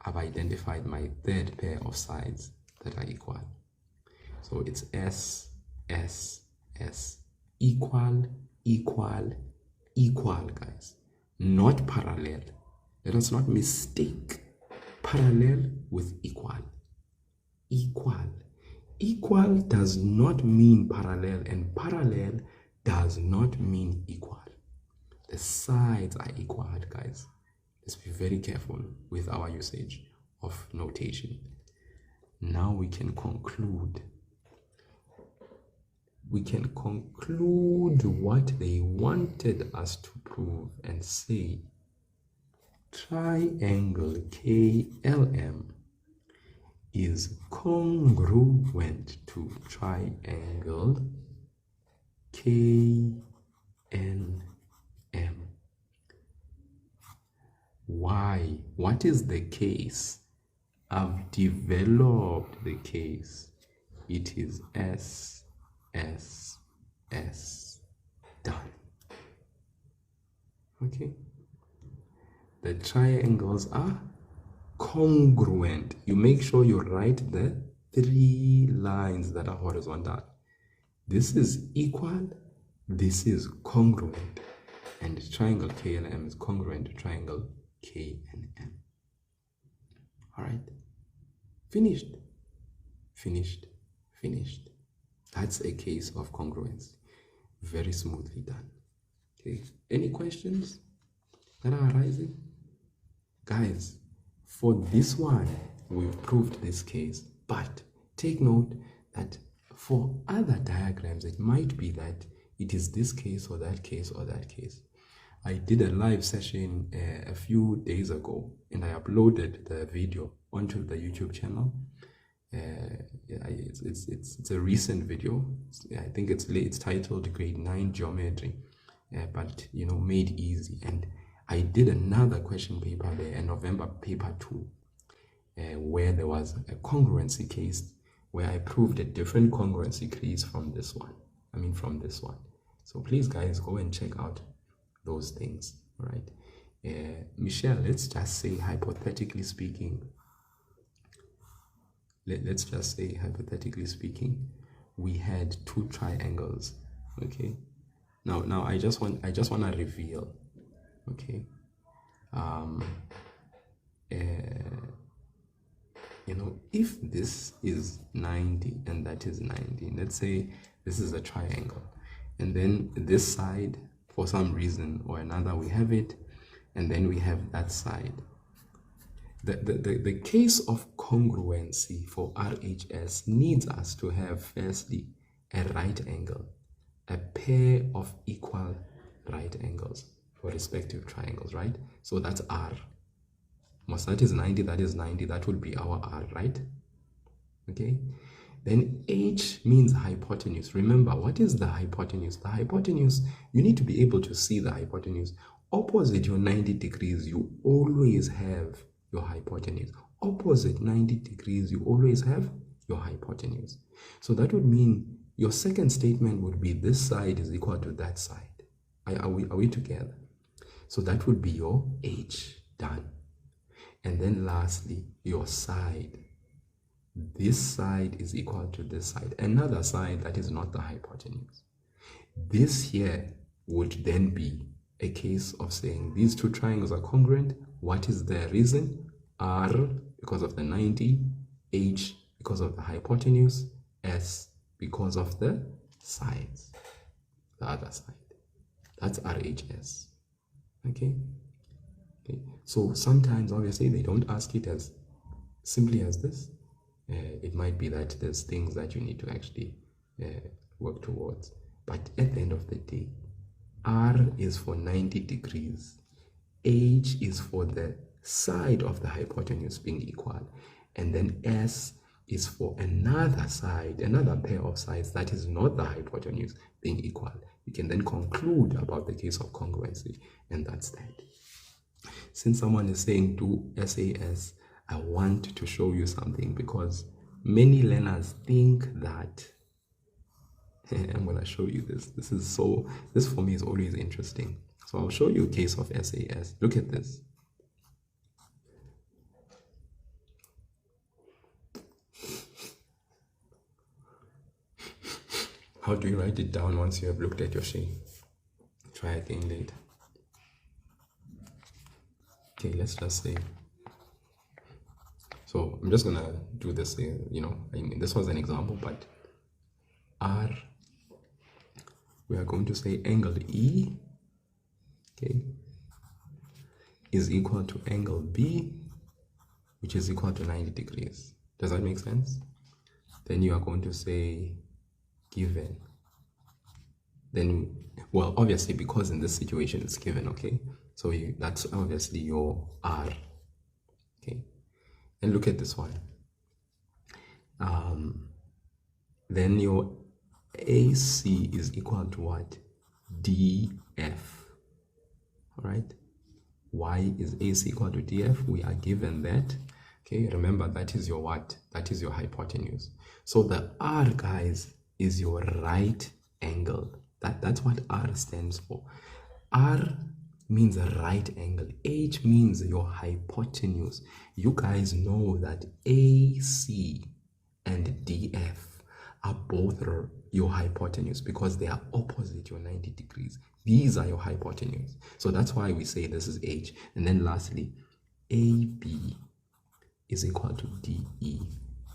I've identified my third pair of sides that are equal. So it's S, S, S, equal, equal, equal, guys. Not parallel. Let us not mistake Parallel with equal. Equal. Equal does not mean parallel, and parallel does not mean equal. The sides are equal, guys. Let's be very careful with our usage of notation. Now we can conclude. We can conclude what they wanted us to prove and say triangle KLM is congruent to triangle KNM. Why? What is the case? I've developed the case. It is S, S, S. Done. Okay. The triangles are congruent. You make sure you write the 3 lines that are horizontal. This is equal, this is congruent, and triangle KLM is congruent to triangle KNM. All right, finished, finished, finished. That's a case of congruence. Very smoothly done. Okay, any questions that are arising? Guys, for this one, we've proved this case, but take note that for other diagrams, it might be that it is this case or that case or that case. I did a live session a few days ago, and I uploaded the video onto the YouTube channel. It's a recent video. I think it's titled Grade 9 Geometry, but you know, made easy. And I did another question paper there, a November paper 2, where there was a congruency case where I proved a different congruency case from this one. From this one. So please, guys, go and check out those things. All right. Michelle, let's just say hypothetically speaking. Let's just say hypothetically speaking, we had 2 triangles. Okay. Now I just want to reveal. Okay. You know, if this is 90 and that is 90, let's say this is a triangle, and then this side, for some reason or another, we have it, and then we have that side. The case of congruency for RHS needs us to have, firstly, a right angle, a pair of equal right angles for respective triangles, right? So that's R. Once that is 90, that is 90, that will be our R, right? Okay. Then H means hypotenuse. Remember, what is the hypotenuse? The hypotenuse, you need to be able to see the hypotenuse. Opposite your 90 degrees, you always have your hypotenuse. Opposite 90 degrees, you always have your hypotenuse. So that would mean your second statement would be this side is equal to that side. Are we together? So that would be your H. Done. And then lastly, your side. This side is equal to this side. Another side that is not the hypotenuse. This here would then be a case of saying these 2 triangles are congruent. What is the reason? R because of the 90, H because of the hypotenuse, S because of the sides, the other side. That's RHS. Okay. So sometimes, obviously, they don't ask it as simply as this. It might be that there's things that you need to actually work towards. But at the end of the day, R is for 90 degrees. H is for the side of the hypotenuse being equal. And then S is for another side, another pair of sides that is not the hypotenuse being equal. You can then conclude about the case of congruency, and that's that. Since someone is saying do SAS, I want to show you something, because many learners think that I'm going to show you this. This for me is always interesting. So I'll show you a case of SAS. Look at this. How do you write it down once you have looked at your shape? Try again later. Okay, let's just say So I'm just gonna do this, this was an example, but R, we are going to say angle E, okay, is equal to angle B, which is equal to 90 degrees. Does that make sense? Then you are going to say given. Then, well, obviously, because in this situation it's given, okay? So that's obviously your R, okay? And look at this one. Then your AC is equal to what? DF, all right? Why is AC equal to DF? We are given that, okay? Remember, that is your what? That is your hypotenuse. So the R, guys, is your right angle. That's what R stands for. R means a right angle. H means your hypotenuse. You guys know that AC and DF are both your hypotenuse because they are opposite your 90 degrees. These are your hypotenuse. So that's why we say this is H. And then lastly, AB is equal to DE.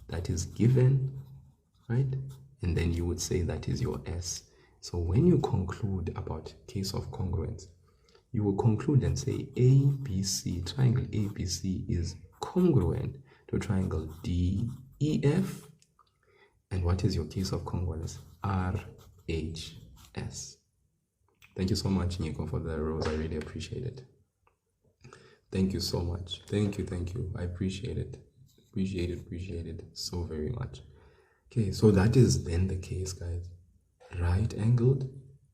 That is given, right? And then you would say that is your S. So when you conclude about case of congruence, you will conclude and say ABC, triangle ABC is congruent to triangle DEF. And what is your case of congruence? RHS. Thank you so much, Nico, for the rose. I really appreciate it. Thank you so much. Thank you. I appreciate it. Appreciate it so very much. Okay, so that is then the case, guys. Right angled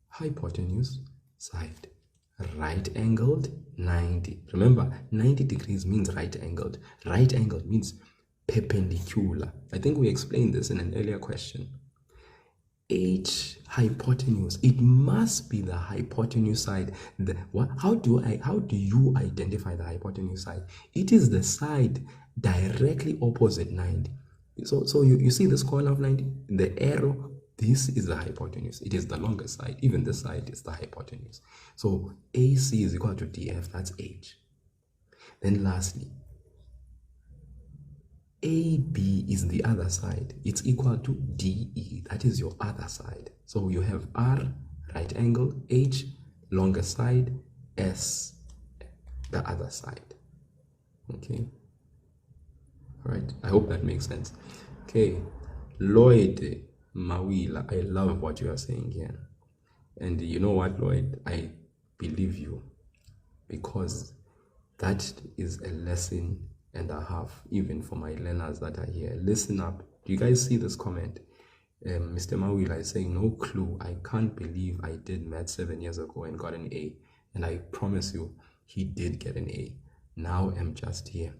hypotenuse side. Right angled 90. Remember, 90 degrees means right angled. Right angled means perpendicular. I think we explained this in an earlier question. H hypotenuse, it must be the hypotenuse side. How do you identify the hypotenuse side? It is the side directly opposite 90. So you see this corner of 90, the arrow, this is the hypotenuse. It is the longest side. Even this side is the hypotenuse. So AC is equal to DF, that's H. Then lastly, AB is the other side. It's equal to DE. That is your other side. So you have R, right angle, H, longer side, S, the other side. Okay. All right. I hope that makes sense. Okay. Lloyd Mawila, I love what you are saying here. And you know what, Lloyd? I believe you, because that is a lesson and a half, even for my learners that are here. Listen up. Do you guys see this comment? Mr. Mawila is saying, no clue. I can't believe I did math 7 years ago and got an A. And I promise you, he did get an A. Now I'm just here.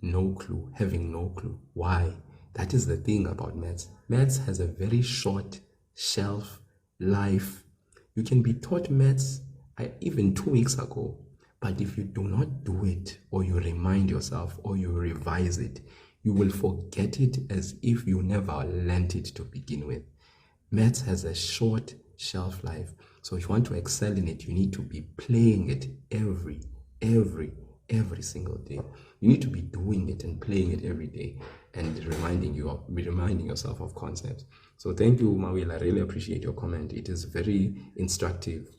No clue, having no clue. Why? That is the thing about maths. Maths has a very short shelf life. You can be taught maths even 2 weeks ago. But if you do not do it, or you remind yourself, or you revise it, you will forget it as if you never learnt it to begin with. Maths has a short shelf life. So if you want to excel in it, you need to be playing it every single day. You need to be doing it and playing it every day and reminding yourself of concepts. So thank you, Mawil. I really appreciate your comment. It is very instructive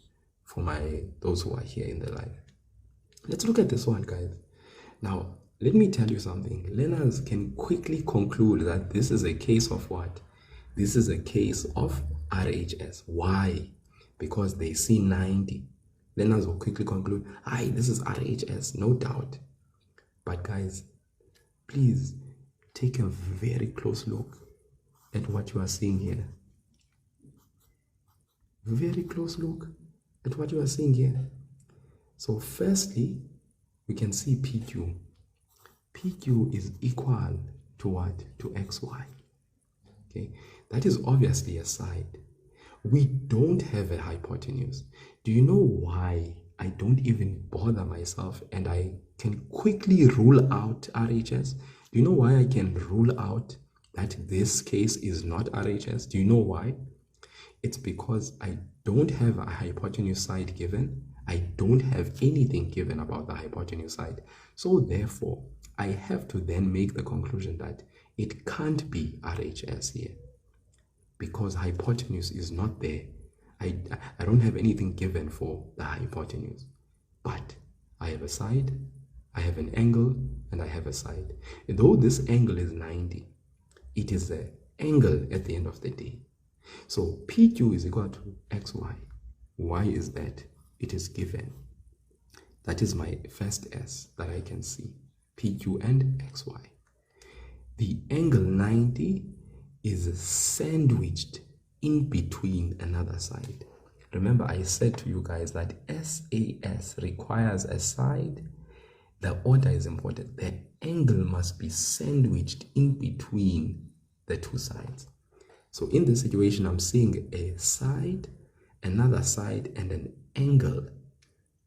for those who are here in the live. Let's look at this one, guys. Now, let me tell you something. Learners can quickly conclude that this is a case of what? This is a case of RHS. Why? Because they see 90. Learners will quickly conclude, this is RHS, no doubt. But guys, please take a very close look at what you are seeing here. Very close look at what you are seeing here. So firstly, we can see PQ. PQ is equal to what? To XY. Okay, that is obviously a side. We don't have a hypotenuse. Do you know why I don't even bother myself and I can quickly rule out RHS? Do you know why I can rule out that this case is not RHS? Do you know why? It's because I don't have a hypotenuse side given. I don't have anything given about the hypotenuse side. So therefore, I have to then make the conclusion that it can't be RHS here because hypotenuse is not there. I don't have anything given for the hypotenuse, but I have a side, I have an angle, and I have a side. Though this angle is 90, it is the angle at the end of the day. So PQ is equal to XY. Why is that? It is given. That is my first S that I can see. PQ and XY. The angle 90 is sandwiched in between another side. Remember, I said to you guys that SAS requires a side. The order is important. The angle must be sandwiched in between the two sides. So in this situation, I'm seeing a side, another side, and an angle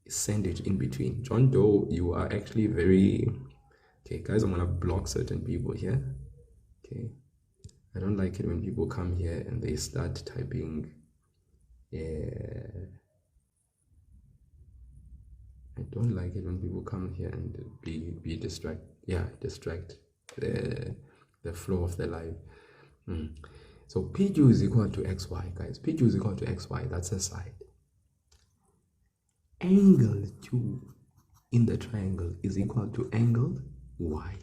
sandwiched in between. John Doe, you are actually very... Okay, guys, I'm going to block certain people here. Okay. I don't like it when people come here and they start typing... I don't like it when people come here and be distract. Yeah, distract the flow of the live. So PQ is equal to XY, guys. PQ is equal to XY. That's a side. Angle Q in the triangle is equal to angle Y.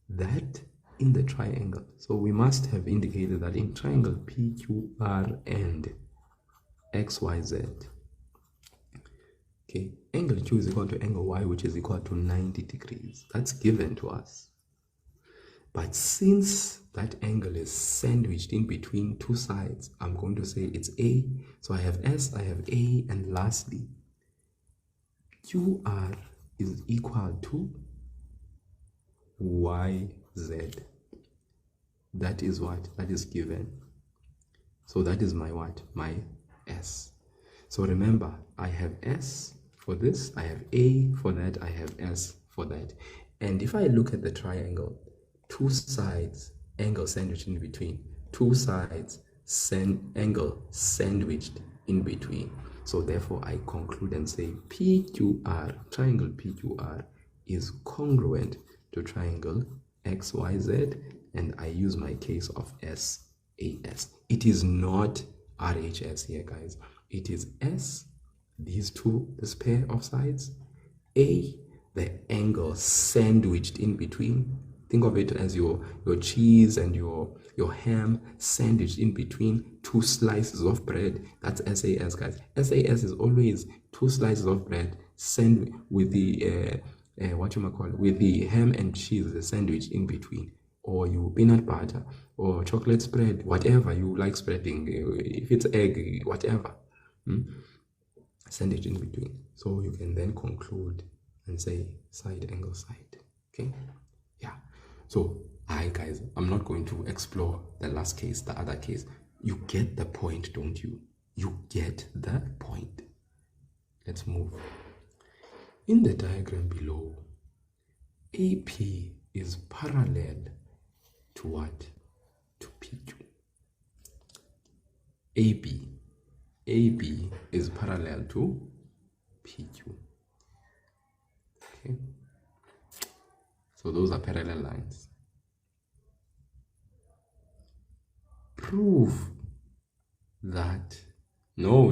That in the triangle. So we must have indicated that in triangle PQR and XYZ. Okay, angle Q is equal to angle Y, which is equal to 90 degrees. That's given to us. But since that angle is sandwiched in between two sides, I'm going to say it's A. So I have S, I have A, and lastly, QR is equal to YZ. That is what? That is given. So that is my what? My S. So remember, I have S for this, I have A for that, I have S for that. And if I look at the triangle, two sides, angle sandwiched in between, two sides, angle sandwiched in between. So therefore, I conclude and say PQR, triangle PQR, is congruent to triangle XYZ, and I use my case of SAS. It is not RHS here, guys. It is S, these two, this pair of sides, A, the angle sandwiched in between. Think of it as your cheese and your ham sandwiched in between two slices of bread. That's SAS, guys. SAS is always two slices of bread sandwiched with the with the ham and cheese sandwich in between, or you peanut butter or chocolate spread, whatever you like spreading. If it's egg, whatever, sandwich in between. So you can then conclude and say side angle side. Okay, yeah. So guys, I'm not going to explore the last case, the other case. You get the point, don't you? You get the point. Let's move. In the diagram below, AP is parallel to what? To PQ. AB is parallel to PQ. Okay. So those are parallel lines. Prove that. No.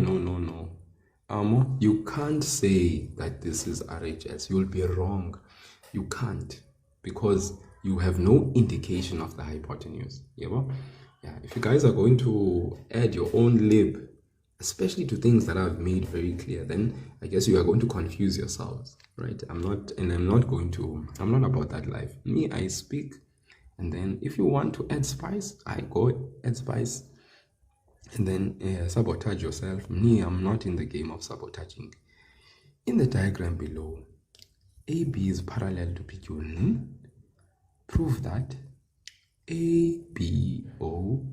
You can't say that this is RHS. You'll be wrong. You can't, because you have no indication of the hypotenuse. Yeah. If you guys are going to add your own lib, especially to things that I've made very clear, then I guess you are going to confuse yourselves, right? I'm not about that life. Me, I speak, and then if you want to add spice, I go add spice, and then sabotage yourself. Me, I'm not in the game of sabotaging. In the diagram below, AB is parallel to PQ. Prove that ABO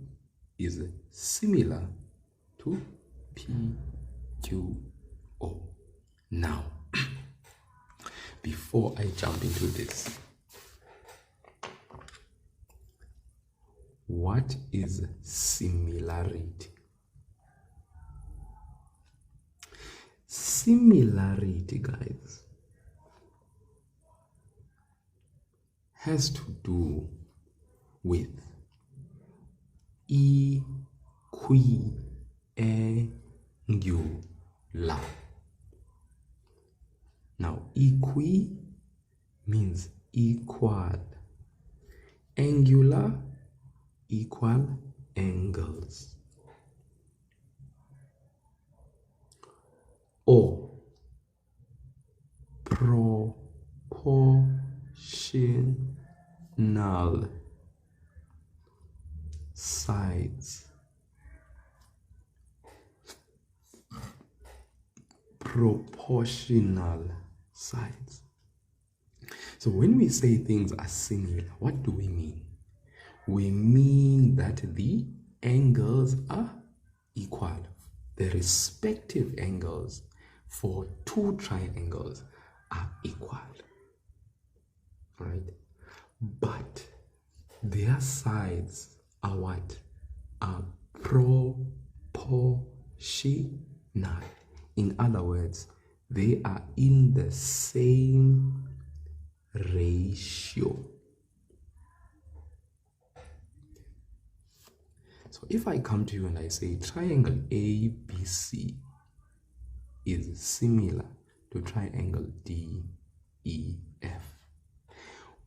is similar to PQO. Now, before I jump into this, what is similarity? Similarity, guys, has to do with equiangular. Now, equi means equal. Angular, equal angles. Or proportional sides. Proportional sides. So when we say things are similar, what do we mean? We mean that the angles are equal. The respective angles for two triangles are equal. Right? But their sides are what? Are proportional. In other words, they are in the same ratio. So if I come to you and I say triangle ABC is similar to triangle DEF,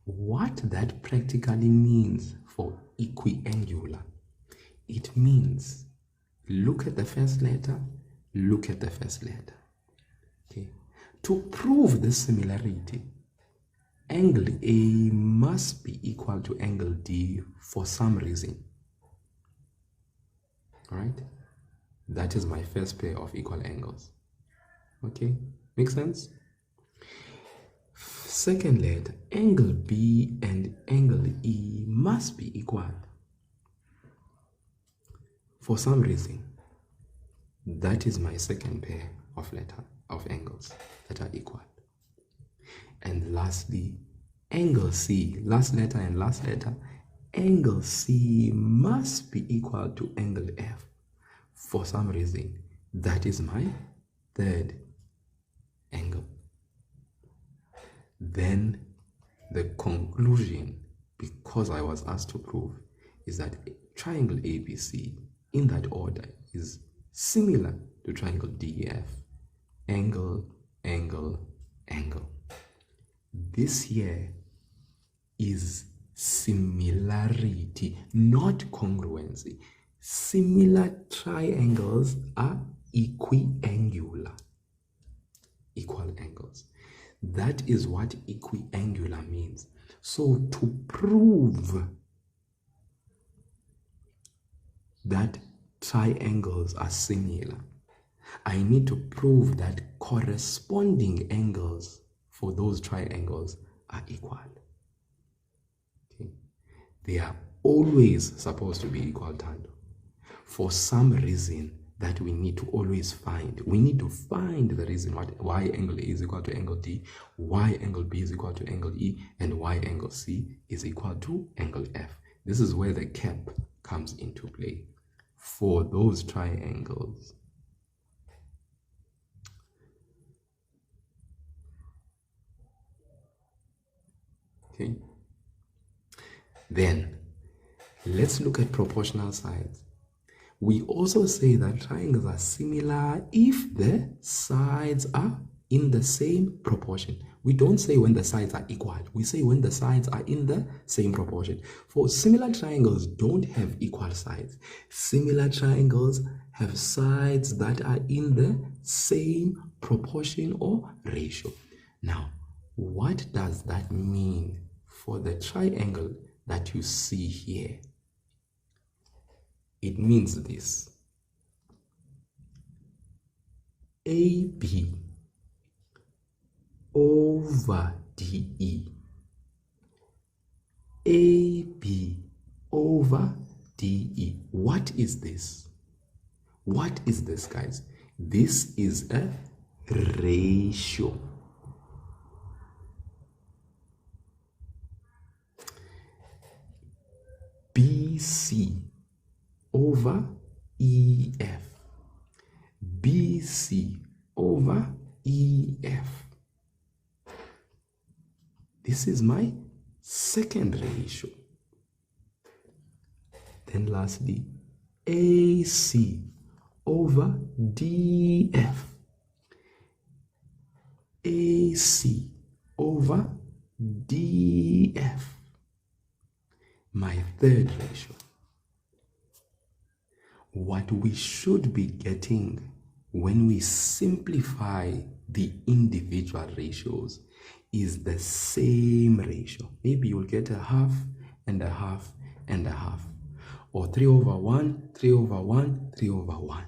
what that practically means for equiangular, it means look at the first letter, look at the first letter. Okay. To prove this similarity, angle A must be equal to angle D for some reason. All right? That is my first pair of equal angles. Okay? Make sense? Second letter, angle B and angle E must be equal for some reason. That is my second pair of angles that are equal. And lastly, angle C, last letter and last letter, angle C must be equal to angle F for some reason. That is my third angle. Then the conclusion, because I was asked to prove, is that triangle ABC in that order is similar to triangle DEF. Angle, angle, angle. This here is similarity, not congruency. Similar triangles are equiangular. Equal angles. That is what equiangular means. So to prove that triangles are similar, I need to prove that corresponding angles for those triangles are equal. Okay. They are always supposed to be equal tandem. For some reason that we need to always find. We need to find the reason why angle A is equal to angle D, why angle B is equal to angle E, and why angle C is equal to angle F. This is where the cap comes into play for those triangles. Okay. Then let's look at proportional sides. We also say that triangles are similar if the sides are in the same proportion. We don't say when the sides are equal. We say when the sides are in the same proportion. For similar triangles don't have equal sides. Similar triangles have sides that are in the same proportion or ratio. Now, what does that mean for the triangle that you see here? It means this. AB over DE. AB over DE. What is this? What is this, guys? This is a ratio. BC over EF. BC over EF. This is my second ratio. Then lastly, AC over DF. AC over DF. My third ratio. What we should be getting when we simplify the individual ratios is the same ratio. Maybe you'll get a half and a half and a half, or 3 over 1, 3 over 1, 3 over 1,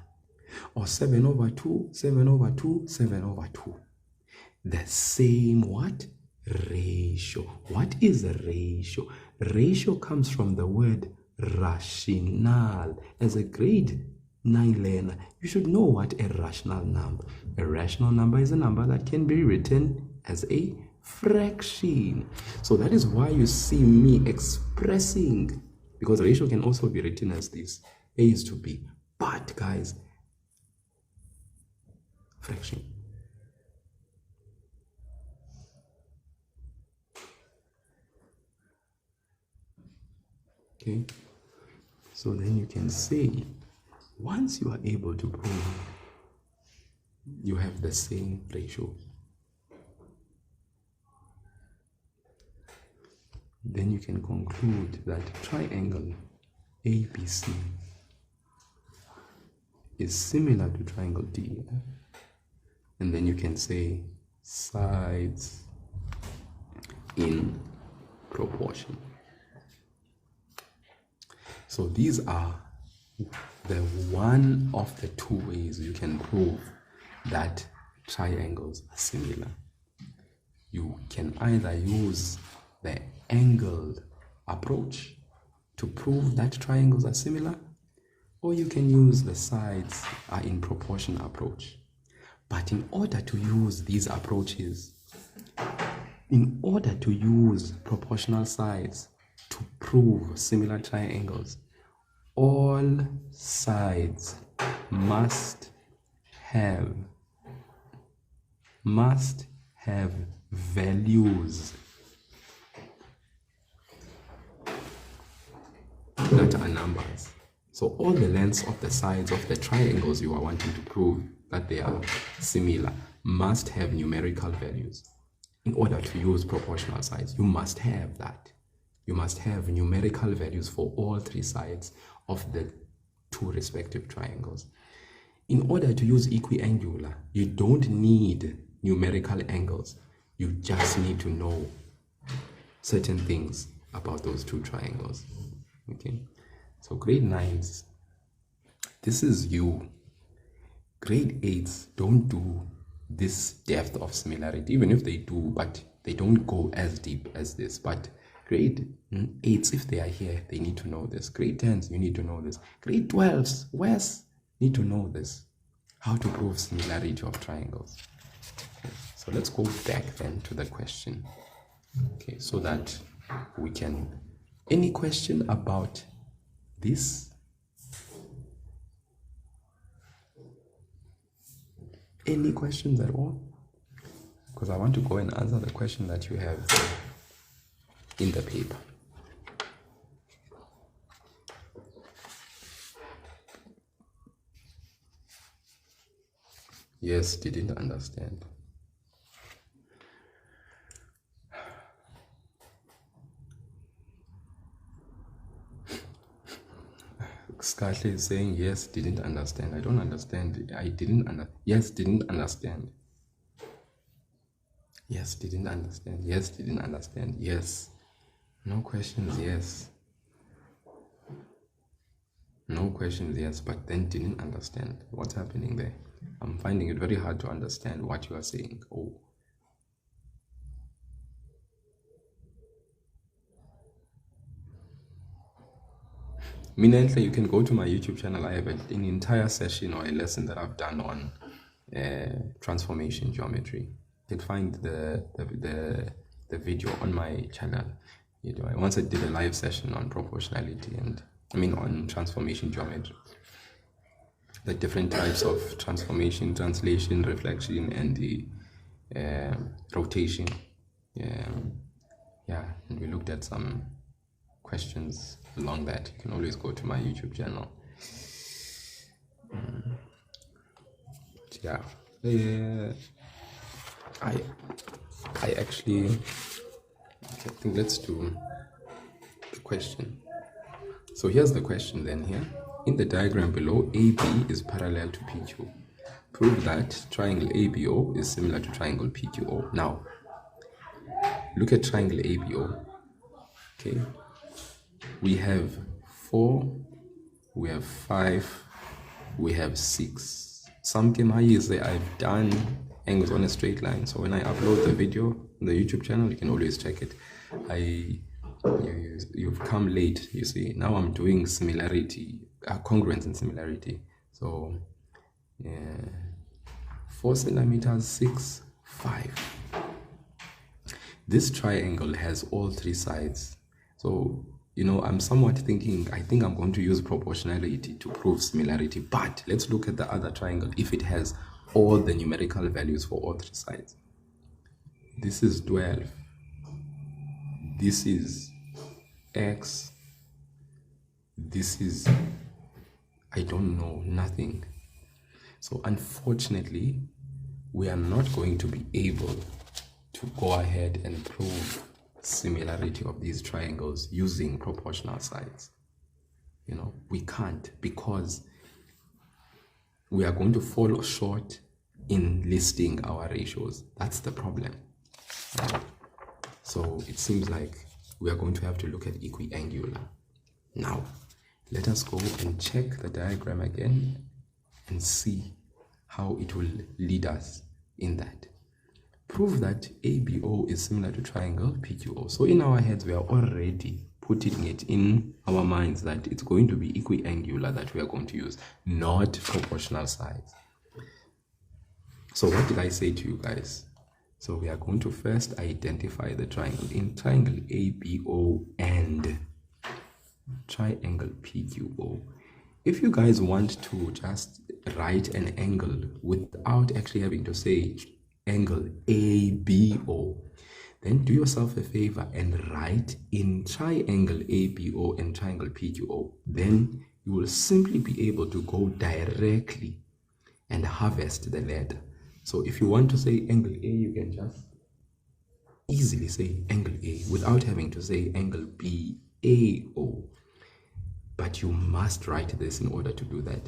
or 7 over 2, 7 over 2, 7 over 2. The same what? Ratio. What is a ratio? Ratio comes from the word rational. As a grade 9 learner, you should know what a rational number. A rational number is a number that can be written as a fraction. So that is why you see me expressing, because ratio can also be written as this, A is to B. But guys, fraction. Okay, so then you can say, once you are able to prove you have the same ratio, then you can conclude that triangle ABC is similar to triangle DF, and then you can say sides in proportion. So these are the one of the two ways you can prove that triangles are similar. You can either use the angled approach to prove that triangles are similar, or you can use the sides are in proportion approach. But in order to use these approaches, in order to use proportional sides to prove similar triangles, all sides must have values that are numbers. So all the lengths of the sides of the triangles you are wanting to prove that they are similar must have numerical values. In order to use proportional sides, you must have that. You must have numerical values for all three sides of the two respective triangles. In order to use equiangular, you don't need numerical angles. You just need to know certain things about those two triangles. Okay, so grade 9s, this is you. Grade 8s don't do this depth of similarity, even if they do, but they don't go as deep as this. But grade 8s, if they are here, they need to know this. Grade 10s, you need to know this. Grade 12s, Wes, need to know this. How to prove similarity of triangles. Okay, so let's go back then to the question. Okay, so that we can, any question about this? Any questions at all? Because I want to go and answer the question that you have in the paper. Yes, didn't understand. Scarlett is saying yes, didn't understand. I don't understand. I didn't understand. Yes, didn't understand. Yes, didn't understand. Yes, didn't understand. Yes. No questions, yes. No questions, yes, but then didn't understand. What's happening there? I'm finding it very hard to understand what you are saying. Oh. Minently, you can go to my YouTube channel. I have an entire session or a lesson that I've done on transformation geometry. You can find the video on my channel. You know, once I did a live session on proportionality and on transformation geometry, the different types of transformation, translation, reflection, and the rotation. Yeah, and we looked at some questions along that. You can always go to my YouTube channel. Yeah. I actually, okay, I think let's do the question. So here's the question then here. In the diagram below, AB is parallel to PQ. Prove that triangle ABO is similar to triangle PQO. Now, look at triangle ABO. Okay. We have 4, we have 5, we have 6. Some say I've done angles on a straight line. So when I upload the video on the YouTube channel, you can always check it. You've come late, you see. Now I'm doing similarity, congruence and similarity. So 4 centimeters, 6, 5. This triangle has all 3 sides. So, I'm somewhat thinking, I think I'm going to use proportionality to prove similarity. But let's look at the other triangle if it has all the numerical values for all 3 sides. This is 12. This is X. This is, I don't know, nothing. So unfortunately, we are not going to be able to go ahead and prove similarity of these triangles using proportional sides. We can't, because we are going to fall short in listing our ratios. That's the problem. So it seems like we are going to have to look at equiangular. Now, let us go and check the diagram again and see how it will lead us in that. Prove that ABO is similar to triangle PQO. So in our heads, we are already putting it in our minds that it's going to be equiangular that we are going to use, not proportional sides. So what did I say to you guys? So we are going to first identify the triangle. In triangle ABO and triangle PQO, if you guys want to just write an angle without actually having to say angle ABO, then do yourself a favor and write in triangle ABO and triangle PQO. Then you will simply be able to go directly and harvest the letter. So if you want to say angle A, you can just easily say angle A without having to say angle BAO. But you must write this in order to do that.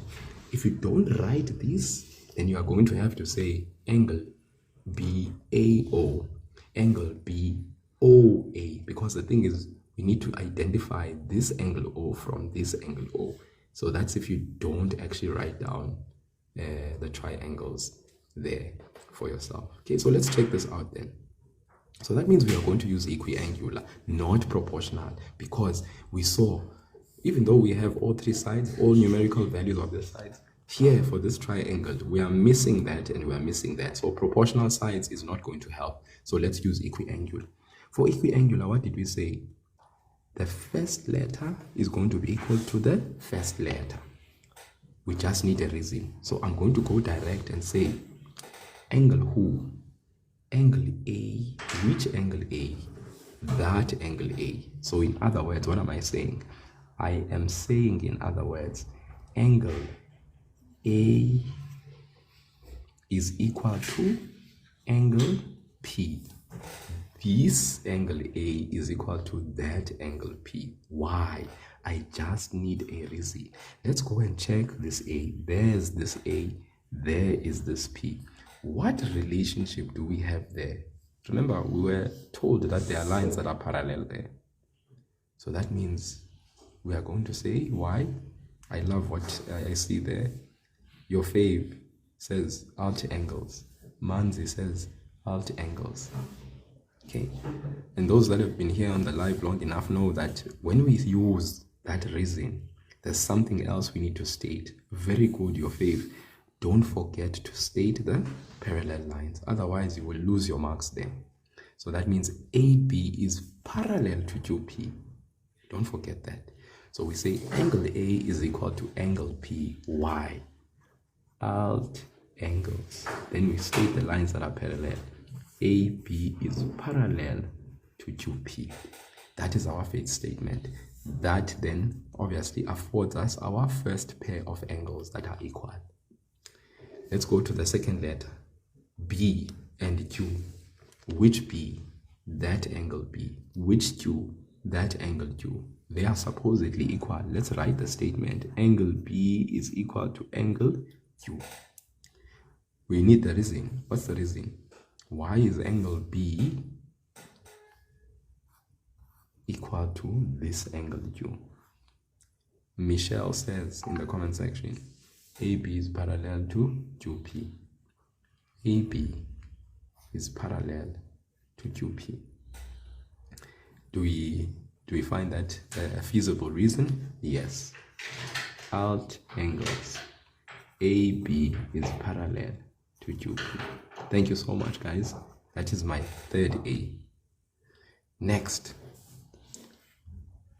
If you don't write this, then you are going to have to say angle BAO, angle BOA, because the thing is, we need to identify this angle O from this angle O. So that's if you don't actually write down the triangles there for yourself. Okay, so let's check this out then. So that means we are going to use equiangular, not proportional, because we saw, even though we have all 3 sides, all numerical values of the sides, here for this triangle, we are missing that and we are missing that. So proportional sides is not going to help. So let's use equiangular. For equiangular, what did we say? The first letter is going to be equal to the first letter. We just need a reason. So I'm going to go direct and say angle who? Angle A. Which angle A? That angle A. So in other words, what am I saying? I am saying, in other words, angle A is equal to angle P. This angle A is equal to that angle P. Why? I just need a reason. Let's go and check this A. There's this A. There is this P. What relationship do we have there? Remember, we were told that there are lines that are parallel there. So that means we are going to say, why? I love what I see there. Your fave says alt angles. Manzi says alt angles. Okay. And those that have been here on the live long enough know that when we use that reason, there's something else we need to state. Very good, your fave. Don't forget to state the parallel lines. Otherwise, you will lose your marks there. So that means AB is parallel to QP. Don't forget that. So we say angle A is equal to angle P. Why? Alt angles. Then we state the lines that are parallel. AB is parallel to QP. That is our first statement. That then obviously affords us our first pair of angles that are equal. Let's go to the second letter, B and Q. Which B? That angle B. Which Q? That angle Q. They are supposedly equal. Let's write the statement. Angle B is equal to angle Q. We need the reason. What's the reason? Why is angle B equal to this angle Q? Michelle says in the comment section, AB is parallel to QP. AB is parallel to QP. Do we find that a feasible reason? Yes. Alt angles. AB is parallel to QP. Thank you so much, guys. That is my third A. Next,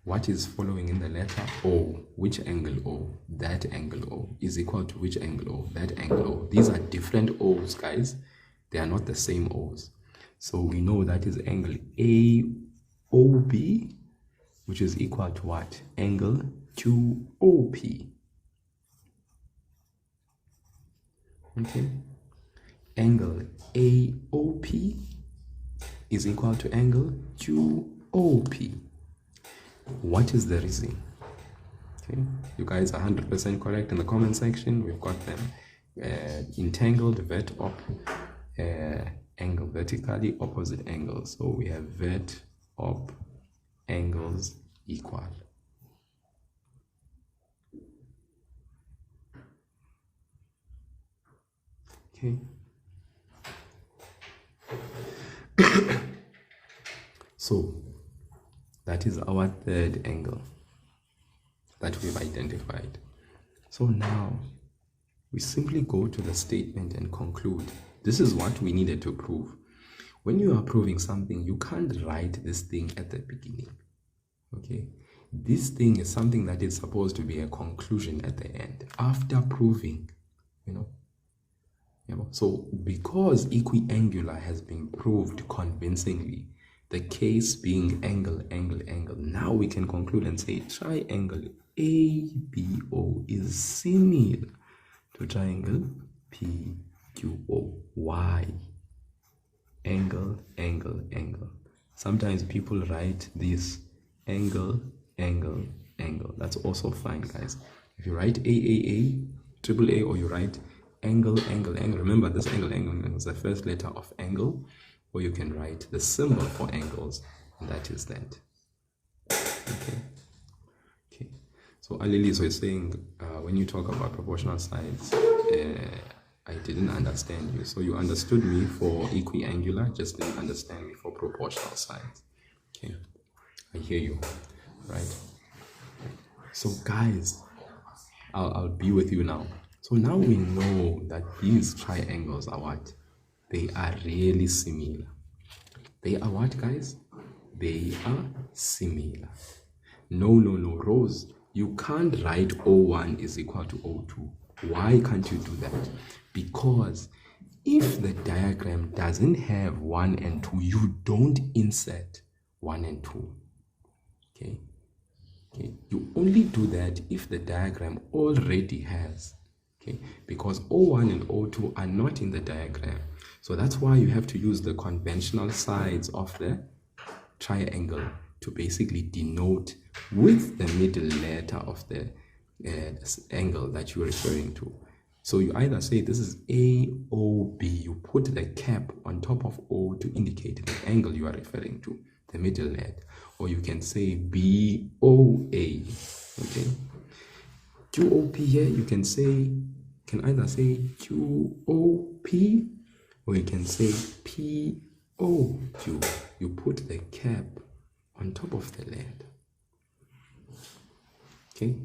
what is following in the letter O? Which angle O? That angle O is equal to which angle O? That angle O. These are different O's, guys. They are not the same O's. So we know that is angle AOB, which is equal to what? Angle QOP. Okay. Angle AOP is equal to angle QOP. What is the reason? Okay, you guys are 100% correct in the comment section. We've got them entangled, vert op, angle vertically, opposite angles. So we have vert op angles equal. Okay. So that is our third angle that we've identified. So now we simply go to the statement and conclude. This is what we needed to prove. When you are proving something, you can't write this thing at the beginning. Okay, this thing is something that is supposed to be a conclusion at the end after proving, so because equiangular has been proved convincingly, the case being angle, angle, angle, now we can conclude and say triangle ABO is similar to triangle PQO. Why? Angle, angle, angle. Sometimes people write this angle, angle, angle. That's also fine, guys. If you write AAA, triple A, or you write angle, angle, angle, remember this angle, angle, angle is the first letter of angle, or you can write the symbol for angles, and that is that. Okay. So Alili is saying, when you talk about proportional sides, I didn't understand you. So you understood me for equiangular, just didn't understand me for proportional sides. Okay, I hear you, right? So guys, I'll be with you now. So now we know that these triangles are what? They are really similar. They are what, guys? They are similar. No, Rose, you can't write O1 is equal to O2. Why can't you do that? Because if the diagram doesn't have 1 and 2, you don't insert 1 and 2. Okay? You only do that if the diagram already has. Okay? Because O1 and O2 are not in the diagram. So that's why you have to use the conventional sides of the triangle to basically denote with the middle letter of the angle that you're referring to. So you either say this is AOB, you put the cap on top of O to indicate the angle you are referring to, the middle letter. Or you can say BOA, okay? QOP here, you can either say QOP, or you can say POQ. You put the cap on top of the letter. Okay?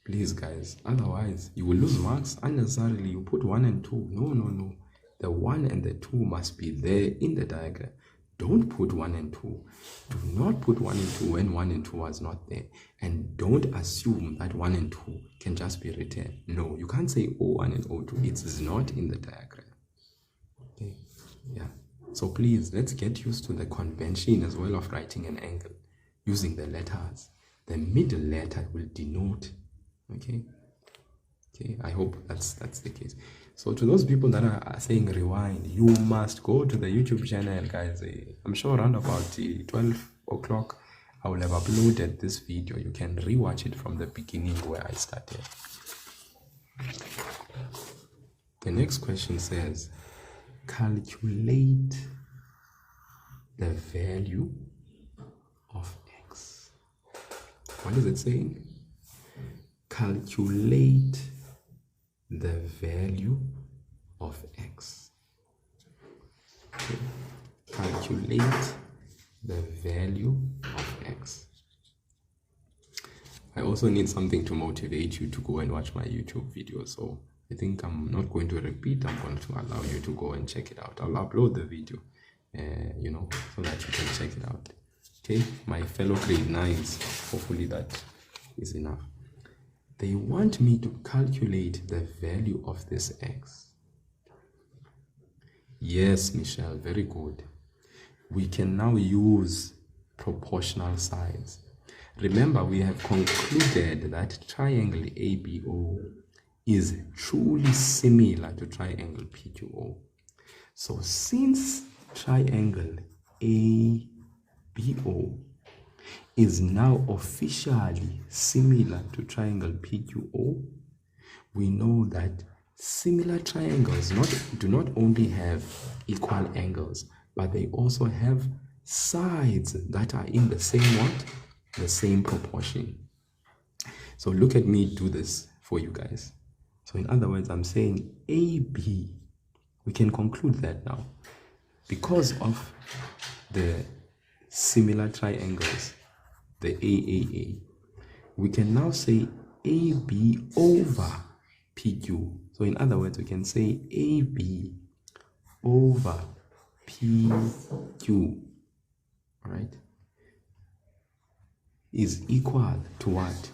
Please, guys. Otherwise, you will lose marks unnecessarily. You put 1 and 2. No. The 1 and the 2 must be there in the diagram. Don't put 1 and 2. Do not put 1 and 2 when 1 and 2 was not there. And don't assume that 1 and 2 can just be written. No, you can't say O1 and O2. It is not in the diagram. Okay? Yeah. So please, let's get used to the convention as well of writing an angle. using the letters. The middle letter will denote, okay? Okay, I hope that's the case. So to those people that are saying rewind, you must go to the YouTube channel, guys. I'm sure around about 12 o'clock, I will have uploaded this video. You can rewatch it from the beginning where I started. The next question says, calculate the value of x. What is it saying? Calculate the value of x. Okay. Calculate the value of x. I also need something to motivate you to go and watch my YouTube video. So I think I'm not going to repeat. I'm going to allow you to go and check it out. I'll upload the video, so that you can check it out. Okay, my fellow grade 9s, hopefully that is enough. They want me to calculate the value of this x. Yes, Michelle, very good. We can now use proportional sides. Remember, we have concluded that triangle ABO is truly similar to triangle PQO. So since triangle ABO is now officially similar to triangle PQO, we know that similar triangles do not only have equal angles, but they also have sides that are in the same what? The same proportion. So look at me do this for you guys. So in other words, I'm saying AB, we can conclude that now. Because of the similar triangles, the AAA, we can now say AB over PQ. So in other words, we can say AB over PQ, all right, is equal to what?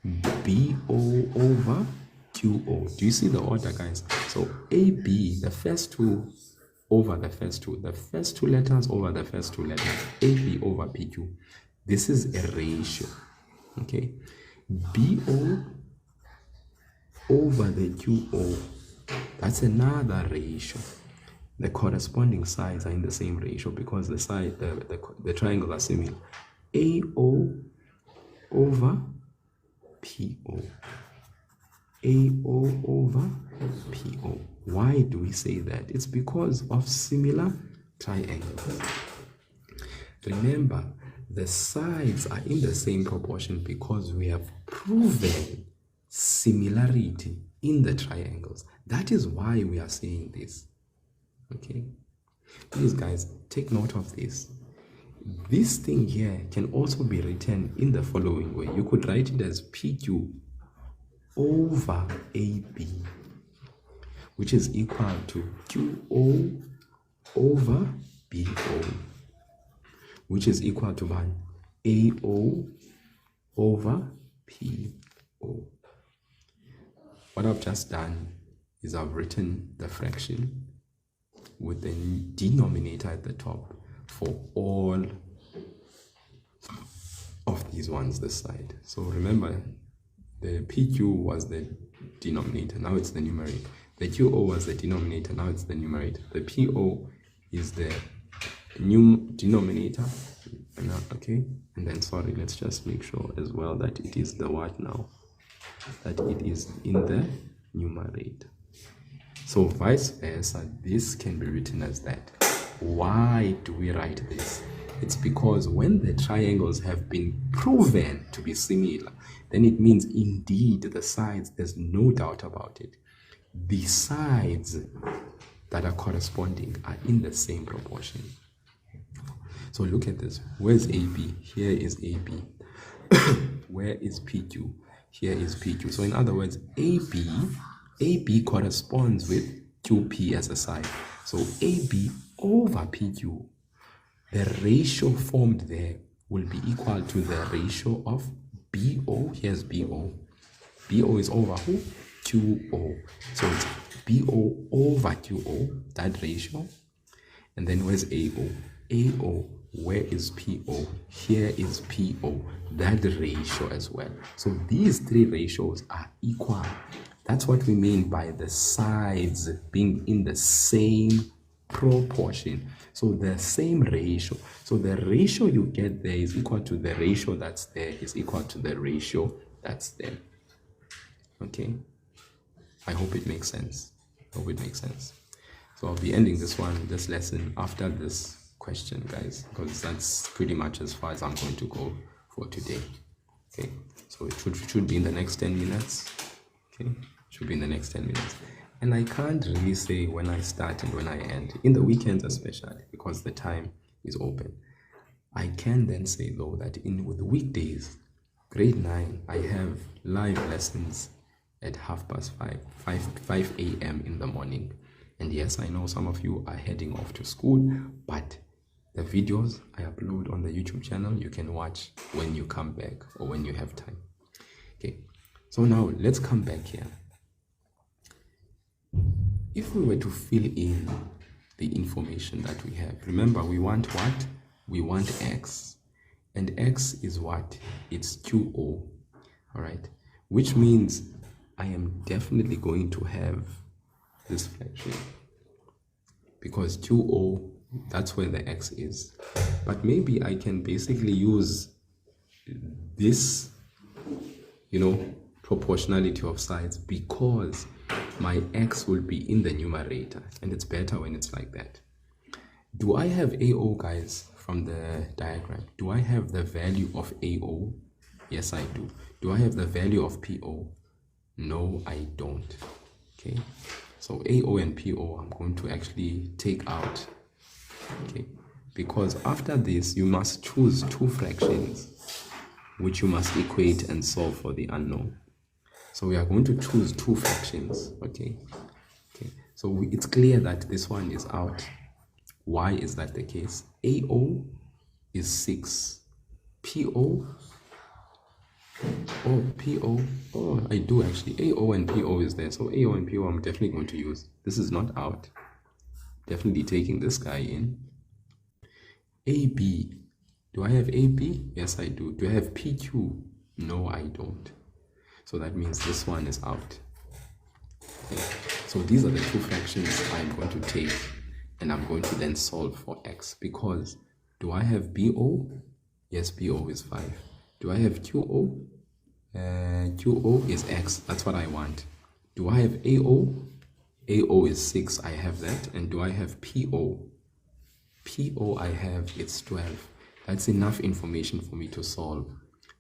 BO over QO. Do you see the order, guys? So AB, the first two over the first two letters over the first two letters, AB over PQ. This is a ratio, okay? BO over the QO, that's another ratio. The corresponding sides are in the same ratio because the triangles are similar. AO over PO. AO over PO. Why do we say that? It's because of similar triangles. Remember, the sides are in the same proportion because we have proven similarity in the triangles. That is why we are saying this. Okay? Please, guys, take note of this. This thing here can also be written in the following way. You could write it as PQ over AB, which is equal to QO over BO, which is equal to 1 AO over PO. What I've just done is I've written the fraction with the denominator at the top for all of these ones this side. So remember, the PQ was the denominator, now it's the numerator. The QO was the denominator, now it's the numerator. The PO is the new denominator, okay? And then, sorry, let's just make sure as well that it is the what now? That it is in the numerator. So vice versa, this can be written as that. Why do we write this? It's because when the triangles have been proven to be similar, then it means indeed the sides, there's no doubt about it, the sides that are corresponding are in the same proportion. So look at this. Where's AB? Here is AB. Where is PQ? Here is PQ. So in other words, AB corresponds with QP as a side. So AB over PQ, the ratio formed there will be equal to the ratio of BO. Here's BO. BO is over who? QO. So it's BO over QO, that ratio. And then where's AO? AO Where is PO? Here is PO, that ratio as well. So these three ratios are equal. That's what we mean by the sides being in the same proportion. So the same ratio. So the ratio you get there is equal to the ratio that's there is equal to the ratio that's there. Okay? I hope it makes sense. Hope it makes sense. So I'll be ending this lesson after this question, guys, because that's pretty much as far as I'm going to go for today. Okay, so it should be in the next 10 minutes. Okay, should be in the next 10 minutes. And I can't really say when I start and when I end, in the weekends especially, because the time is open. I can then say though that with the weekdays, grade 9, I have live lessons at 5 a.m. in the morning. And yes, I know some of you are heading off to school, but the videos I upload on the YouTube channel, you can watch when you come back or when you have time. Okay, so now let's come back here. If we were to fill in the information that we have, remember we want what? We want x. And x is what? It's QO. All right, which means I am definitely going to have this fraction because QO, that's where the x is. But maybe I can basically use this, proportionality of sides because my x will be in the numerator, and it's better when it's like that. Do I have AO, guys, from the diagram? Do I have the value of AO? Yes, I do. Do I have the value of PO? No, I don't. Okay, so AO and PO I'm going to actually take out. Okay, because after this you must choose two fractions which you must equate and solve for the unknown. So we are going to choose two fractions. Okay, so it's clear that this one is out. Why is that the case? AO is 6. PO, I do actually. AO and PO is there. So AO and PO I'm definitely going to use. This is not out. Definitely taking this guy in. AB. Do I have AB? Yes, I do. Do I have PQ? No, I don't. So that means this one is out. Okay. So these are the two fractions I'm going to take, and I'm going to then solve for x. Because do I have BO? Yes, BO is 5. Do I have QO? QO is x. That's what I want. Do I have AO? AO is 6. I have that. And do I have PO? PO I have, it's 12. That's enough information for me to solve.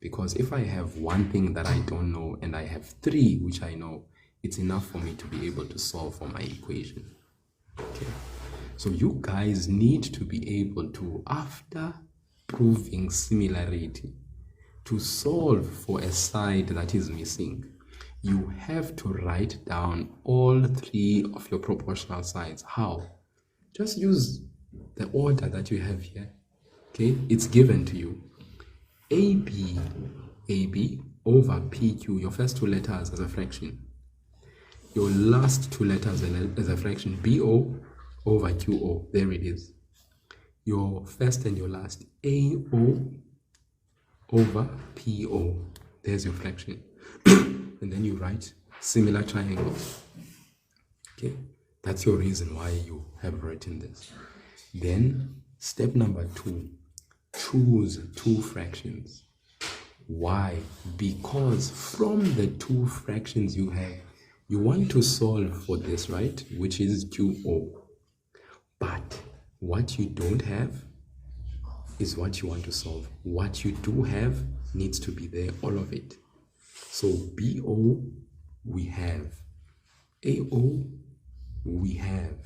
Because if I have one thing that I don't know and I have 3 which I know, it's enough for me to be able to solve for my equation. Okay. So you guys need to be able to, after proving similarity, to solve for a side that is missing. You have to write down all 3 of your proportional sides. How? Just use the order that you have here. Okay, it's given to you. AB over PQ, your first 2 letters as a fraction. Your last 2 letters as a fraction, BO over QO. There it is. Your first and your last, AO over PO. There's your fraction. And then you write similar triangles. Okay, that's your reason why you have written this. Then step number 2, choose 2 fractions. Why? Because from the 2 fractions you have, you want to solve for this, right? Which is QO. But what you don't have is what you want to solve. What you do have needs to be there, all of it. So BO we have, AO we have,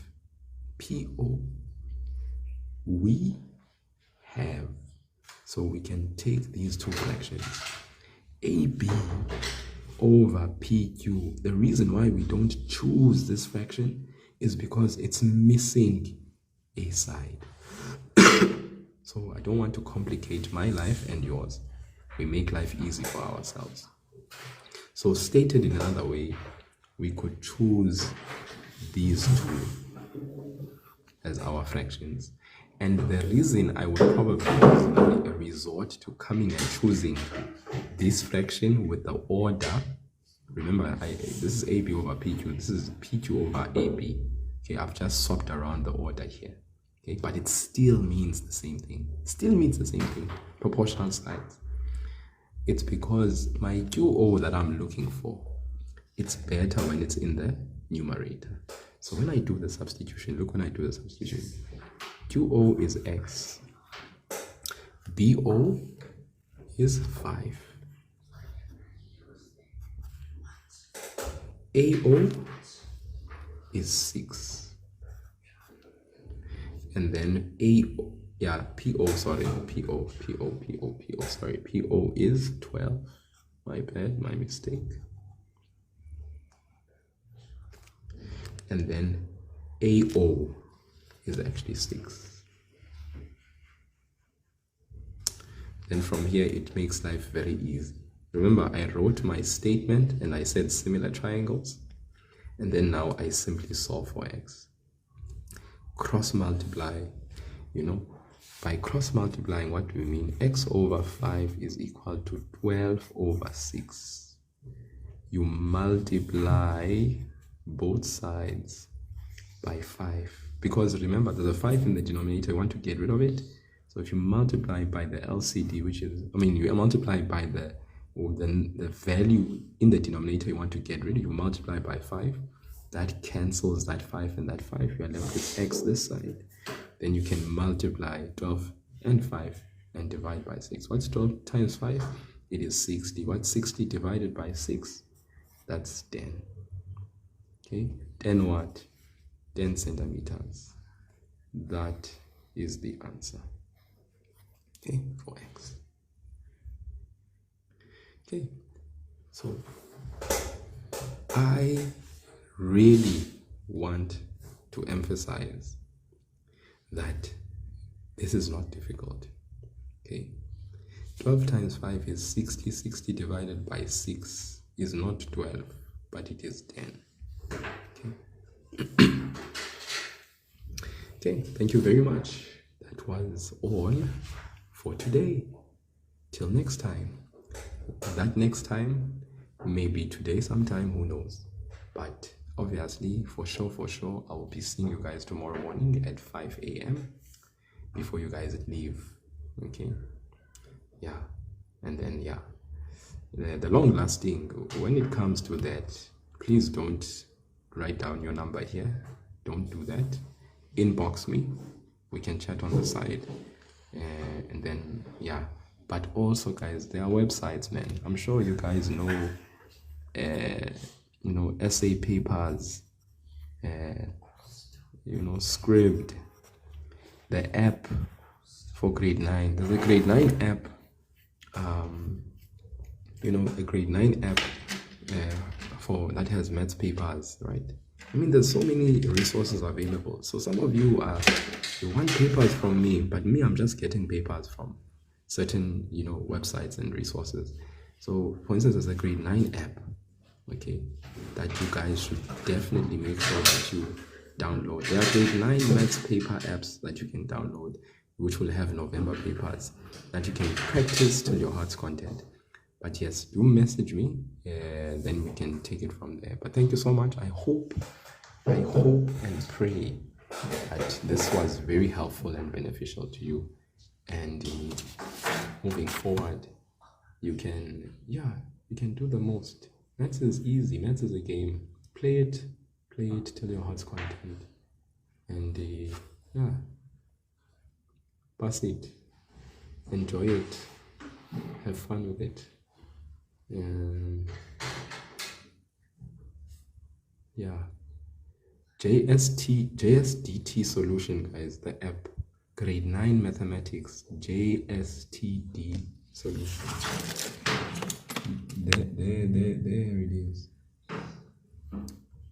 PO we have. So we can take these 2 fractions. AB over PQ. The reason why we don't choose this fraction is because it's missing a side. So I don't want to complicate my life and yours. We make life easy for ourselves. So stated in another way, we could choose these 2 as our fractions. And the reason I would probably resort to coming and choosing this fraction with the order, remember, this is AB over PQ, this is PQ over AB. Okay, I've just swapped around the order here. Okay, but it still means the same thing. Proportional sides. It's because my QO that I'm looking for, it's better when it's in the numerator. So when I do the substitution, look when I do the substitution. QO is X. BO is 5. AO is 6. And then PO is 12. My bad, my mistake. And then AO is actually 6. Then from here, it makes life very easy. Remember, I wrote my statement and I said similar triangles. And then now I simply solve for X. Cross multiply, by cross multiplying, what do we mean? X over 5 is equal to 12 over 6. You multiply both sides by 5. Because remember, there's a 5 in the denominator, you want to get rid of it. So if you multiply by the LCD, you multiply by the value in the denominator you want to get rid of, you multiply by 5. That cancels that 5 and that 5. You are left with X this side. Then you can multiply 12 and 5 and divide by 6. What's 12 times 5? It is 60. What's 60 divided by 6? That's 10. Okay, 10 what? 10 centimeters. That is the answer. Okay, for X. Okay, so I really want to emphasize that this is not difficult. Okay, 12 times 5 is 60. 60 divided by 6 is not 12, but it is 10. Okay. Okay, thank you very much. That was all for today. Till next time. That next time may be today sometime, who knows. But obviously, for sure, I will be seeing you guys tomorrow morning at 5 a.m. before you guys leave. Okay? Yeah. And then, yeah. The long lasting, when it comes to that, please don't write down your number here. Don't do that. Inbox me. We can chat on the side. And then, yeah. But also, guys, there are websites, man. I'm sure you guys know, essay papers, Scribd, the app for grade 9. There's a grade 9 app, a grade 9 app for that has maths papers, right? I mean, there's so many resources available. So some of you want papers from me, but me, I'm just getting papers from certain, websites and resources. So, for instance, there's a grade 9 app, okay, that you guys should definitely make sure that you download. There are grade 9 maths paper apps that you can download, which will have November papers that you can practice till your heart's content. But yes, do message me, then we can take it from there. But thank you so much. I hope and pray that this was very helpful and beneficial to you. And moving forward, you can do the most. Maths is easy. Maths is a game. Play it till your heart's content. And pass it. Enjoy it. Have fun with it. JSDT solution, guys, the app. Grade 9 mathematics, JSTD solution. There it is.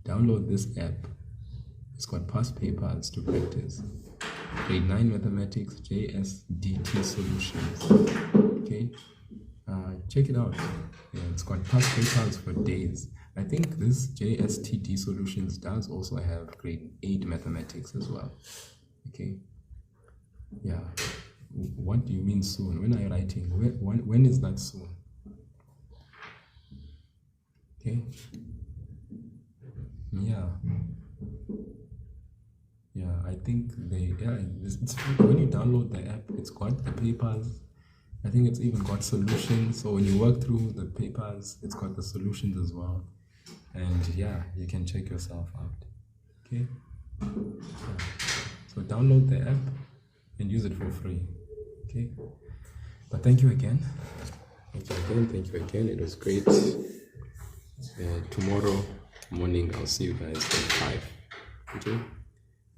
Download this app. It's got past papers to practice. Grade 9 mathematics, JSDT solutions. Okay, check it out. Yeah, it's got past papers for days. I think this JSTD solutions does also have grade 8 mathematics as well. Okay. Yeah. What do you mean soon? When are you writing? When is that soon? Okay. Yeah. Yeah, I think when you download the app, it's got the papers. I think it's even got solutions. So when you work through the papers, it's got the solutions as well. And yeah, you can check yourself out. Okay. Yeah. So download the app and use it for free. Okay. But thank you again. Thank you again. It was great. Tomorrow morning, I'll see you guys at 5. Okay.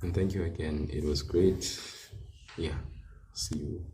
And thank you again. It was great. Yeah. See you.